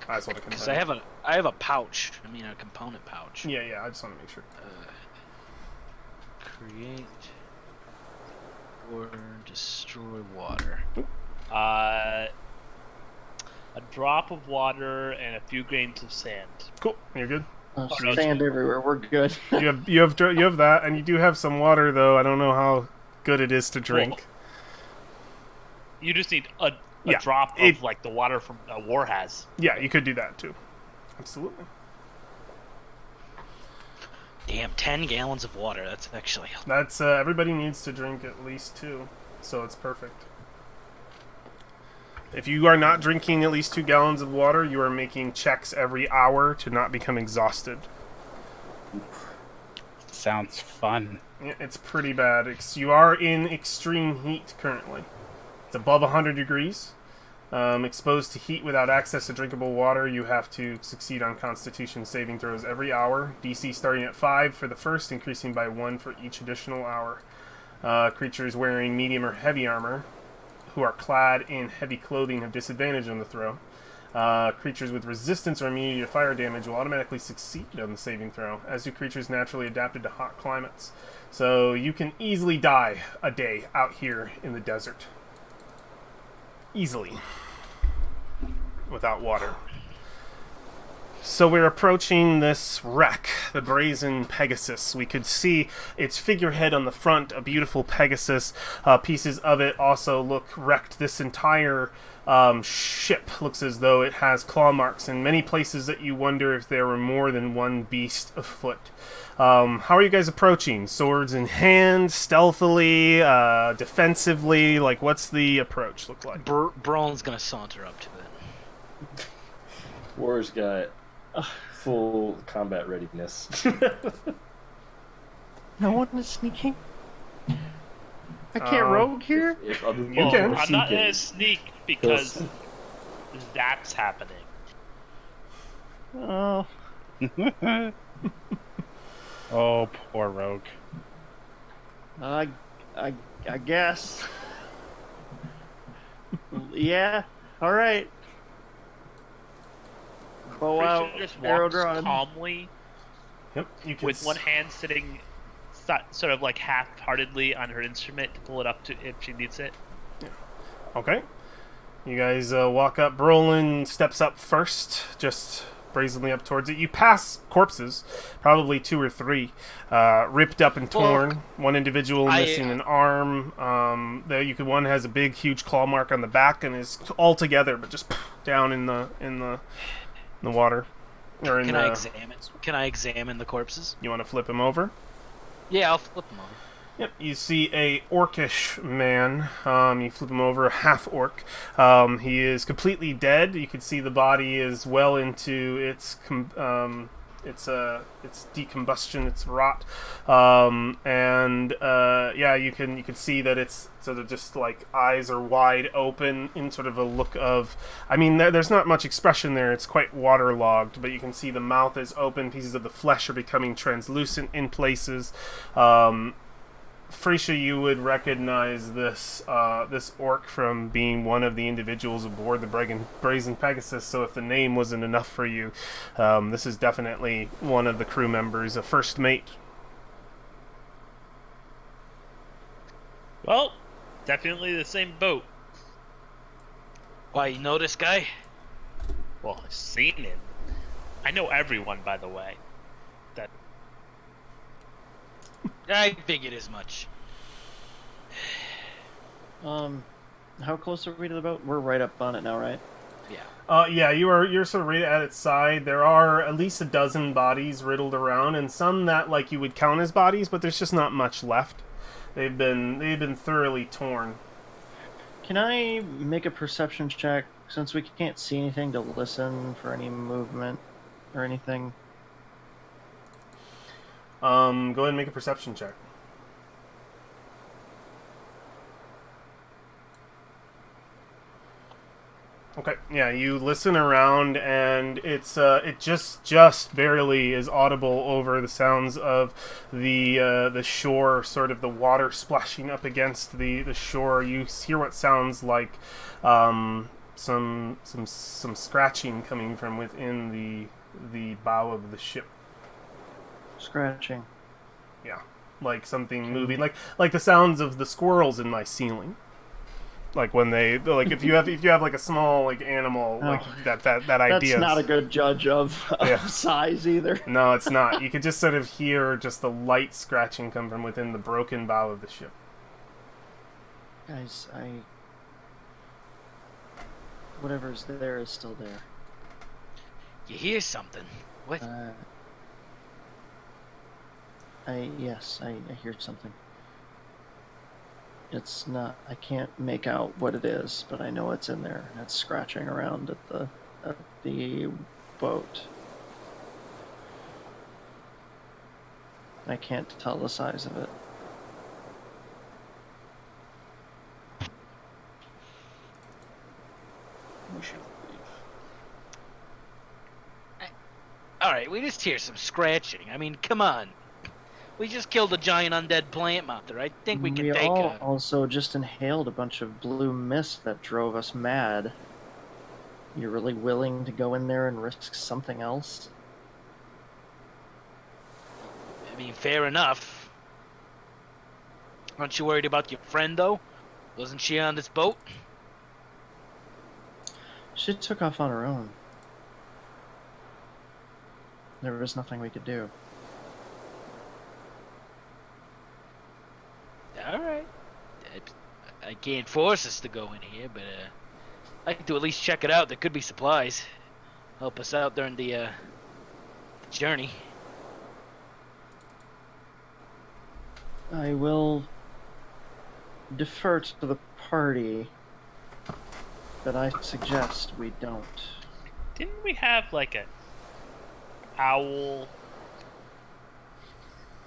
That's what I can Because tell I you. have a pouch. I mean a component pouch. Yeah, I just want to make sure. Create or destroy water. A drop of water and a few grains of sand. Cool. You're good. Sand everywhere. We're good. You have that, and you do have some water though. I don't know how good it is to drink. You just need a Yeah, drop of like the water from a war has. Yeah, you could do that too. Absolutely. Damn, 10 gallons of water. That's actually. That's everybody needs to drink at least 2, so it's perfect. If you are not drinking at least 2 gallons of water, you are making checks every hour to not become exhausted. sounds fun. It's pretty bad. You are in extreme heat currently. It's above 100 degrees. Exposed to heat without access to drinkable water, you have to succeed on Constitution saving throws every hour. DC starting at 5 for the first, increasing by 1 for each additional hour. Creatures wearing medium or heavy armor who are clad in heavy clothing have disadvantage on the throw. Creatures with resistance or immunity to fire damage will automatically succeed on the saving throw, as do creatures naturally adapted to hot climates. So you can easily die a day out here in the desert. Easily. Without water. So we're approaching this wreck, the Brazen Pegasus. We could see its figurehead on the front, a beautiful Pegasus. Pieces of it also look wrecked. This entire ship looks as though it has claw marks in many places that you wonder if there were more than one beast afoot. How are you guys approaching? Swords in hand, stealthily, defensively? Like, what's the approach look like? Braun's gonna saunter up to it. War's got full combat readiness. No one is sneaking. I can't rogue here. If other You people can. are I'm not seeking, gonna sneak because that's happening. Oh, Oh, poor rogue. I guess. Yeah. All right. Bow out. Christian just Arrow walks drawn. calmly Yep, you can with one hand sitting sort of like half-heartedly on her instrument to pull it up to if she needs it. Okay. You guys walk up. Brolin steps up first, just brazenly up towards it. You pass corpses, probably 2 or 3, ripped up and torn. One individual missing an arm. One has a big, huge claw mark on the back and is all together, but just down in the water. Or in Can the, I examine the corpses? You want to flip him over? Yeah, I'll flip them over. Yep, you see a orcish man. You flip him over, a half-orc. He is completely dead. You can see the body is well into its decombustion, its rot. You can see that it's sort of just like eyes are wide open in sort of a look of. I mean, there's not much expression there. It's quite waterlogged, but you can see the mouth is open. Pieces of the flesh are becoming translucent in places. Frisha, you would recognize this this orc from being one of the individuals aboard the Brazen Pegasus. So if the name wasn't enough for you, this is definitely one of the crew members, a first mate. Well, definitely the same boat. Why, you know this guy? Well, I've seen him. I know everyone, by the way. That I figured as much. How close are we to the boat? We're right up on it now, right? Yeah. Yeah, you're sort of right at its side. There are at least a dozen bodies riddled around, and some that like you would count as bodies, but there's just not much left. They've been thoroughly torn. Can I make a perception check since we can't see anything to listen for any movement or anything? Go ahead and make a perception check. Okay, yeah, you listen around, and it just barely is audible over the sounds of the shore, sort of the water splashing up against the shore. You hear what sounds like some scratching coming from within the bow of the ship. Scratching. Yeah, like something moving, like the sounds of the squirrels in my ceiling. Like when they like if you have like a small like animal like that idea. That's not a good judge of size either. No, it's not. You could just sort of hear just the light scratching come from within the broken bow of the ship. Guys, whatever's there is still there. You hear something? What? I hear something. It's not. I can't make out what it is, but I know it's in there. And it's scratching around at the boat. I can't tell the size of it. We should leave. Alright, we just hear some scratching. I mean, come on. We just killed a giant undead plant monster. I think we can take a... also just inhaled a bunch of blue mist that drove us mad. You're really willing to go in there and risk something else? I mean, fair enough. Aren't you worried about your friend, though? Wasn't she on this boat? She took off on her own. There was nothing we could do. Alright. I can't force us to go in here, but I'd like to at least check it out. There could be supplies. Help us out during the journey. I will defer to the party, but I suggest we don't. didn't we have like a owl?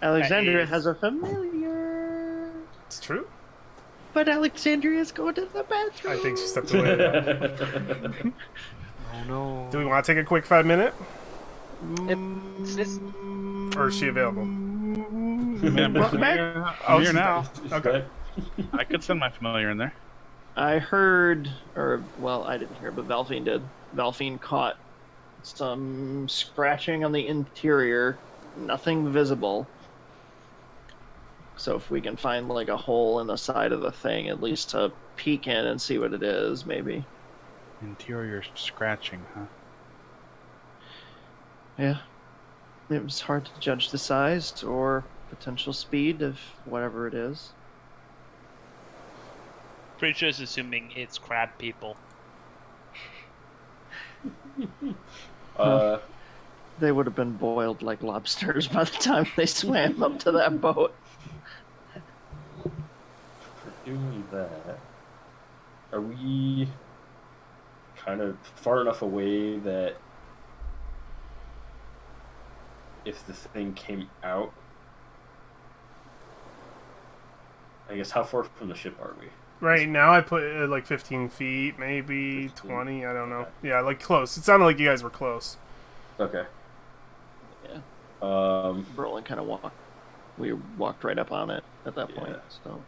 Alexandria has a familiar. It's true. But Alexandria's going to the bathroom. I think she stepped away. Oh no. Do we want to take a quick 5-minute? It's Or is she available? I'm here now. Okay. I could send my familiar in there. I heard, or well, I didn't hear, but Valfine did. Valfine caught some scratching on the interior, nothing visible. So if we can find like a hole in the side of the thing, at least to peek in and see what it is, maybe. Interior scratching, huh? Yeah. It was hard to judge the size or potential speed of whatever it is. Pretty sure it's assuming it's crab people. They would have been boiled like lobsters by the time they swam up to that boat. Doing that, are we kind of far enough away that if the thing came out, I guess how far from the ship are we? Right now I put like 15 feet, maybe 20, I don't know. Yeah, like close. It sounded like you guys were close. Okay. Yeah. Um, Brolin kind of walked we walked right up on it at that point. So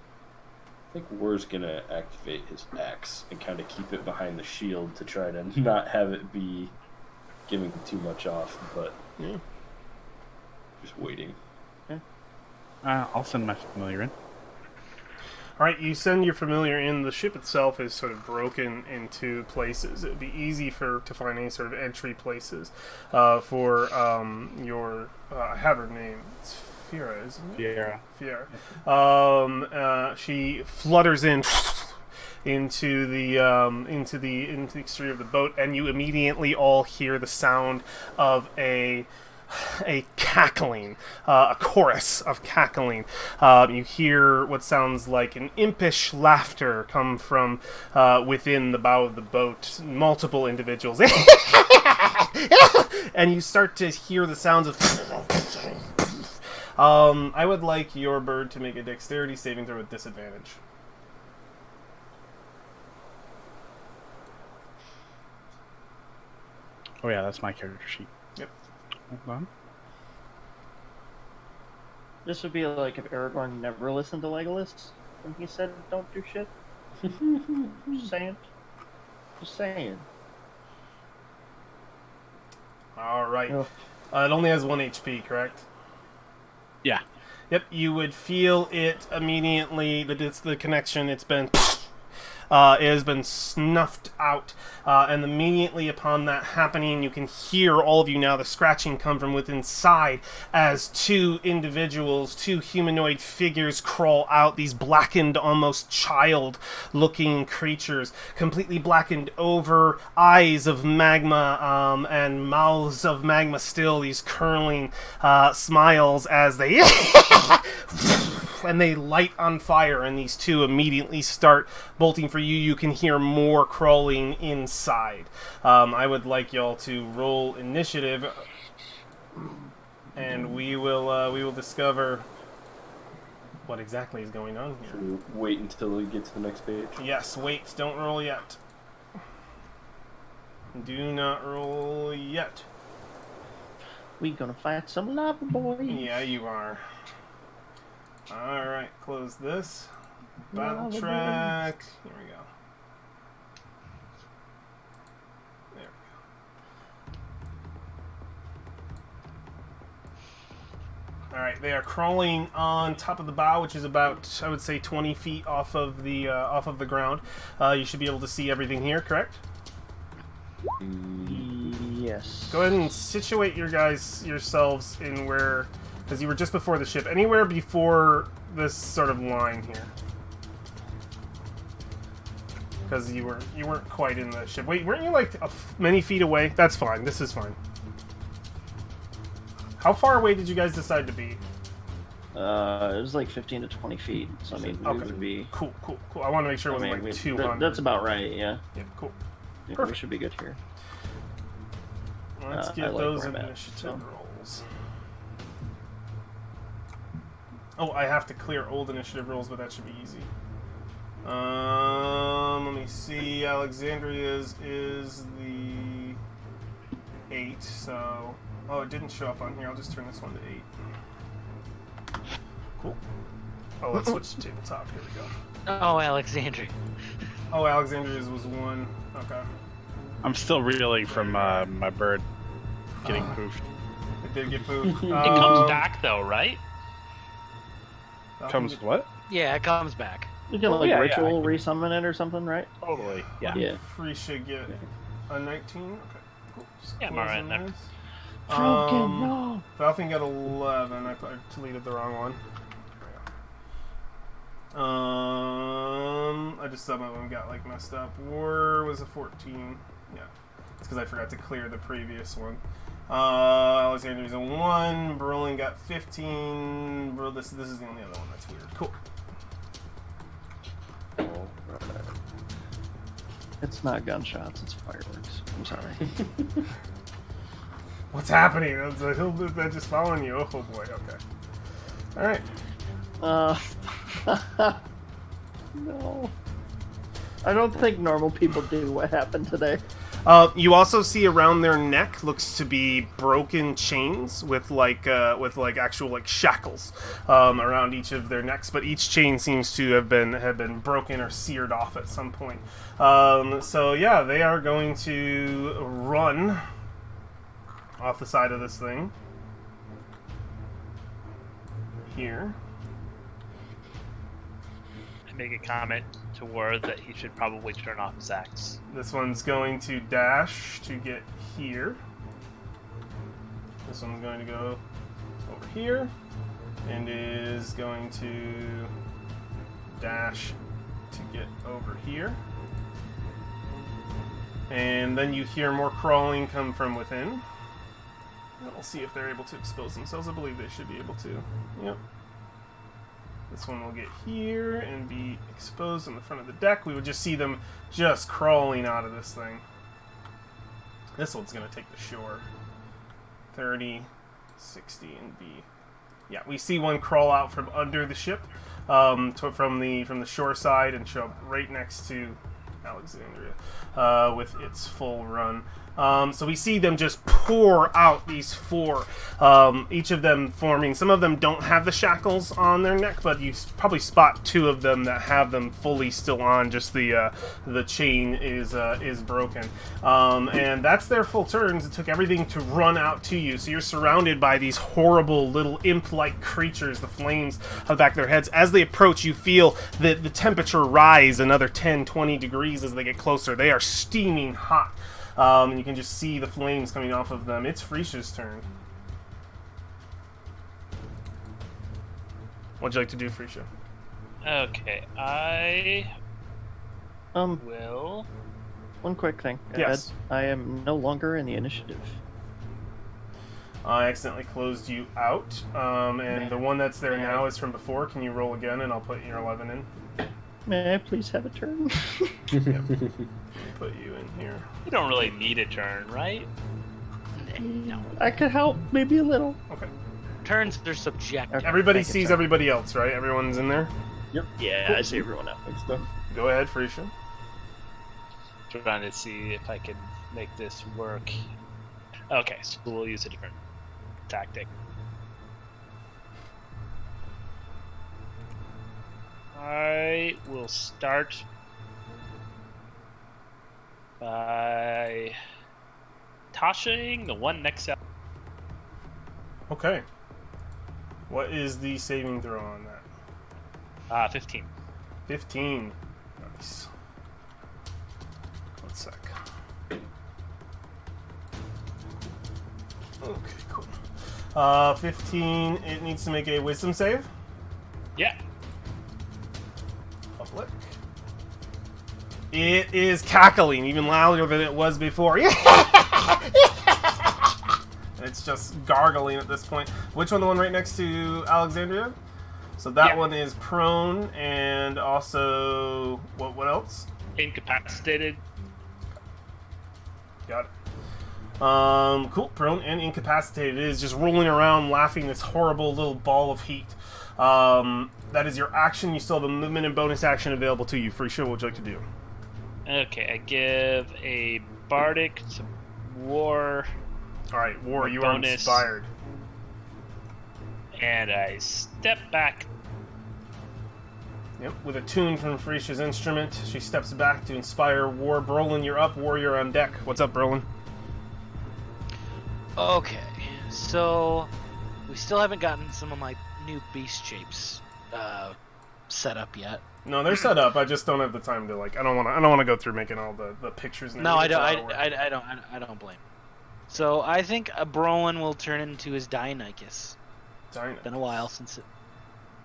I think War's gonna activate his axe and kind of keep it behind the shield to try to not have it be giving too much off, but just waiting. okay. I'll send my familiar in. All right, you send your familiar in. The ship itself is sort of broken into places. It would be easy to find any sort of entry places for your. I have her name. It's Fira, isn't it? Fira. She flutters into the exterior of the boat, and you immediately all hear the sound of a cackling, a chorus of cackling. You hear what sounds like an impish laughter come from within the bow of the boat. Multiple individuals. And you start to hear the sounds of... I would like your bird to make a dexterity saving throw with disadvantage. Oh yeah, that's my character sheet. Yep. Hold on. This would be like if Aragorn never listened to Legolas when he said don't do shit. Just saying. Just saying. Alright. Ugh. It only has 1 HP, correct? Yeah. Yep, you would feel it immediately, that it's the connection, it has been snuffed out, and immediately upon that happening, you can hear, all of you now, the scratching come from within inside as two humanoid figures crawl out, these blackened, almost child-looking creatures, completely blackened over, eyes of magma, and mouths of magma still, these curling smiles as they... and they light on fire, and these two immediately start bolting for you. You can hear more crawling inside. I would like y'all to roll initiative, and we will discover what exactly is going on here. Should we wait until we get to the next page? Yes, wait, don't roll yet. Do not roll yet. We gonna fight some lava boys. Yeah, you are. Alright, close this. Battle Lava track. Here we go. There we go. Alright, they are crawling on top of the bow, which is about, I would say, 20 feet off of the ground. You should be able to see everything here, correct? Yes. Go ahead and situate yourselves in where... Because you were just before the ship. Anywhere before this sort of line here. Because you weren't quite in the ship. Wait, weren't you like many feet away? That's fine. This is fine. How far away did you guys decide to be? It was like 15 to 20 feet. So I mean, Okay. we would be. Cool. I want to make sure it wasn't like 200. That's about right. Yeah. Yeah, cool. Yeah, we Perfect. should be good here. Let's I get like those where I'm at, initiative so. rolls. Oh, I have to clear old initiative rolls, but that should be easy. Let me see. Alexandria's is the 8, so... Oh, it didn't show up on here. I'll just turn this one to 8. Cool. Oh, let's switch to tabletop. Here we go. Oh, Alexandria. Oh, Alexandria's was 1. Okay. I'm still reeling from my bird getting poofed. It did get poofed. It comes back though, right? Comes what? Yeah, it comes back. You can like yeah, ritual yeah, resummon it or something, right? Totally. Yeah. Yeah. Free should get a 19. Okay. Cool. Just Yeah, I'm alright closing there. this. Broken, no. Falcon got 11. I deleted the wrong one. I just some of them got like messed up. War was a 14. Yeah, it's because I forgot to clear the previous one. Alexander's a 1. Brolin got 15. Bro, this is the only other one that's weird. Cool. It's not gunshots. It's fireworks. I'm sorry. What's happening? They're just following you. Oh boy. Okay. All right. No. I don't think normal people do what happened today. You also see around their neck looks to be broken chains with actual like shackles around each of their necks, but each chain seems to have been broken or seared off at some point. So yeah, they are going to run off the side of this thing here. Make a comment to Ward that he should probably turn off his axe. This one's going to dash to get here. This one's going to go over here and is going to dash to get over here. And then you hear more crawling come from within. We'll see if they're able to expose themselves. I believe they should be able to. Yep. This one will get here and be exposed on the front of the deck. We would just see them just crawling out of this thing. This one's going to take the shore. 30, 60, and be... Yeah, we see one crawl out from under the ship, from the shore side, and show up right next to Alexandria with its full run. So we see them just pour out these four, each of them forming. Some of them don't have the shackles on their neck, but you probably spot two of them that have them fully still on. Just the chain is broken, and that's their full turns. It took everything to run out to you, so you're surrounded by these horrible little imp-like creatures. The flames on the back of their heads. As they approach, you feel the temperature rise another 10, 20 degrees as they get closer. They are steaming hot. And you can just see the flames coming off of them. It's Frisia's turn. What'd you like to do, Frisia? Okay, I will... One quick thing. Yes. Ed, I am no longer in the initiative. I accidentally closed you out, and the one that's there now is from before. Can you roll again, and I'll put your 11 in? May I please have a turn? Yep. Put you in here. You don't really need a turn, right? No. I could help, maybe a little. Okay. Turns are subjective. Okay. Everybody Thank you, sees sir. everybody else, right? Everyone's in there? Yeah, I see everyone out. Thanks, stuff. Go ahead, Frisia. Trying to see if I can make this work. Okay, so we'll use a different tactic. I will start by tossing the one next out. Okay. What is the saving throw on that? 15. 15. Nice. One sec. Okay, cool. 15, it needs to make a wisdom save. Yeah. Public. It is cackling even louder than it was before. And it's just gargling at this point. Which one? The one right next to Alexandria? So that one is prone, and also what else? Incapacitated. Got it. Cool. Prone and incapacitated. It is just rolling around, laughing this horrible little ball of heat. That is your action. You still have a movement and bonus action available to you. Frisia, what would you like to do? Okay, I give a bardic to War. All right, War, you bonus. are inspired. And I step back. Yep, with a tune from Frisia's instrument, she steps back to inspire War. Brolin, you're up. War, you're on deck. What's up, Brolin? Okay, so we still haven't gotten some of my new beast shapes set up yet. No, they're set up. I just don't have the time to I don't want to go through making all the pictures. And No, I everything. don't. I don't blame. So I think a Brolin will turn into his Dionychus. Been a while since it.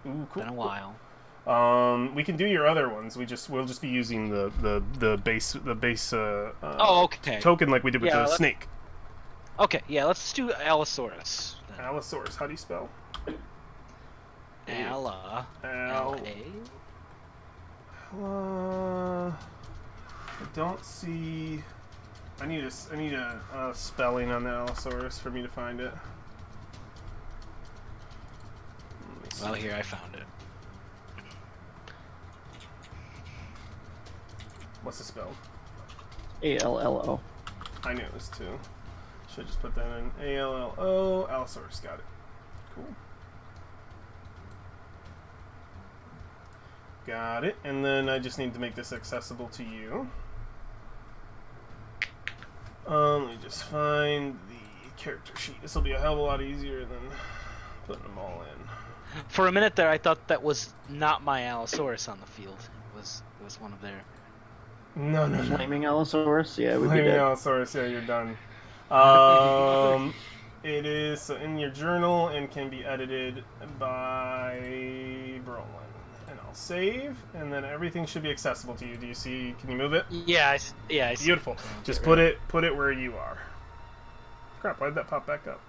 Ooh, cool. Been a while. We can do your other ones. We'll just be using the base Okay. token like we did with the snake. Okay, yeah, let's do Allosaurus. then. Allosaurus. How do you spell? Alla. Al. L-A. I don't see. I need a spelling on the Allosaurus for me to find it. Well, here I found it. What's the spell? ALLO. I knew it was 2. Should just put that in. A-L-L-O. Allosaurus. Got it. Cool. Got it. And then I just need to make this accessible to you. Let me just find the character sheet. This will be a hell of a lot easier than putting them all in. For a minute there, I thought that was not my Allosaurus on the field. It was one of their... No. Flaming Allosaurus? Yeah, we Flaming did. Allosaurus, yeah, you're done. It is in your journal and can be edited by Brolin. And I'll save, and then everything should be accessible to you. Do you see? Can you move it? Yeah, I see. Beautiful. Just put it where you are. Crap! Why did that pop back up?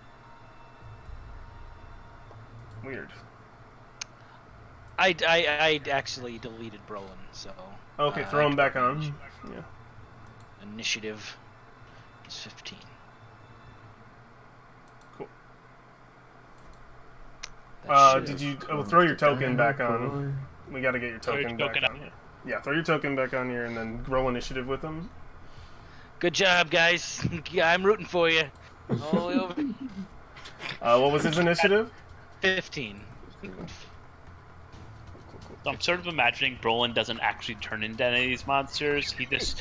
Weird. I actually deleted Brolin, so... Okay, throw him back on. Yeah. Initiative is 15. Cool. That Did you throw your token back on? We got to get your token back on here. Yeah, throw your token back on here and then roll initiative with them. Good job, guys. I'm rooting for you. All the way over. What was his initiative? 15. So I'm sort of imagining Brolin doesn't actually turn into any of these monsters. He just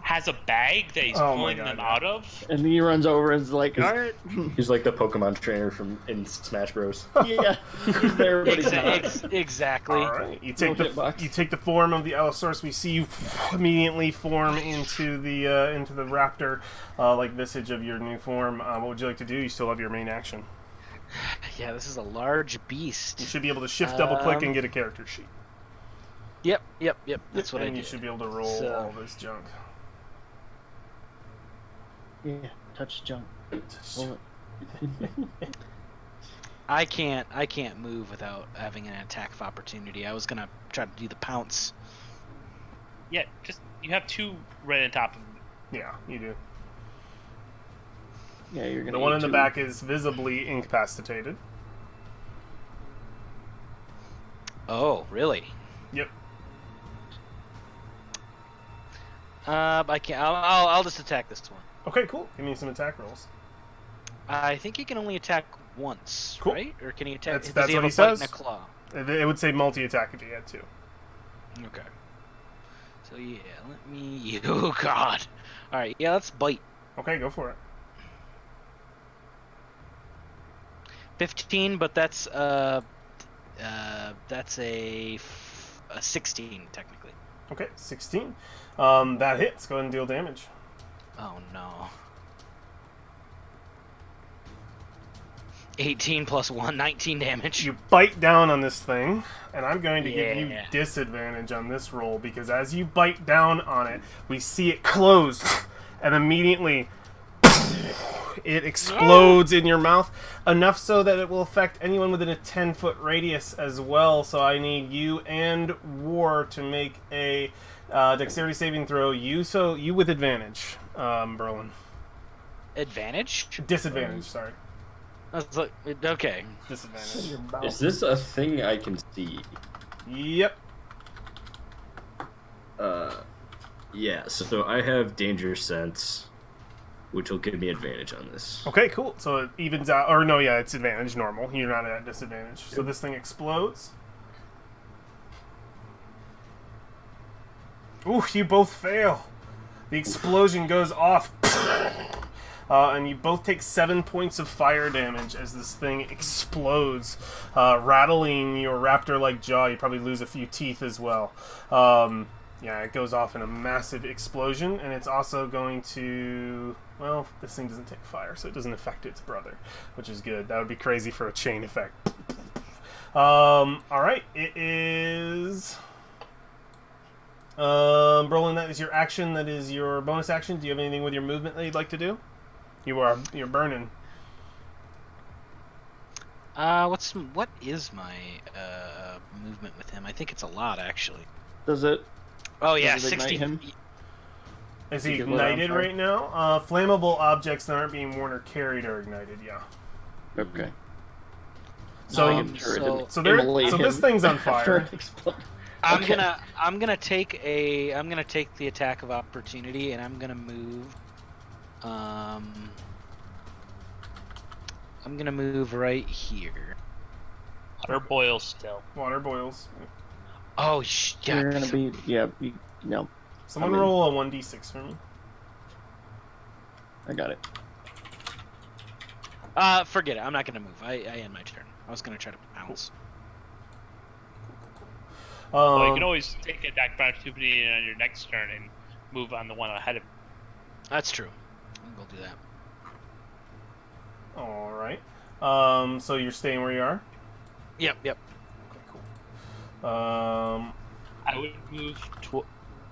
has a bag that he's pulling them out of. And he runs over and is like, alright. He's like the Pokemon trainer in Smash Bros. Yeah, he's there, but he's not. Exactly. All right. You take the form of the Allosaurus. We see you immediately form into the raptor like visage of your new form. What would you like to do? You still have your main action. Yeah, this is a large beast. You should be able to shift double click and get a character sheet. Yep. That's what I did. And you should be able to roll all this junk. Yeah, touch junk. I can't move without having an attack of opportunity. I was gonna try to do the pounce. Yeah, just you have 2 right on top of him. Yeah, you do. Yeah, you're gonna. The one in the back is visibly incapacitated. Oh, really? Yep. I can't. I'll just attack this one. Okay, cool. Give me some attack rolls. I think he can only attack once, Cool. right? Or can he attack? That's does he what have he a bite says. and a claw? It would say multi-attack if you had to. Okay. So yeah, let me. Oh God! All right, yeah, let's bite. Okay, go for it. 15, but that's a 16 technically. Okay, 16. That hits. Go ahead and deal damage. Oh no. 18 plus 1, 19 damage. You bite down on this thing, and I'm going to give you disadvantage on this roll because as you bite down on it, we see it close, and immediately it explodes in your mouth, enough so that it will affect anyone within a 10-foot radius as well. So I need you and War to make a dexterity saving throw. You with advantage, Berlin. Advantage? Disadvantage, sorry. That's like, okay. Disadvantage. Is this a thing I can see? Yep. Yeah, so I have danger sense, which will give me advantage on this. Okay, cool. So it evens out. Or no, yeah, it's advantage, normal. You're not at disadvantage. So this thing explodes. Ooh, you both fail. The explosion goes off. And you both take 7 points of fire damage as this thing explodes, rattling your raptor-like jaw. You probably lose a few teeth as well. Yeah, it goes off in a massive explosion, and it's also going to... Well, this thing doesn't take fire, so it doesn't affect its brother, which is good. That would be crazy for a chain effect. Alright, it is... Brolin, that is your action. That is your bonus action. Do you have anything with your movement that you'd like to do? You're burning. What is my movement with him? I think it's a lot, actually. Does it? Oh yeah, does it ignite 60. him? Is he He can lit on ignited fire? right now? Flammable objects that aren't being worn or carried are ignited. Yeah. Okay. So, Um, so- so immolate this him thing's on after fire. it explodes. I'm Okay. gonna take the attack of opportunity, and I'm gonna move I'm gonna move right here. Water boils still. Water boils. Oh, yeah. You're gonna be no. Someone I'm in. roll a 1d6 for me. I got it. Forget it. I'm not gonna move. I end my turn. I was gonna try to pounce. Well, you can always take attack of opportunity on your next turn and move on the one ahead of. That's true. I'll go do that. All right. So you're staying where you are? Yep. Okay, cool. I would move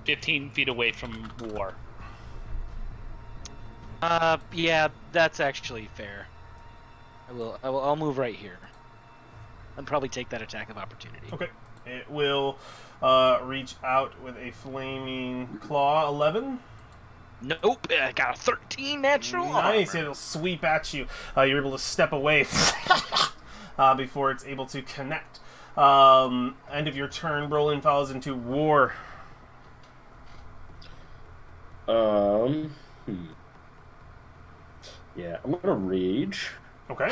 15 feet away from war. Yeah, that's actually fair. I'll move right here. And probably take that attack of opportunity. Okay. It will reach out with a flaming claw. 11. Nope, I got a 13 natural. Nice. armor. It'll sweep at you. You're able to step away before it's able to connect. End of your turn. Brolin falls into war. Yeah, I'm gonna rage. Okay.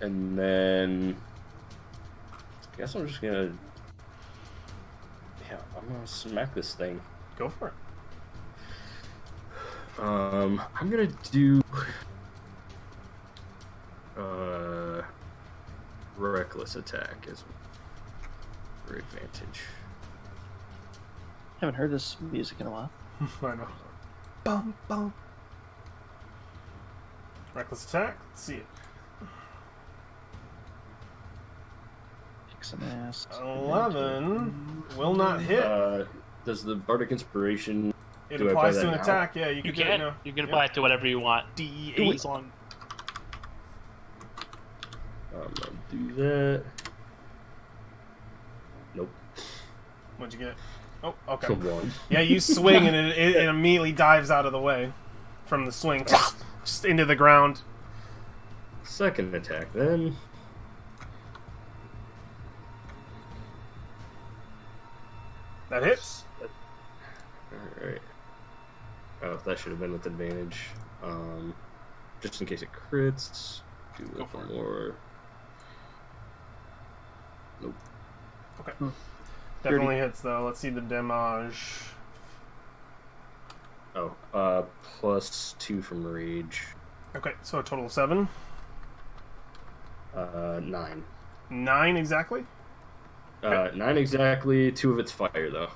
And then I guess I'm just gonna I'm gonna smack this thing. Go for it. I'm gonna do reckless attack as for advantage. Haven't heard this music in a while. I know. Bum, bum. Reckless attack. Let's see it. Kick some ass. 11 will not hit. Does the Bardic Inspiration It do I applies apply to an that now? attack. Yeah, you You can do it can. now. You can apply it to whatever you want. DE8. As long. I'm gonna do that. Nope. What'd you get? Oh, okay. Come on. Yeah, you swing and it immediately dives out of the way from the swing, just into the ground. Second attack then. That hits. Alright. Oh, that should have been with advantage. Just in case it crits. Do a Go little for it. more. Nope. Okay. Definitely hits though. Let's see the damage. Oh, +2 from rage. Okay, so a total of 7. 9. 9 exactly. 9 exactly. 2 of it's fire though.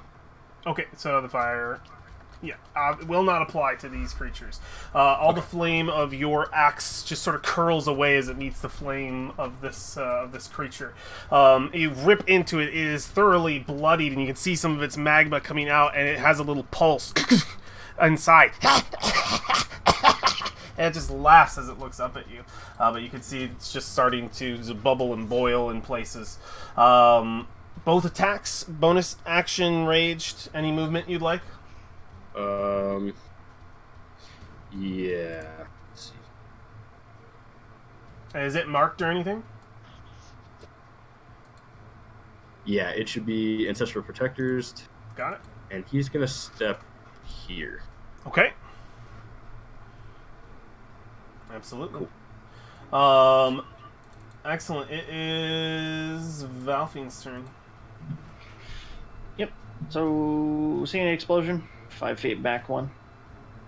Okay, so the fire, yeah, will not apply to these creatures. All the flame of your axe just sort of curls away as it meets the flame of this creature. You rip into it; it is thoroughly bloodied, and you can see some of its magma coming out, and it has a little pulse inside. And it just laughs as it looks up at you, but you can see it's just starting to bubble and boil in places. Both attacks, bonus action, raged. Any movement you'd like? Yeah. Let's see. Is it marked or anything? Yeah, it should be Ancestral Protectors, Got it. and he's gonna step here. Okay. Absolutely. Excellent. It is Valfien's turn. Yep. So, seeing an explosion, 5 feet back one.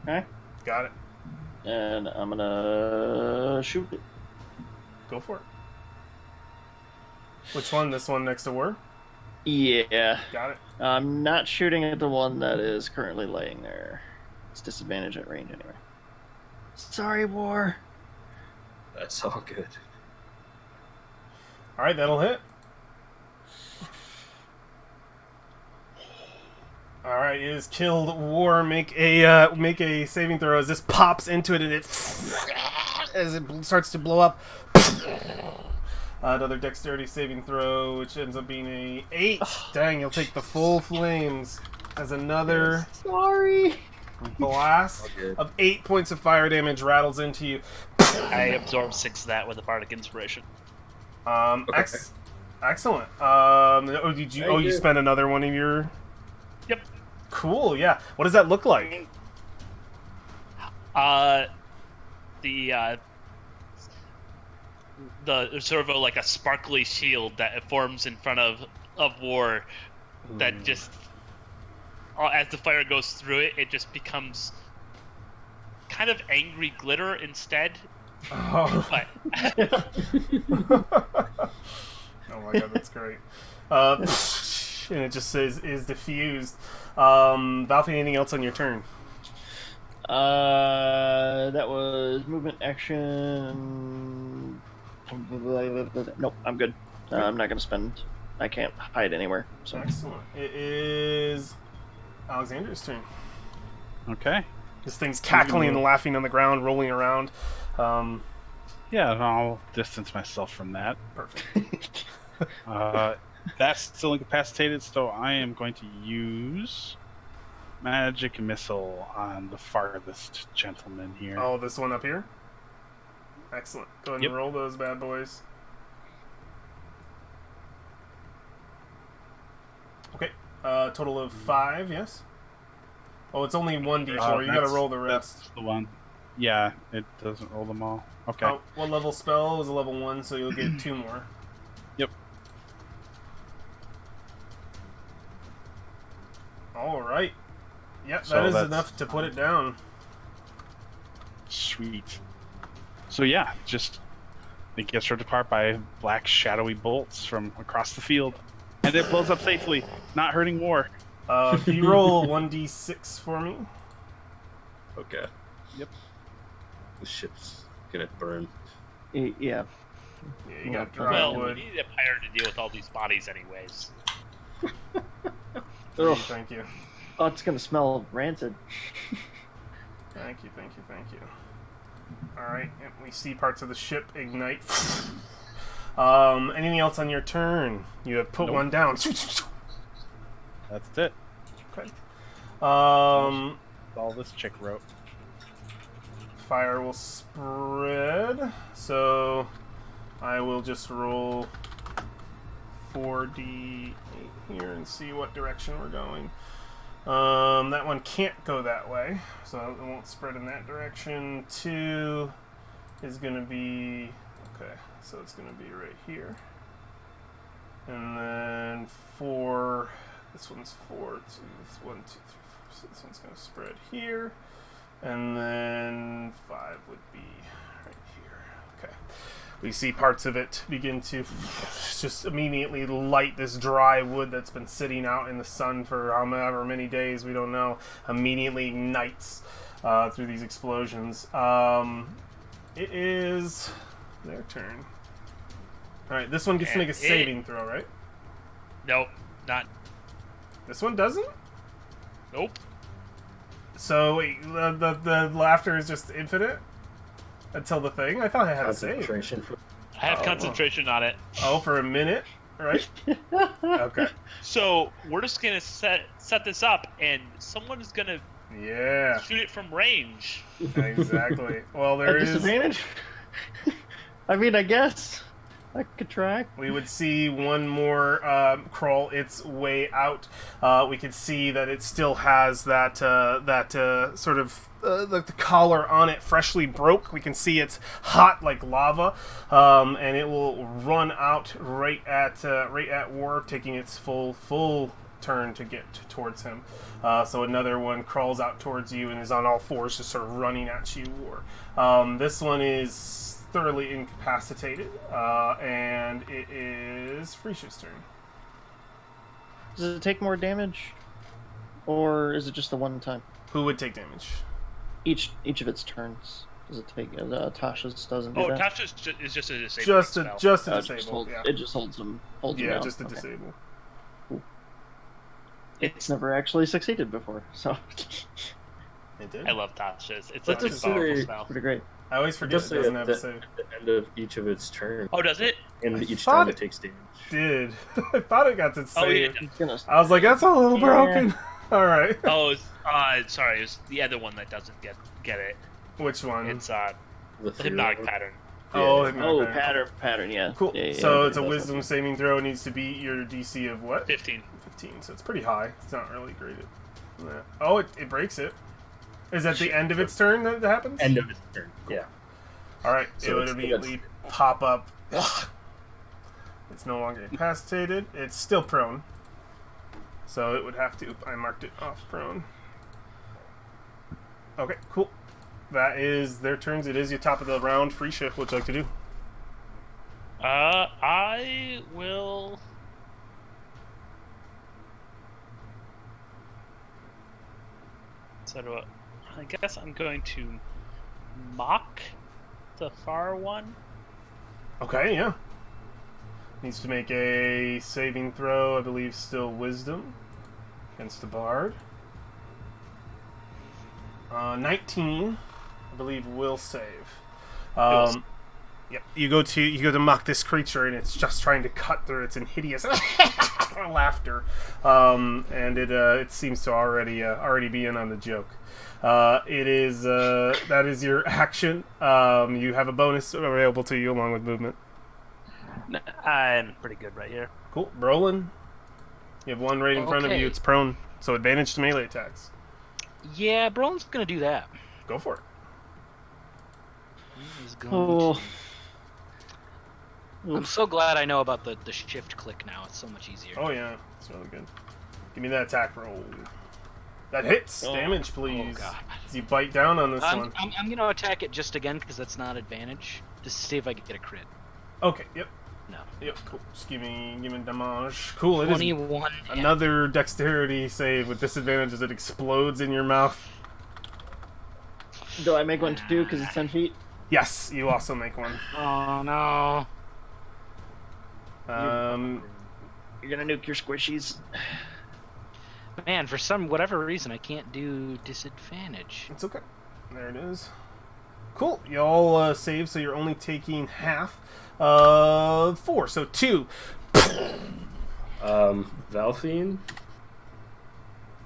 Okay. Got it. And I'm gonna shoot it. Go for it. Which one? This one next to War? Yeah. Got it. I'm not shooting at the one that is currently laying there. It's disadvantage at range anyway. Sorry, War. That's all good. All right, that'll hit. All right, it is killed. War, make a saving throw as this pops into it, and it as it starts to blow up. Another dexterity saving throw, which ends up being a 8. Dang, you'll take the full flames as another Sorry. blast of 8 points of fire damage rattles into you. I absorb 6 of that with a bardic inspiration. Excellent. You spent another one of your. Yep. Cool. Yeah. What does that look like? The sort of like a sparkly shield that forms in front of War, that just as the fire goes through it, it just becomes kind of angry glitter instead. Oh. But Oh my god, that's great. And it just says is diffused. Valve, anything else on your turn? That was movement, action. Nope, I'm good. I'm not gonna spend. I can't hide anywhere. So. Excellent. It is Alexander's turn. Okay. This thing's cackling and laughing on the ground, rolling around. Yeah, I'll distance myself from that. Perfect. That's still incapacitated, so I am going to use Magic Missile on the farthest gentleman here. Oh, this one up here? Excellent. Go ahead and roll those bad boys. Okay. Total of 5, yes? Oh, it's only 1d4. You gotta roll the rest. That's the one. Yeah, it doesn't roll them all. Okay. Oh, what level spell is a level 1, so you'll get 2 more. Yep. Alright. Yep, So that is that's- enough to put it down. Sweet. So yeah, just it gets ripped apart by black shadowy bolts from across the field. And it blows up safely, not hurting War. Can you roll 1d6 for me? Okay. Yep. The ship's gonna burn. Yeah. Yeah, you got dry well, we wood. need a pirate to deal with all these bodies anyways. Ugh. Thank you. Oh, it's gonna smell rancid. Thank you. Alright, yep, we see parts of the ship ignite. Anything else on your turn? You have put one down. That's it. Okay. All this chick wrote. Fire will spread, so I will just roll 4d8 here and see what direction we're going. That one can't go that way, so it won't spread in that direction. 2 is going to be... Okay, so it's going to be right here. And then 4... This one's 4, 2, 1, 2, 3, 4. So this one's going to spread here. And then 5 would be right here. Okay. We see parts of it begin to just immediately light this dry wood that's been sitting out in the sun for however many days, we don't know. Immediately ignites through these explosions. It is their turn. Alright, this one gets to make a saving throw, right? Nope, not. This one doesn't? Nope. So wait, the laughter is just infinite until the thing. I thought I had a save. Concentration for... I have concentration on it. Oh, for a minute, right? Okay. So we're just gonna set this up, and someone's gonna Yeah. shoot it from range. Exactly. Well, At there is. disadvantage? I mean, I guess I could try. We would see one more crawl its way out. We could see that it still has that sort of the collar on it freshly broke. We can see it's hot like lava, and it will run out right at War, taking its full turn to get towards him. So another one crawls out towards you and is on all fours, just sort of running at you, War. This one is thoroughly incapacitated, and it is Frisia's turn. Does it take more damage, or is it just the one time? Who would take damage? Each of its turns. Does it take? Tasha's doesn't do Oh, that. Tasha's is just a disable Just spell. a It just disable. Yeah, It just holds him. Holds him yeah, down. just a Okay. disable. It's never actually succeeded before, so It did. I love Tasha's. It's But such a this is powerful a- spell. pretty great. I always forget Just it doesn't say have a at save. the end of each of its turns, Oh, does it? and I each thought time it it takes damage. Did I thought it got to Oh, yeah. save? It's gonna. I was like, that's a little Yeah. broken. All right. Oh, sorry. It's the other one that doesn't get it. Which one? It's The the hypnotic three- pattern. Oh, Yeah. hypnotic Oh, pattern. pattern. Yeah. Cool. Yeah, So yeah, it's a that's wisdom saving throw. It needs to beat your DC of what? 15. 15. So it's pretty high. It's not really great at Oh, it breaks it. Is that the end of its turn that happens? End of its turn. Yeah. All right. So it would it's- immediately pop up. It's no longer incapacitated. It's still prone. So it would have to... I marked it off prone. Okay, cool. That is their turns. It is your top of the round. Freesia, what would you like to do? I will. So I guess I'm going to mock the far one. Okay, yeah. Needs to make a saving throw, I believe still wisdom, against the bard. 19, I believe, will save. Yep. You go to mock this creature, and it's just trying to cut through its hideous laughter, and it seems to already be in on the joke. It is that is your action. You have a bonus available to you along with movement. I'm pretty good right here. Cool. Brolin, you have one right in front of you. Okay. It's prone, so advantage to melee attacks. Yeah, Brolin's gonna do that. Go for it. He's going Oh. to... I'm so glad I know about the shift click now. It's so much easier. Oh yeah, it's really good. Give me that attack roll. That hits. Oh. Damage, please. Oh, God. As you bite down on this I'm one. gonna attack it just again because that's not advantage. Just to see if I can get a crit. Okay. Yep. No. Yep. Cool. Just give me damage. Cool. It is 21. another dexterity save with disadvantage as it explodes in your mouth. Do I make one too because it's 10 feet? Yes, you also make one. Oh no. You're gonna nuke your squishies. Man, for whatever reason, I can't do disadvantage. It's okay. There it is. Cool. You all save, so you're only taking half. 4, so 2. Valfiend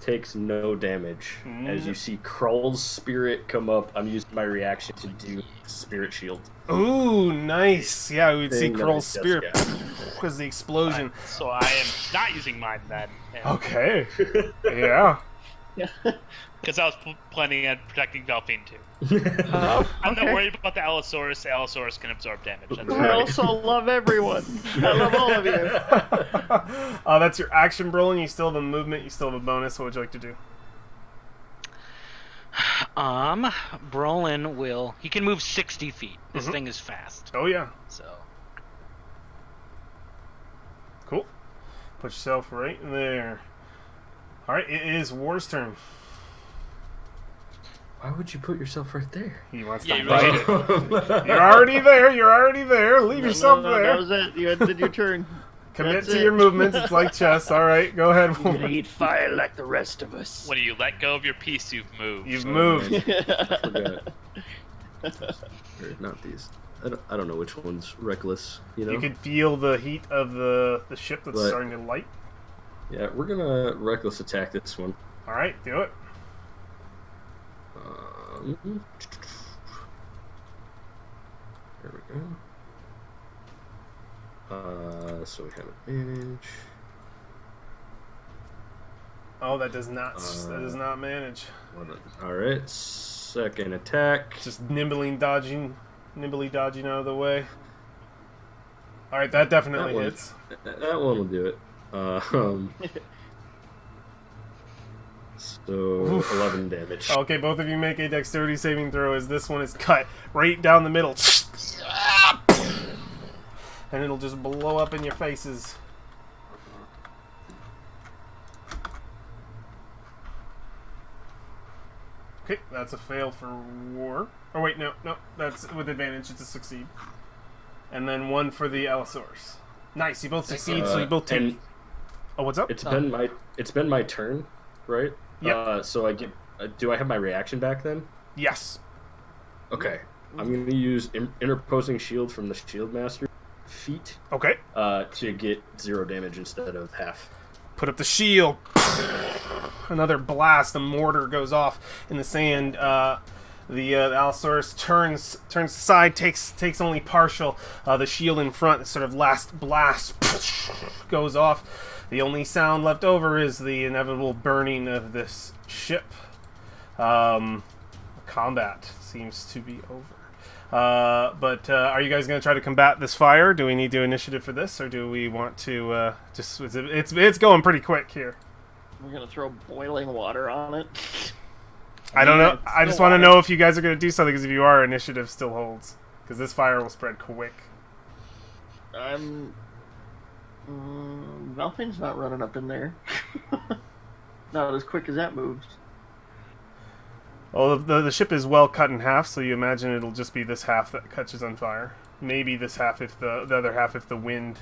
takes no damage. As you see Krull's spirit come up, I'm using my reaction to do Spirit Shield. Ooh, nice. Yeah, we would see Thing that I Krull's just spirit got. because the explosion. So I am not using mine then. Okay. Yeah. Because I was planning on protecting Valfiend too. Oh, I'm not okay. worried about the Allosaurus. The Allosaurus can absorb damage. That's I also love everyone. I love all of you. That's your action, Brolin. You still have a movement. You still have a bonus. What would you like to do? Brolin will. He can move 60 feet. This Mhm. thing is fast. Oh, yeah. So. Cool. Put yourself right there. All right, it is War's turn. Why would you put yourself right there? He wants Yeah, to you bite right. it. You're already there. You're already there. Leave yourself No, there. that was it. You did your turn. Commit That's to it. your movements. It's like chess. All right, go ahead. You're gonna eat fire like the rest of us. When you let go of your piece, you've moved. You've moved. I forgot. Or not these. I don't know which one's reckless. You know. You can feel the heat of the ship that's But- starting to light. Yeah, we're gonna reckless attack this one. All right, do it. There we go. So we have advantage. Oh, that does not manage. All right, second attack. Just nimbly dodging out of the way. All right, that definitely That one. hits. That one will do it. So 11 damage. Okay, both of you make a dexterity saving throw as this one is cut right down the middle. And it'll just blow up in your faces. Okay, that's a fail for War. Oh wait, no, that's with advantage. It's a succeed. And then one for the Allosaurus. Nice, you both succeed, so you both take... and Oh, what's up? It's been my turn, right? Yep. So I get. Do I have my reaction back then? Yes. Okay. I'm going to use interposing shield from the shield master feat Okay. to get 0 damage instead of half. Put up the shield. Another blast. A mortar goes off in the sand. The Allosaurus turns aside, takes only partial. The shield in front, the sort of last blast goes off. The only sound left over is the inevitable burning of this ship. Combat seems to be over. But are you guys going to try to combat this fire? Do we need to initiative for this, or do we want to just? It's going pretty quick here. We're gonna throw boiling water on it. I don't know. I just want to know if you guys are going to do something, because if you are, initiative still holds, because this fire will spread quick. Nothing's not running up in there. Not as quick as that moves. Well, the ship is well cut in half, so you imagine it'll just be this half that catches on fire. Maybe this half if the other half if the wind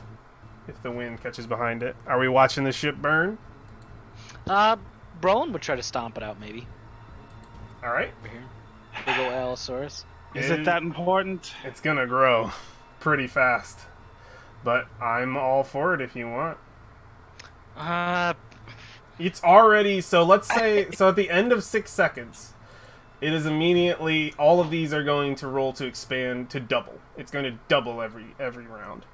catches behind it. Are we watching the ship burn? Brolin would try to stomp it out, maybe. All right. Over here. Big ol' Allosaurus. Is it that important? It's gonna grow pretty fast, but I'm all for it if you want. It's already, so let's say, so at the end of 6 seconds, it is immediately, all of these are going to roll to expand to double. It's going to double every round.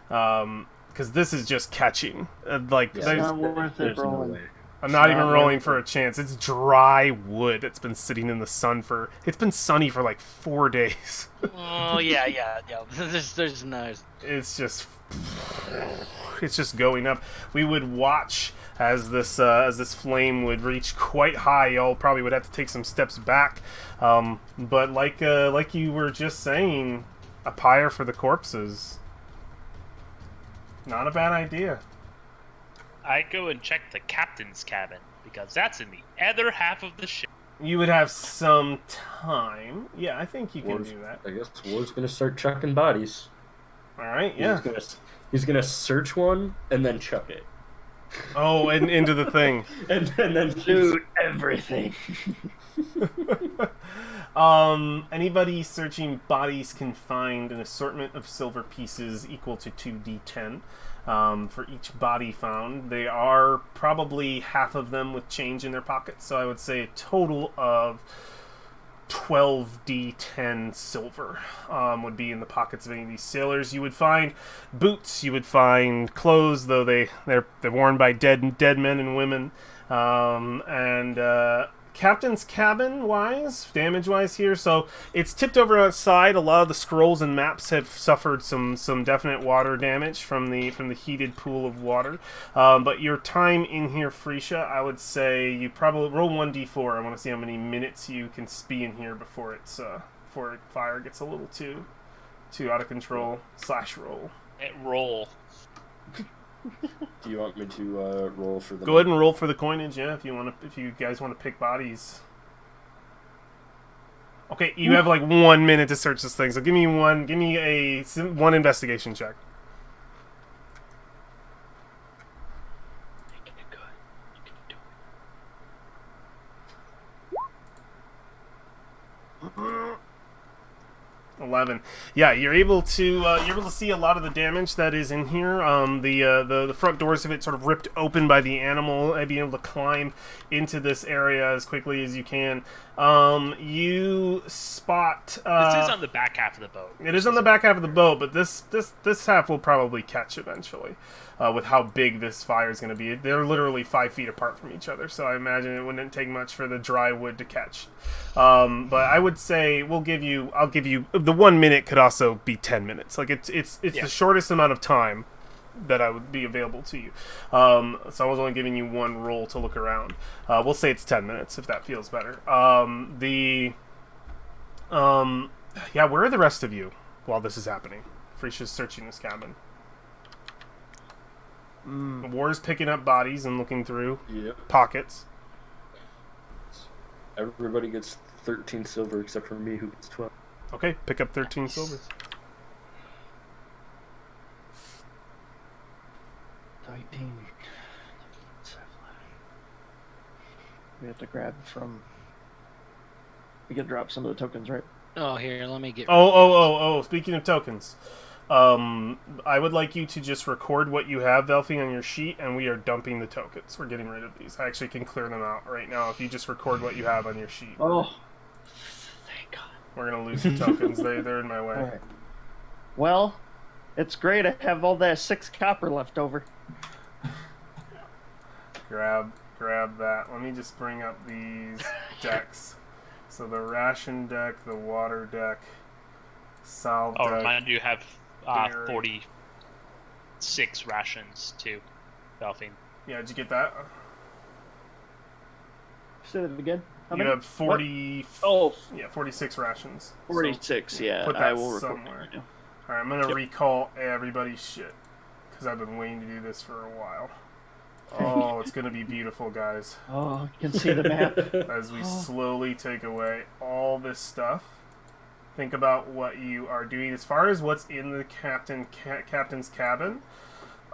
Because this is just catching. It's not worth it, no I'm not even rolling for a chance. It's dry wood. It's been sitting in the sun it's been sunny for like 4 days. Oh, yeah. There's no... It's just going up. We would watch as this flame would reach quite high. Y'all probably would have to take some steps back. But like you were just saying, a pyre for the corpses. Not a bad idea. I go and check the captain's cabin, because that's in the other half of the ship. You would have some time. Yeah, I think you can do that. I guess War's gonna start chucking bodies. All right, yeah. He's gonna search one and then chuck it. Oh, and into the thing. and then shoot everything. Anybody searching bodies can find an assortment of silver pieces equal to 2d10 for each body found. They are probably half of them with change in their pockets, so I would say a total of 12d10 silver would be in the pockets of any of these sailors. You would find boots, you would find clothes, though they're worn by dead men and women, and captain's cabin wise, damage wise here, so it's tipped over outside. A lot of the scrolls and maps have suffered some definite water damage from the heated pool of water, but your time in here, Freesia, I would say you probably roll 1d4. I want to see how many minutes you can be in here before fire gets a little too out of control. Roll. Roll. Do you want me to roll for the? Go ahead and roll for the coinage, yeah. If you guys want to pick bodies. Okay, you have like 1 minute to search this thing. So give me one investigation check. Making it good. You can do it. 11. Yeah, you're able to see a lot of the damage that is in here. The front doors of it sort of ripped open by the animal, and being able to climb into this area as quickly as you can. You spot. This is on the back half of the boat. It is on the back half of the boat, but this half will probably catch eventually. With how big this fire is going to be, they're literally 5 feet apart from each other, so I imagine it wouldn't take much for the dry wood to catch. But I would say I'll give you the 1 minute could also be 10 minutes. Like it's the shortest amount of time that I would be available to you. So I was only giving you one roll to look around. We'll say it's 10 minutes if that feels better. Where are the rest of you while this is happening? Frisia's searching this cabin. War's picking up bodies and looking through pockets. Everybody gets 13 silver except for me, who gets 12. Okay, pick up 13 silver. 13. We have to grab from. We can drop some of the tokens, right? Oh, here, let me get. Oh! Speaking of tokens, I would like you to just record what you have, Velfie, on your sheet, and we are dumping the tokens. We're getting rid of these. I actually can clear them out right now if you just record what you have on your sheet. Oh, thank We're gonna lose the tokens. They're in my way. All right. Well, it's great. I have all that 6 copper left over. Grab that. Let me just bring up these decks. So the ration deck, the water deck, salve Oh, deck. remind you have dairy. 46 rations too, Delphine. Yeah, did you get that? Say that again. How You many? have 40. Oh, Yeah, 46 rations. 46. So Yeah, put that I will record somewhere. that now. All right, I'm gonna recall everybody's shit because I've been waiting to do this for a while. Oh, it's gonna be beautiful, guys. Oh, you can see the map. As we slowly take away all this stuff. Think about what you are doing as far as what's in the captain's cabin.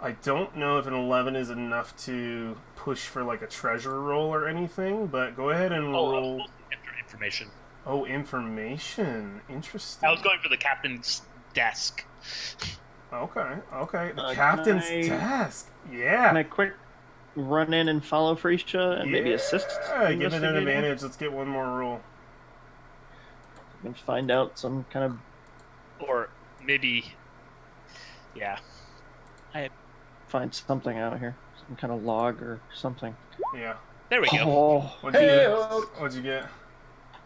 I don't know if an 11 is enough to push for like a treasure roll or anything, but go ahead and roll. Information. Oh, information. Interesting. I was going for the captain's desk. Okay. The Can captain's I- desk. Can Yeah. I quick run in and follow Freesia and maybe assist? Yeah, give it an investigating? advantage. Let's get one more roll. And find out some kind of. Or maybe. Yeah. Find something out of here. Some kind of log or something. Yeah. There we go. Oh, What'd you get? What'd you get?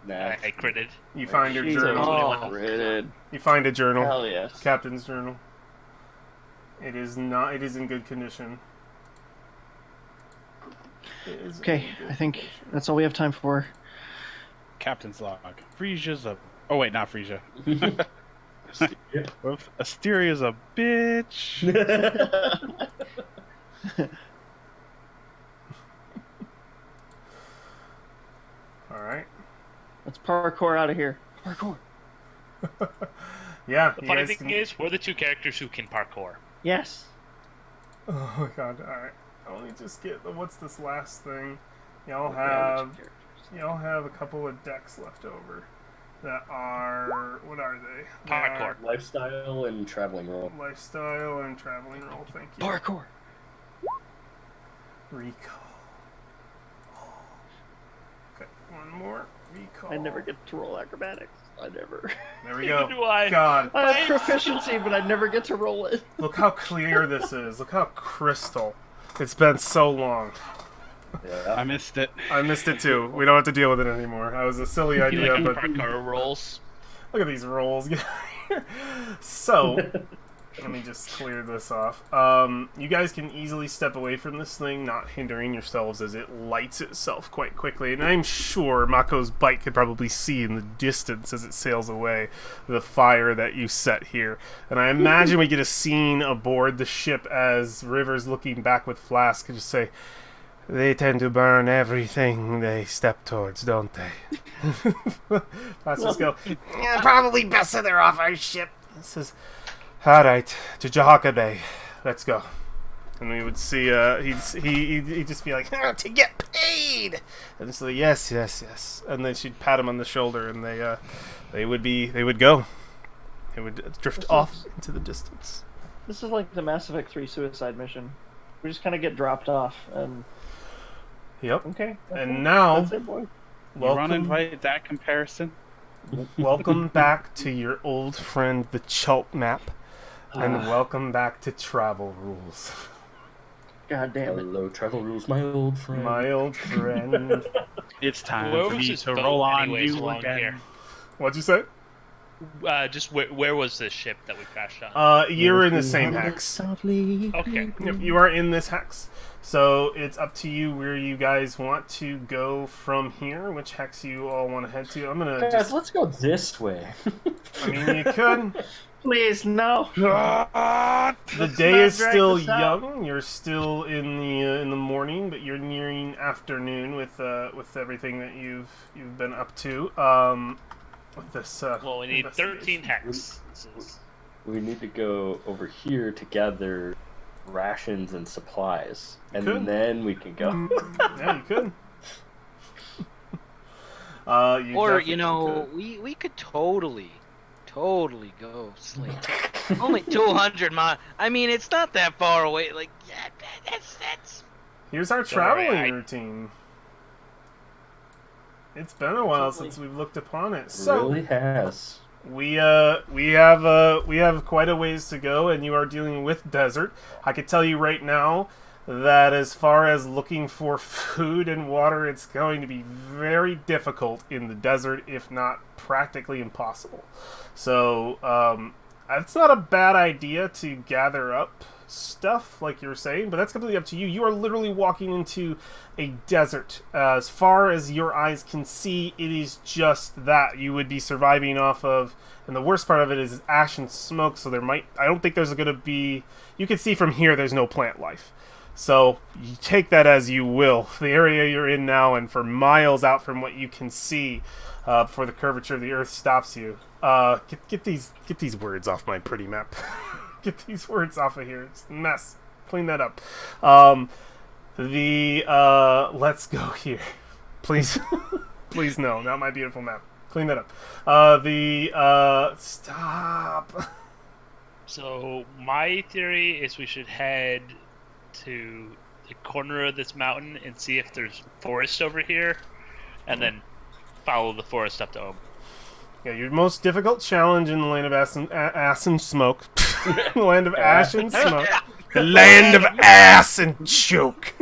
Nah. I critted. You find your she's journal. all rated. You find a journal. Hell yes. Captain's journal. It is not. It is in good condition. It is Okay, in good I think condition. that's all we have time for. Captain's log. Frisia's a. Oh wait, not Frisia. Yeah. Whoops. Asteria's a bitch. All right. Let's parkour out of here. Parkour. Yeah. The you funny guys thing can- is, we're the two characters who can parkour. Yes. Oh my god! All right. Let me just get. What's this last thing? Y'all Grab the have. two characters. Y'all have a couple of decks left over. That are. What are they? They Parkour. are Lifestyle and traveling roll. Lifestyle and traveling roll. Thank you. Parkour. Recall. Okay, one more. Recall. I never get to roll acrobatics. I never. There we Neither go. do I. God, I have proficiency, but I never get to roll it. look how clear this is. Look how crystal. It's been so long. Yeah. I missed it. I missed it too. We don't have to deal with it anymore. That was a silly You idea, like but parkour rolls. look at these rolls. So, let me just clear this off. You guys can easily step away from this thing, not hindering yourselves as it lights itself quite quickly. And I'm sure Mako's bite could probably see in the distance as it sails away the fire that you set here. And I imagine we get a scene aboard the ship as River's looking back with Flask and just say, "They tend to burn everything they step towards, don't they?" Flask just go, "Yeah, probably best that they're off our ship." It says, "All right, to Jahaka Bay, let's go." And we would see, he'd just be like, "To get paid," and so yes, and then she'd pat him on the shoulder, and they would go, they would drift off into the distance. This is like the Mass Effect 3 suicide mission. We just kind of get dropped off, and Yep. okay. And now, That's it, boy. You want to welcome, invite that comparison? welcome back to your old friend, the Chult map, and welcome back to Travel Rules, God damn it. Hello, travel rules, my old friend. my old friend. It's time Where for was me this to boat roll on anyways you along again. here? What'd you say? Just where was this ship that we crashed on? You're in the same hex. Softly. Okay. Yep, you are in this hex. So it's up to you where you guys want to go from here, which hex you all want to head to. I'm gonna Guys, just. let's go this way. I mean, you could. Please, no. The day not is drag still this out. young. You're still in the morning, but you're nearing afternoon with everything that you've been up to. With this. Well, we need investigation. 13 hexes. We need to go over here to gather rations and supplies, and Could. then we can go. Yeah, you could. You Or, definitely you know, could. we could totally go sleep. Only 200 miles. I mean, it's not that far away. Like, yeah, that's Here's our Don't worry, traveling I- routine. It's been a while since we've looked upon it. So really has. we have quite a ways to go, and you are dealing with desert. I could tell you right now that as far as looking for food and water, it's going to be very difficult in the desert, if not practically impossible. So it's not a bad idea to gather up stuff, like you were saying, but that's completely up to you. You are literally walking into a desert. As far as your eyes can see, it is just that. You would be surviving off of, and the worst part of it is ash and smoke, so I don't think there's going to be, you can see from here there's no plant life. So you take that as you will. The area you're in now, and for miles out from what you can see, before the curvature of the earth stops you. Get these words off my pretty map. Get these words off of here. It's a mess. Clean that up. Let's go here. Please. Please, no. Not my beautiful map. Clean that up. Stop. So, my theory is we should head to the corner of this mountain and see if there's forest over here, and then follow the forest up to Ohm. Yeah, your most difficult challenge in the land of ass and smoke. The land of ash and smoke. The land of ass and choke.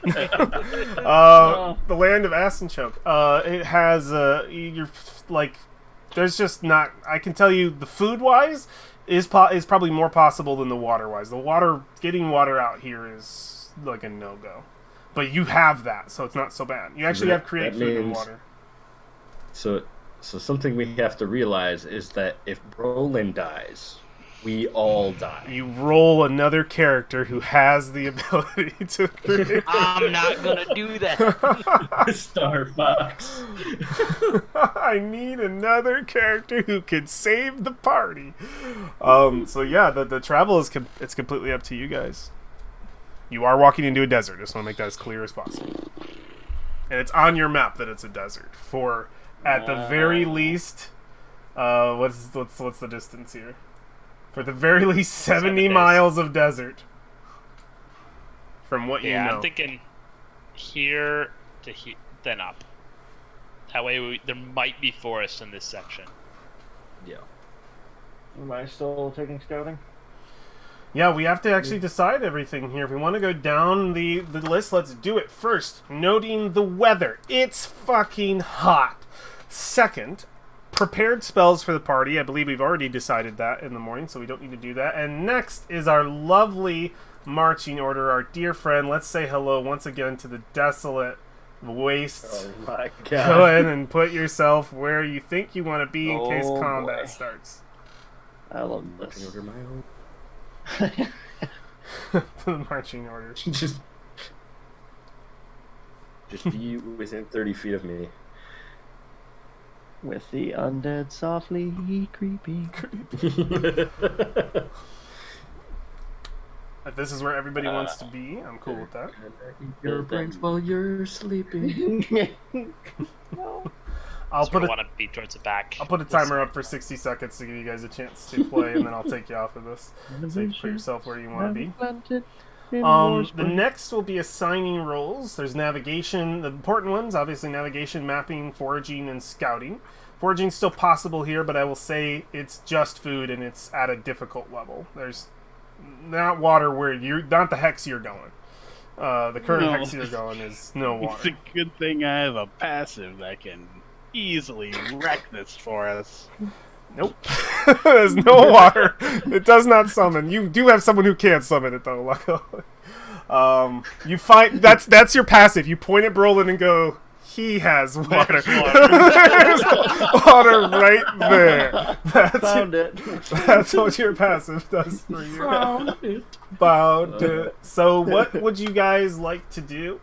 The land of ass and choke. It has there's just not. I can tell you, the food wise is probably more possible than the water wise. Getting water out here is like a no go. But you have that, so it's not so bad. You actually have create food and water. So something we have to realize is that if Brolin dies, we all die. You roll another character who has the ability to create. I'm not gonna do that. Star Fox. I need another character who can save the party. So yeah, the travel is it's completely up to you guys. You are walking into a desert. Just want to make that as clear as possible. And it's on your map that it's a desert. For at the very least, what's the distance here? For the very least 70 miles of desert. From what you know. Yeah, I'm thinking here to here, then up. That way there might be forest in this section. Yeah. Am I still taking scouting? Yeah, we have to actually decide everything here. If we want to go down the list, let's do it. First, noting the weather. It's fucking hot. Second, prepared spells for the party. I believe we've already decided that in the morning, so we don't need to do that. And next is our lovely marching order, our dear friend. Let's say hello once again to the desolate wastes. Oh my god. Go ahead and put yourself where you think you want to be in case combat boy. starts. I love Marching this. order my own. The marching order. Just be within 30 feet of me. With the undead softly creeping. If this is where everybody wants to be, I'm cool with that. Your brains while you're sleeping. I'll So put we a want to be towards the back. I'll put a timer up for 60 seconds to give you guys a chance to play, and then I'll take you off of this. So you can put yourself where you want to be. The next will be assigning roles. There's navigation. The important ones, obviously navigation, mapping, foraging, and scouting. Foraging's still possible here, but I will say it's just food, and it's at a difficult level. There's not water where you're not the hex you're going. The current hex you're going is no water. It's a good thing I have a passive that can easily wreck this for us. Nope. There's no water. It does not summon. You do have someone who can summon it, though, luckily. You find that's your passive. You point at Brolin and go, he has water. There's water right there. Found it. That's what your passive does for you. Found it. So what would you guys like to do?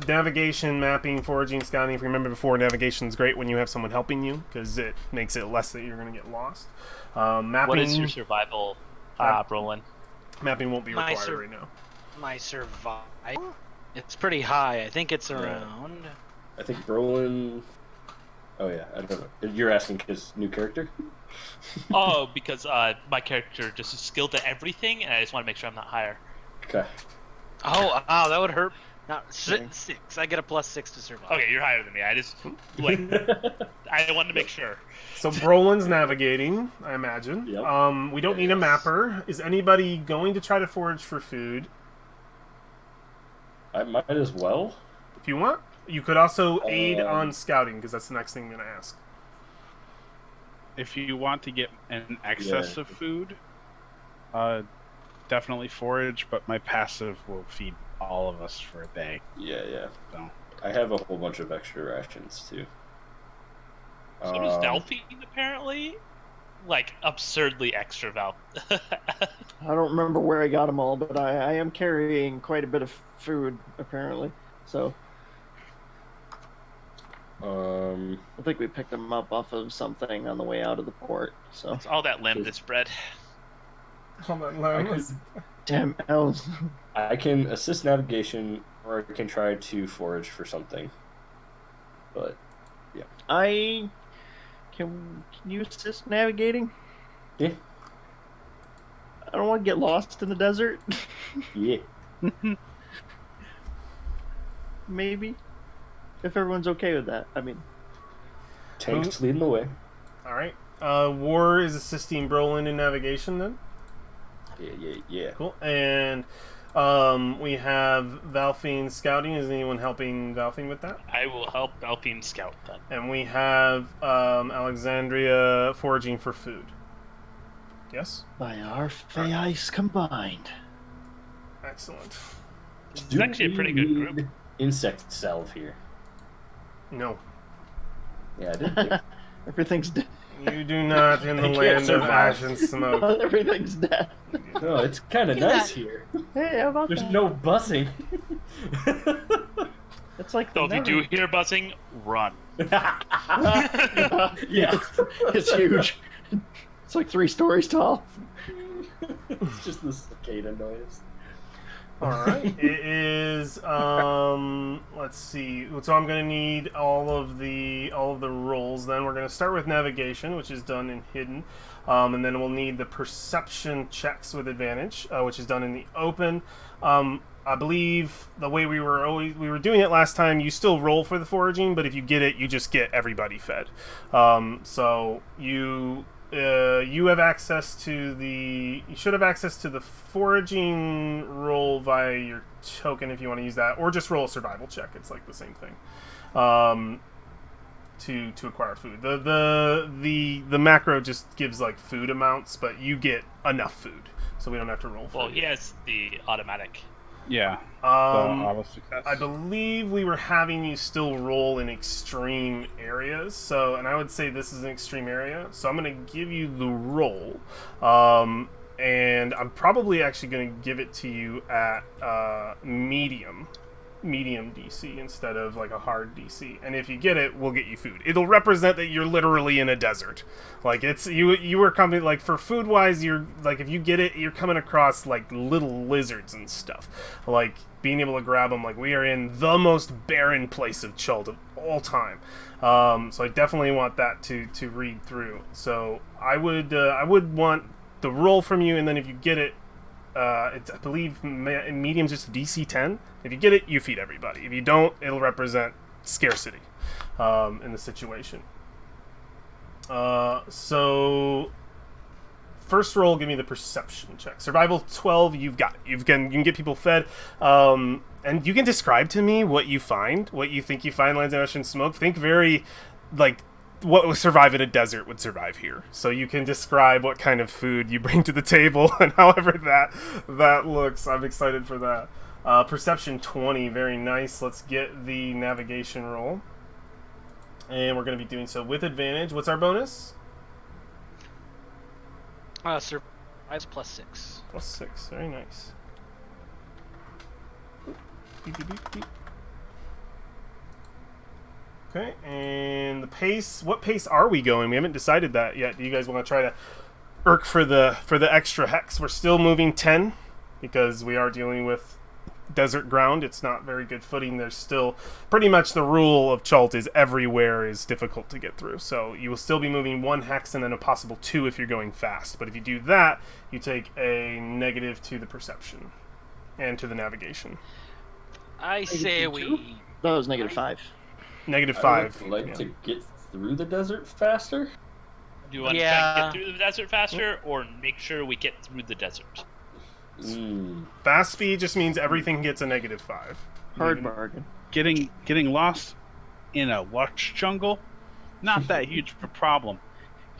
Navigation, mapping, foraging, scouting. If you remember before, navigation is great when you have someone helping you because it makes it less that you're going to get lost. Mapping. What is your survival, Brolin? Mapping won't be required right now. My survival? It's pretty high. I think it's around. I think Brolin. Oh yeah, I don't know. You're asking his new character? Oh, because my character just is skilled at everything, and I just want to make sure I'm not higher. Okay. Oh, wow, that would hurt No, 6. I get a +6 to survive. Okay, you're higher than me. I just like I wanted to make sure. So Brolin's navigating, I imagine. Yep. We don't need a mapper. Is anybody going to try to forage for food? I might as well. If you want. You could also aid on scouting, because that's the next thing I'm going to ask. If you want to get an excess of food, definitely forage, but my passive will feed all of us for a day. Yeah. So. I have a whole bunch of extra rations, too. So does Valpine, apparently. Like, absurdly extra I don't remember where I got them all, but I am carrying quite a bit of food, apparently. So... I think we picked them up off of something on the way out of the port. So It's all that lembas bread. damn elves. I can assist navigation, or I can try to forage for something. But, yeah. Can you assist navigating? Yeah. I don't want to get lost in the desert. Yeah. Maybe. If everyone's okay with that. I mean... Tank's leading the way. Alright. War is assisting Brolin in navigation, then? Yeah. Cool. And we have Valfine scouting. Is anyone helping Valfine with that? I will help Valpine scout then. And we have Alexandria foraging for food. Yes? By our ice combined. Excellent. It's actually a pretty good group. Insect salve here. No. Yeah, I didn't think... Everything's dead. You do not in the can't land of survive. ash and smoke. Everything's dead. No, it's kind of Look at nice that. here. Hey, how about There's that? no buzzing. It's like So if you do hear buzzing, run. Yeah. It's huge. It's like 3 stories tall. It's just the cicada noise. Alright. It is let's see. So I'm gonna need all of the rolls then. We're gonna start with navigation, which is done in hidden. And then we'll need the perception checks with advantage, which is done in the open. I believe the way we were doing it last time, you still roll for the foraging, but if you get it, you just get everybody fed. So you have access to you should have access to the foraging roll via your token if you want to use that, or just roll a survival check. It's like the same thing. To acquire food. The macro just gives like food amounts, but you get enough food, so we don't have to roll for Well, it. he has the automatic. Yeah. Auto success. I believe we were having you still roll in extreme areas, and I would say this is an extreme area, so I'm going to give you the roll, and I'm probably actually going to give it to you at medium DC instead of like a hard DC, and if you get it, we'll get you food. It'll represent that you're literally in a desert. Like it's you were coming, like for food wise, you're like, if you get it, you're coming across like little lizards and stuff, like being able to grab them. Like we are in the most barren place of Chult of all time, so I definitely want that to read through. So I would want the roll from you, and then if you get it, I believe in medium's just DC 10. If you get it, you feed everybody. If you don't, it'll represent scarcity in the situation. So first roll, give me the perception check. Survival 12, you can get people fed, and you can describe to me what you find, what you think you find lands in ocean smoke. Think very like what would survive in a desert would survive here. So you can describe what kind of food you bring to the table and however that looks. I'm excited for that. Perception 20, very nice. Let's get the navigation roll. And we're going to be doing so with advantage. What's our bonus? Survives +6. +6, very nice. Beep, beep, beep, beep. Okay, and the pace. What pace are we going? We haven't decided that yet. Do you guys want to try to irk for the extra hex? We're still moving 10 because we are dealing with desert ground. It's not very good footing. There's still pretty much the rule of Chult is everywhere is difficult to get through. So you will still be moving 1 hex and then a possible 2 if you're going fast. But if you do that, you take a negative to the perception and to the navigation. I say we. No, it was -5. -5. I would like yeah. to get through the desert faster. Do you want to try and get through the desert faster, or make sure we get through the desert? Fast speed just means everything gets a -5. Hard bargain. Getting lost in a lush jungle, not that huge of a problem.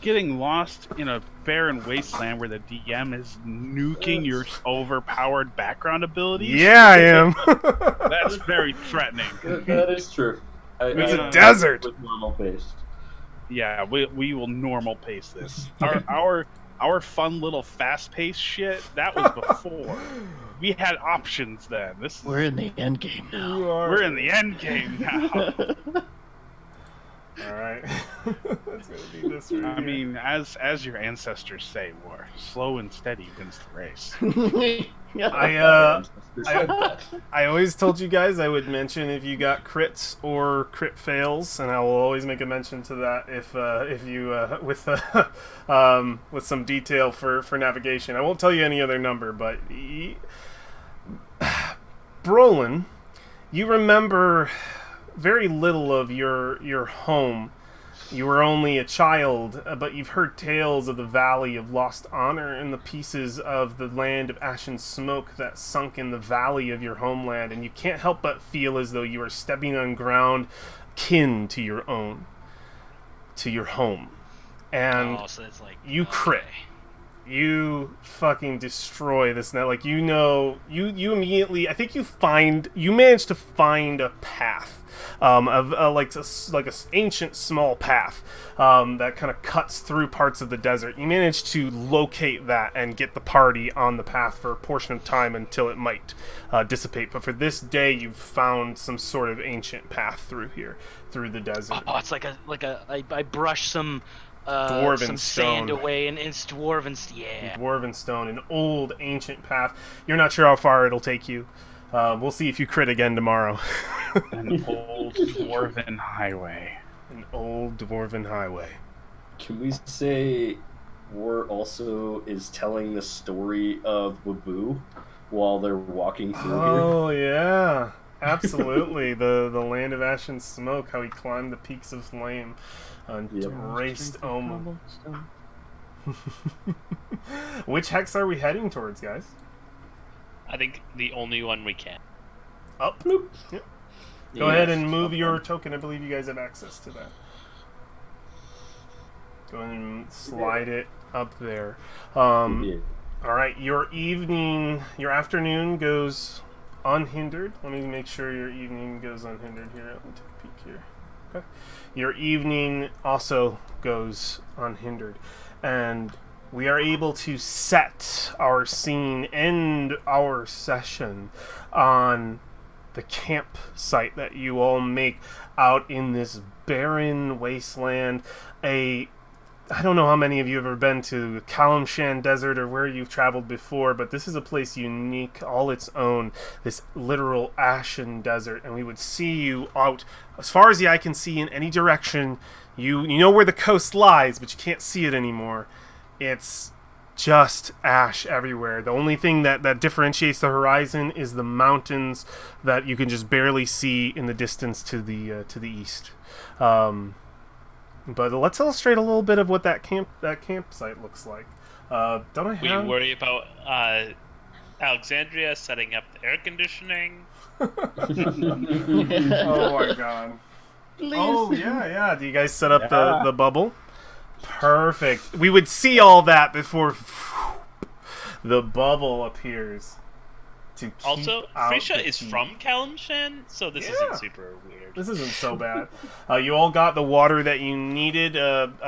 Getting lost in a barren wasteland where the DM is nuking your overpowered background abilities. Yeah, I am. That's very threatening. That is true. It's a desert. With normal pace. Yeah, we will normal pace this. Our fun little fast paced shit, that was before. We had options then. We're in the end game now. We're in the end game now. All right. That's gonna be this right I here. mean, as your ancestors say, war slow and steady wins the race. I always told you guys I would mention if you got crits or crit fails, and I will always make a mention to that if you with some detail for navigation. I won't tell you any other number, but Brolin, you remember very little of your home. You were only a child, but you've heard tales of the Valley of Lost Honor and the pieces of the land of ash and smoke that sunk in the valley of your homeland, and you can't help but feel as though you are stepping on ground kin to your own, to your home. And so it's like, you crit. You fucking destroy this net. Like, you immediately, I think you managed to find a path. Like a ancient small path that kind of cuts through parts of the desert. You manage to locate that and get the party on the path for a portion of time until it might dissipate. But for this day, you've found some sort of ancient path through the desert. Oh, it's I brush some dwarven some stone. sand away, and it's dwarven. Yeah. Dwarven stone, an old ancient path. You're not sure how far it'll take you. We'll see if you crit again tomorrow. An old dwarven highway. An old dwarven highway. Can we say War also is telling the story of Waboo while they're walking through here? Oh, yeah. Absolutely. the land of ash and smoke, how he climbed the peaks of flame and raced Oma. Which hex are we heading towards, guys? I think the only one we can. Up. Yep. Go ahead and move your token. I believe you guys have access to that. Go ahead and slide it up there. All right, your afternoon goes unhindered. Let me make sure your evening goes unhindered here. Let me take a peek here. Okay. Your evening also goes unhindered. And we are able to set our scene, end our session on the campsite that you all make out in this barren wasteland. I don't know how many of you have ever been to Kalimshan Desert or where you've traveled before, but this is a place unique, all its own, this literal ashen desert, and we would see you out as far as the eye can see in any direction. You know where the coast lies, but you can't see it anymore. It's just ash everywhere. The only thing that differentiates the horizon is the mountains that you can just barely see in the distance to the east. But let's illustrate a little bit of what that campsite looks like. Don't I have... We worry about Alexandria setting up the air conditioning. Oh my god. Please. Oh yeah. Do you guys set up the bubble? Perfect. We would see all that before the bubble appears. Also, Frisha is from Kalimshan, so this isn't super weird. This isn't so bad. You all got the water that you needed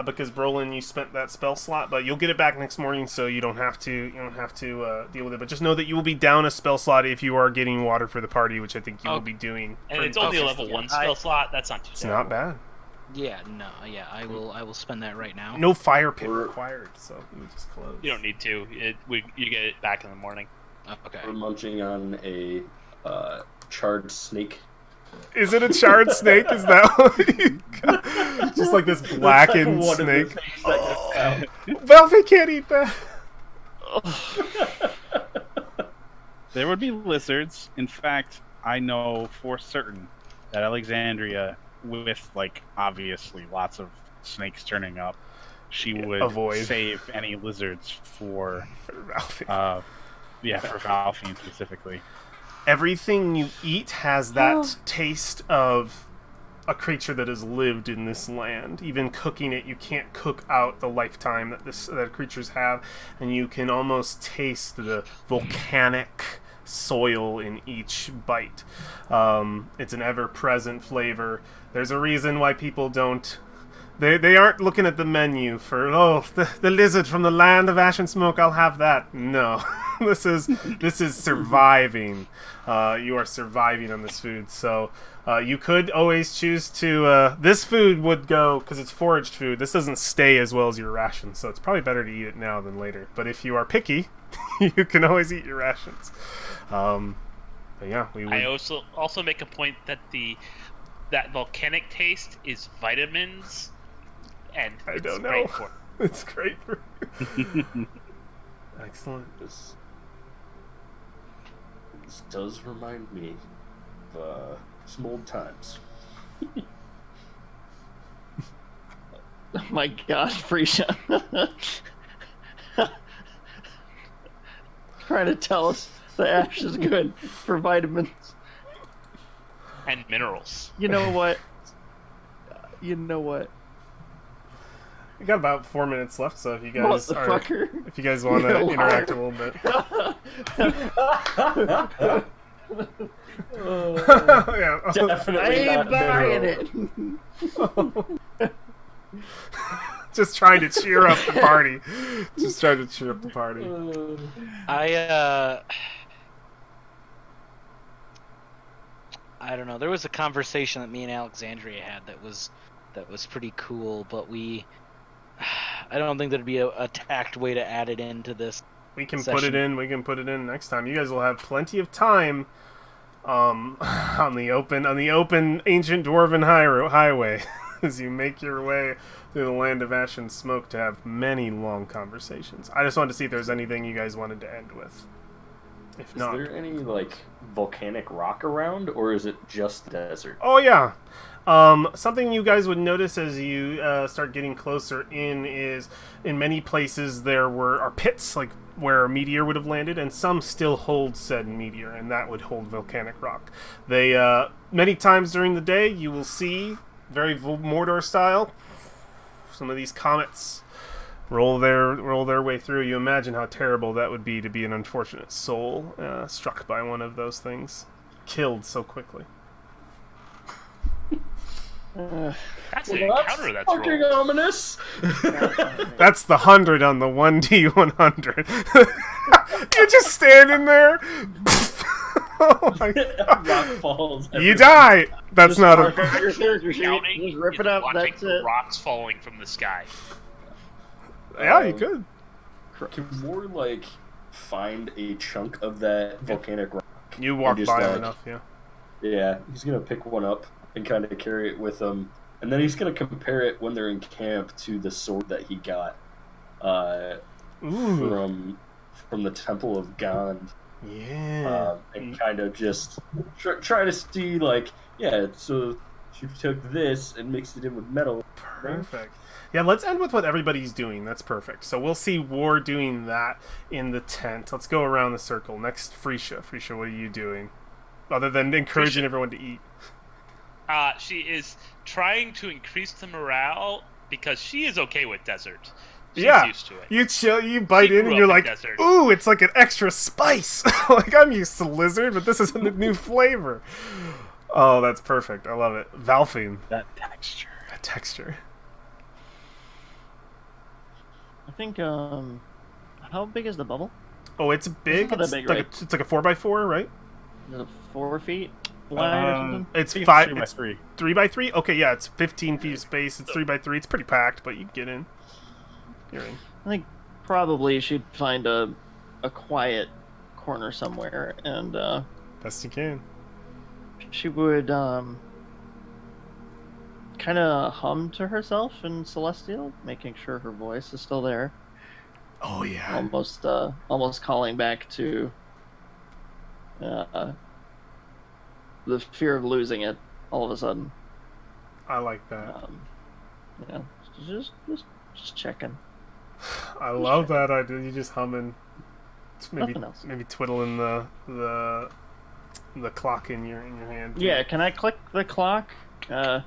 because Brolin, you spent that spell slot, but you'll get it back next morning, so you don't have to deal with it. But just know that you will be down a spell slot if you are getting water for the party, which I think you will be doing. And it's only a level 1 spell slot. That's not too bad. It's not bad. Yeah, no, yeah, I will spend that right now. No fire pit required, so we just close. You don't need to. You get it back in the morning. Okay. We're munching on a charred snake. Is it a charred snake? Is that what you got? Just like this blackened snake? Oh. Velvet can't eat that. There would be lizards. In fact, I know for certain that Alexandria, with like obviously lots of snakes turning up, she would avoid. save any lizards for Ralphie. for Valfine specifically. Everything you eat has that taste of a creature that has lived in this land. Even cooking it, you can't cook out the lifetime that creatures have, and you can almost taste the volcanic soil in each bite. It's an ever-present flavor. There's a reason why people don't. They aren't looking at the menu for the lizard from the land of ash and smoke. I'll have that. No, this is surviving. You are surviving on this food. So you could always choose to. This food would go because it's foraged food. This doesn't stay as well as your rations, so it's probably better to eat it now than later. But if you are picky, you can always eat your rations. But yeah, we would. I also make a point that that volcanic taste is vitamins. And I don't know. Great for it's great for you. Excellent. This does remind me of some old times. Oh my gosh, Frisha. Trying to tell us the ash is good for vitamins. and minerals. You know what? You know what? We got about 4 minutes left, so if you guys Motherfucker. if you guys want to interact a little bit. Yeah. Definitely I not ain't mineral. buying it. Just trying to cheer up the party. Just trying to cheer up the party. I don't know. There was a conversation that me and Alexandria had that was pretty cool, but I don't think there'd be a tact way to add it into this. We can session. put it in. We can put it in next time. You guys will have plenty of time on the open ancient dwarven highway as you make your way through the land of ash and smoke to have many long conversations. I just wanted to see if there's anything you guys wanted to end with. If not, Is there any like volcanic rock around, or is it just the desert? oh yeah. Something you guys would notice as you start getting closer in is in many places there are pits, like where a meteor would have landed, and some still hold said meteor, and that would hold volcanic rock. They many times during the day you will see, very Mordor style, some of these comets roll their way through. You imagine how terrible that would be to be an unfortunate soul struck by one of those things, killed so quickly. That's an encounter that's fucking rolled. ominous. That's the 100 on the 1d100. You're just standing there. Oh my God. Rock falls. You die. That's not a. Counting Just rip is it up. watching That's the it. rocks falling from the sky. Yeah, you could. Can Moore like find a chunk of that volcanic rock? You walk just, by like, enough, yeah. Yeah, he's gonna pick one up and kind of carry it with him, and then he's gonna compare it when they're in camp to the sword that he got Ooh. from the Temple of Gond, Yeah. and kind of just try to see like, yeah, so she took this and mixed it in with metal. Perfect. Yeah, let's end with what everybody's doing. That's perfect. So we'll see War doing that in the tent. Let's go around the circle. Next, Frisha. Frisha, what are you doing? Other than encouraging everyone to eat. She is trying to increase the morale because she is okay with desert. She's used to it. You chill, you bite She in, grew and you're up like, in desert. ooh, it's like an extra spice. Like, I'm used to lizard, but this is a new flavor. Oh, that's perfect. I love it. Valfine. That texture. That texture. I think, how big is the bubble? Oh, it's big. It's not It's, that big, like right? it's like a 4x4, right? Is it 4 feet wide or something? It's Three 5. by It's three. 3x3? Okay, yeah, it's 15 feet of space. It's 3x3. It's pretty packed, but you can get in. You're in. I think probably she'd find a quiet corner somewhere, and Best you can. she would kind of hum to herself in Celestial, making sure her voice is still there. Oh, yeah. Almost calling back to the fear of losing it all of a sudden. I like that. You know, just checking. I love that idea. You just humming. Nothing else. Maybe twiddling the clock in your hand. Too. Yeah, can I click the clock? This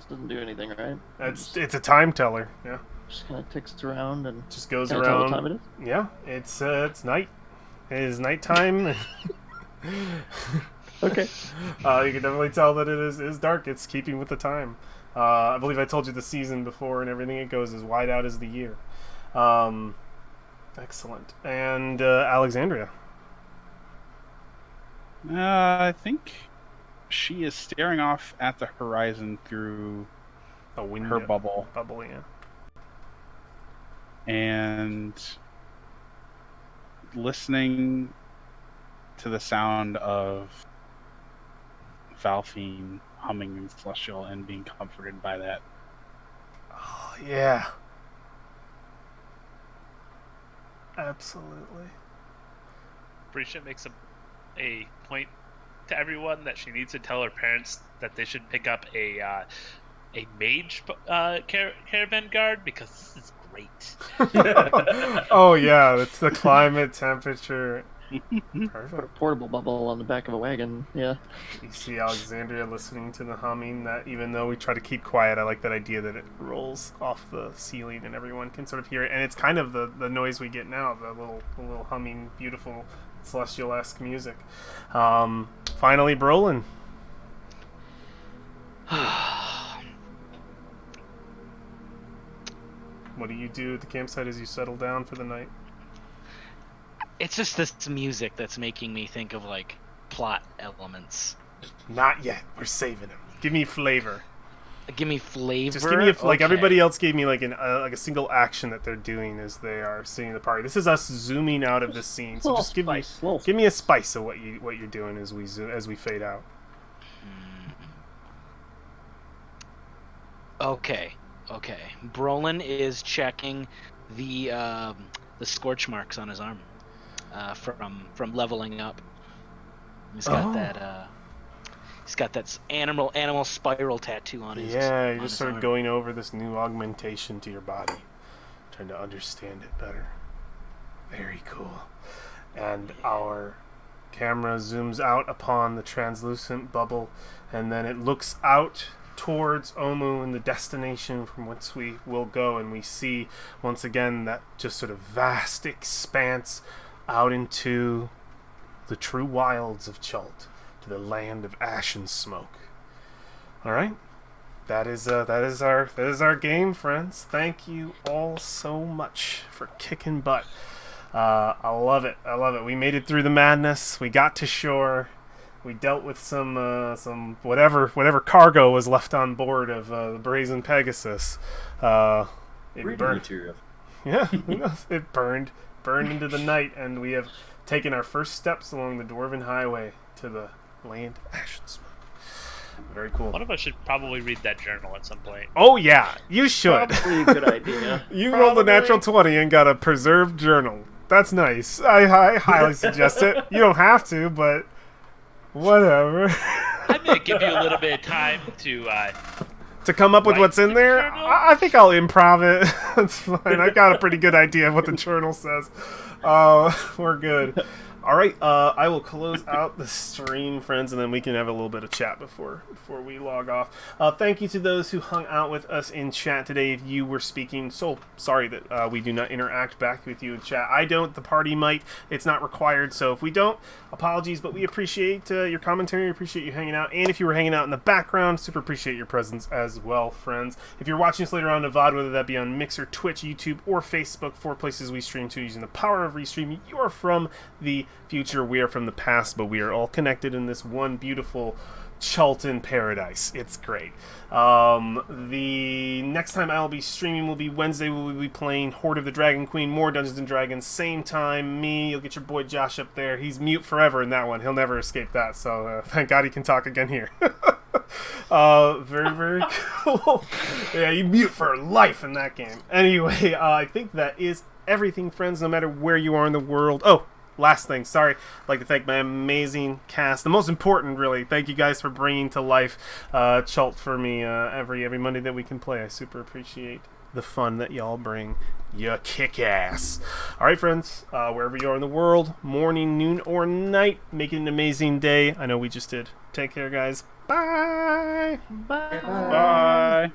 doesn't do anything, right? It's a time teller. Yeah. Just kind of ticks around and just goes can around. I tell what time it is? Yeah, it's night. It is nighttime. Okay. You can definitely tell that it is dark. It's keeping with the time. I believe I told you the season before and everything. It goes as wide out as the year. Excellent. And Alexandria. I think she is staring off at the horizon through a window. Her bubble. Bubble, yeah. And listening to the sound of Valfine humming in Celestial and being comforted by that. Oh, yeah. Absolutely. Brisha makes a point to everyone that she needs to tell her parents that they should pick up a mage caravan guard because this is great. Oh yeah, it's the climate, temperature. Perfect. Put a portable bubble on the back of a wagon. Yeah. You see Alexandria listening to the humming. That even though we try to keep quiet, I like that idea that it rolls off the ceiling and everyone can sort of hear it. And it's kind of the noise we get now, the little humming, beautiful celestial-esque music. Finally, Brolin. What do you do at the campsite as you settle down for the night? It's just this music that's making me think of, like, plot elements. Not yet. We're saving them. Give me flavor. Give me flavor? Just give me like okay. Everybody else gave me like a single action that they're doing as they are seeing the party. This is us zooming out of the scene. So just give me a spice of what you're doing as we fade out. Okay. Brolin is checking the scorch marks on his arm from leveling up. He's got that. He's got that animal spiral tattoo on his. Yeah, you're just sort of going over this new augmentation to your body, trying to understand it better. Very cool. And our camera zooms out upon the translucent bubble, and then it looks out towards Omu and the destination from whence we will go, and we see once again that just sort of vast expanse out into the true wilds of Chult, to the land of ash and smoke. All right, that is our game, friends. Thank you all so much for kicking butt. I love it. We made it through the madness. We got to shore. We dealt with some whatever cargo was left on board of the Brazen Pegasus. It burned. Material. Yeah, who knows? It burned into the night, and we have taken our first steps along the Dwarven Highway to the land of ash and smoke. Very cool. One of us should probably read that journal at some point. Oh yeah, you should. Probably a good idea. You rolled a natural 20 and got a preserved journal. That's nice. I highly suggest it. You don't have to, but whatever. I'm gonna give you a little bit of time to come up with what's in there. I think I'll improv it. That's fine. I got a pretty good idea of what the journal says. We're good. All right, I will close out the stream, friends, and then we can have a little bit of chat before we log off. Thank you to those who hung out with us in chat today. If you were speaking, so sorry that we do not interact back with you in chat. I don't. The party might. It's not required, so if we don't, apologies, but we appreciate your commentary. Appreciate you hanging out, and if you were hanging out in the background, super appreciate your presence as well, friends. If you're watching us later on in VOD, whether that be on Mixer, Twitch, YouTube, or Facebook, 4 places we stream to using the power of Restream, you are from the future, we are from the past, but we are all connected in this one beautiful Chultan paradise. It's great. The next time I'll be streaming will be Wednesday. We'll be playing Horde of the Dragon Queen, more Dungeons and Dragons, same time. You'll get your boy Josh up there. He's mute forever in that one. He'll never escape that, so thank God he can talk again here. Very, very cool. Yeah, you mute for life in that game. Anyway, I think that is everything, friends, no matter where you are in the world. Oh, last thing, sorry, I'd like to thank my amazing cast. The most important, really, thank you guys for bringing to life Chult for me every Monday that we can play. I super appreciate the fun that y'all bring. You kick ass. All right, friends, wherever you are in the world, morning, noon, or night, make it an amazing day. I know we just did. Take care, guys. Bye. Bye.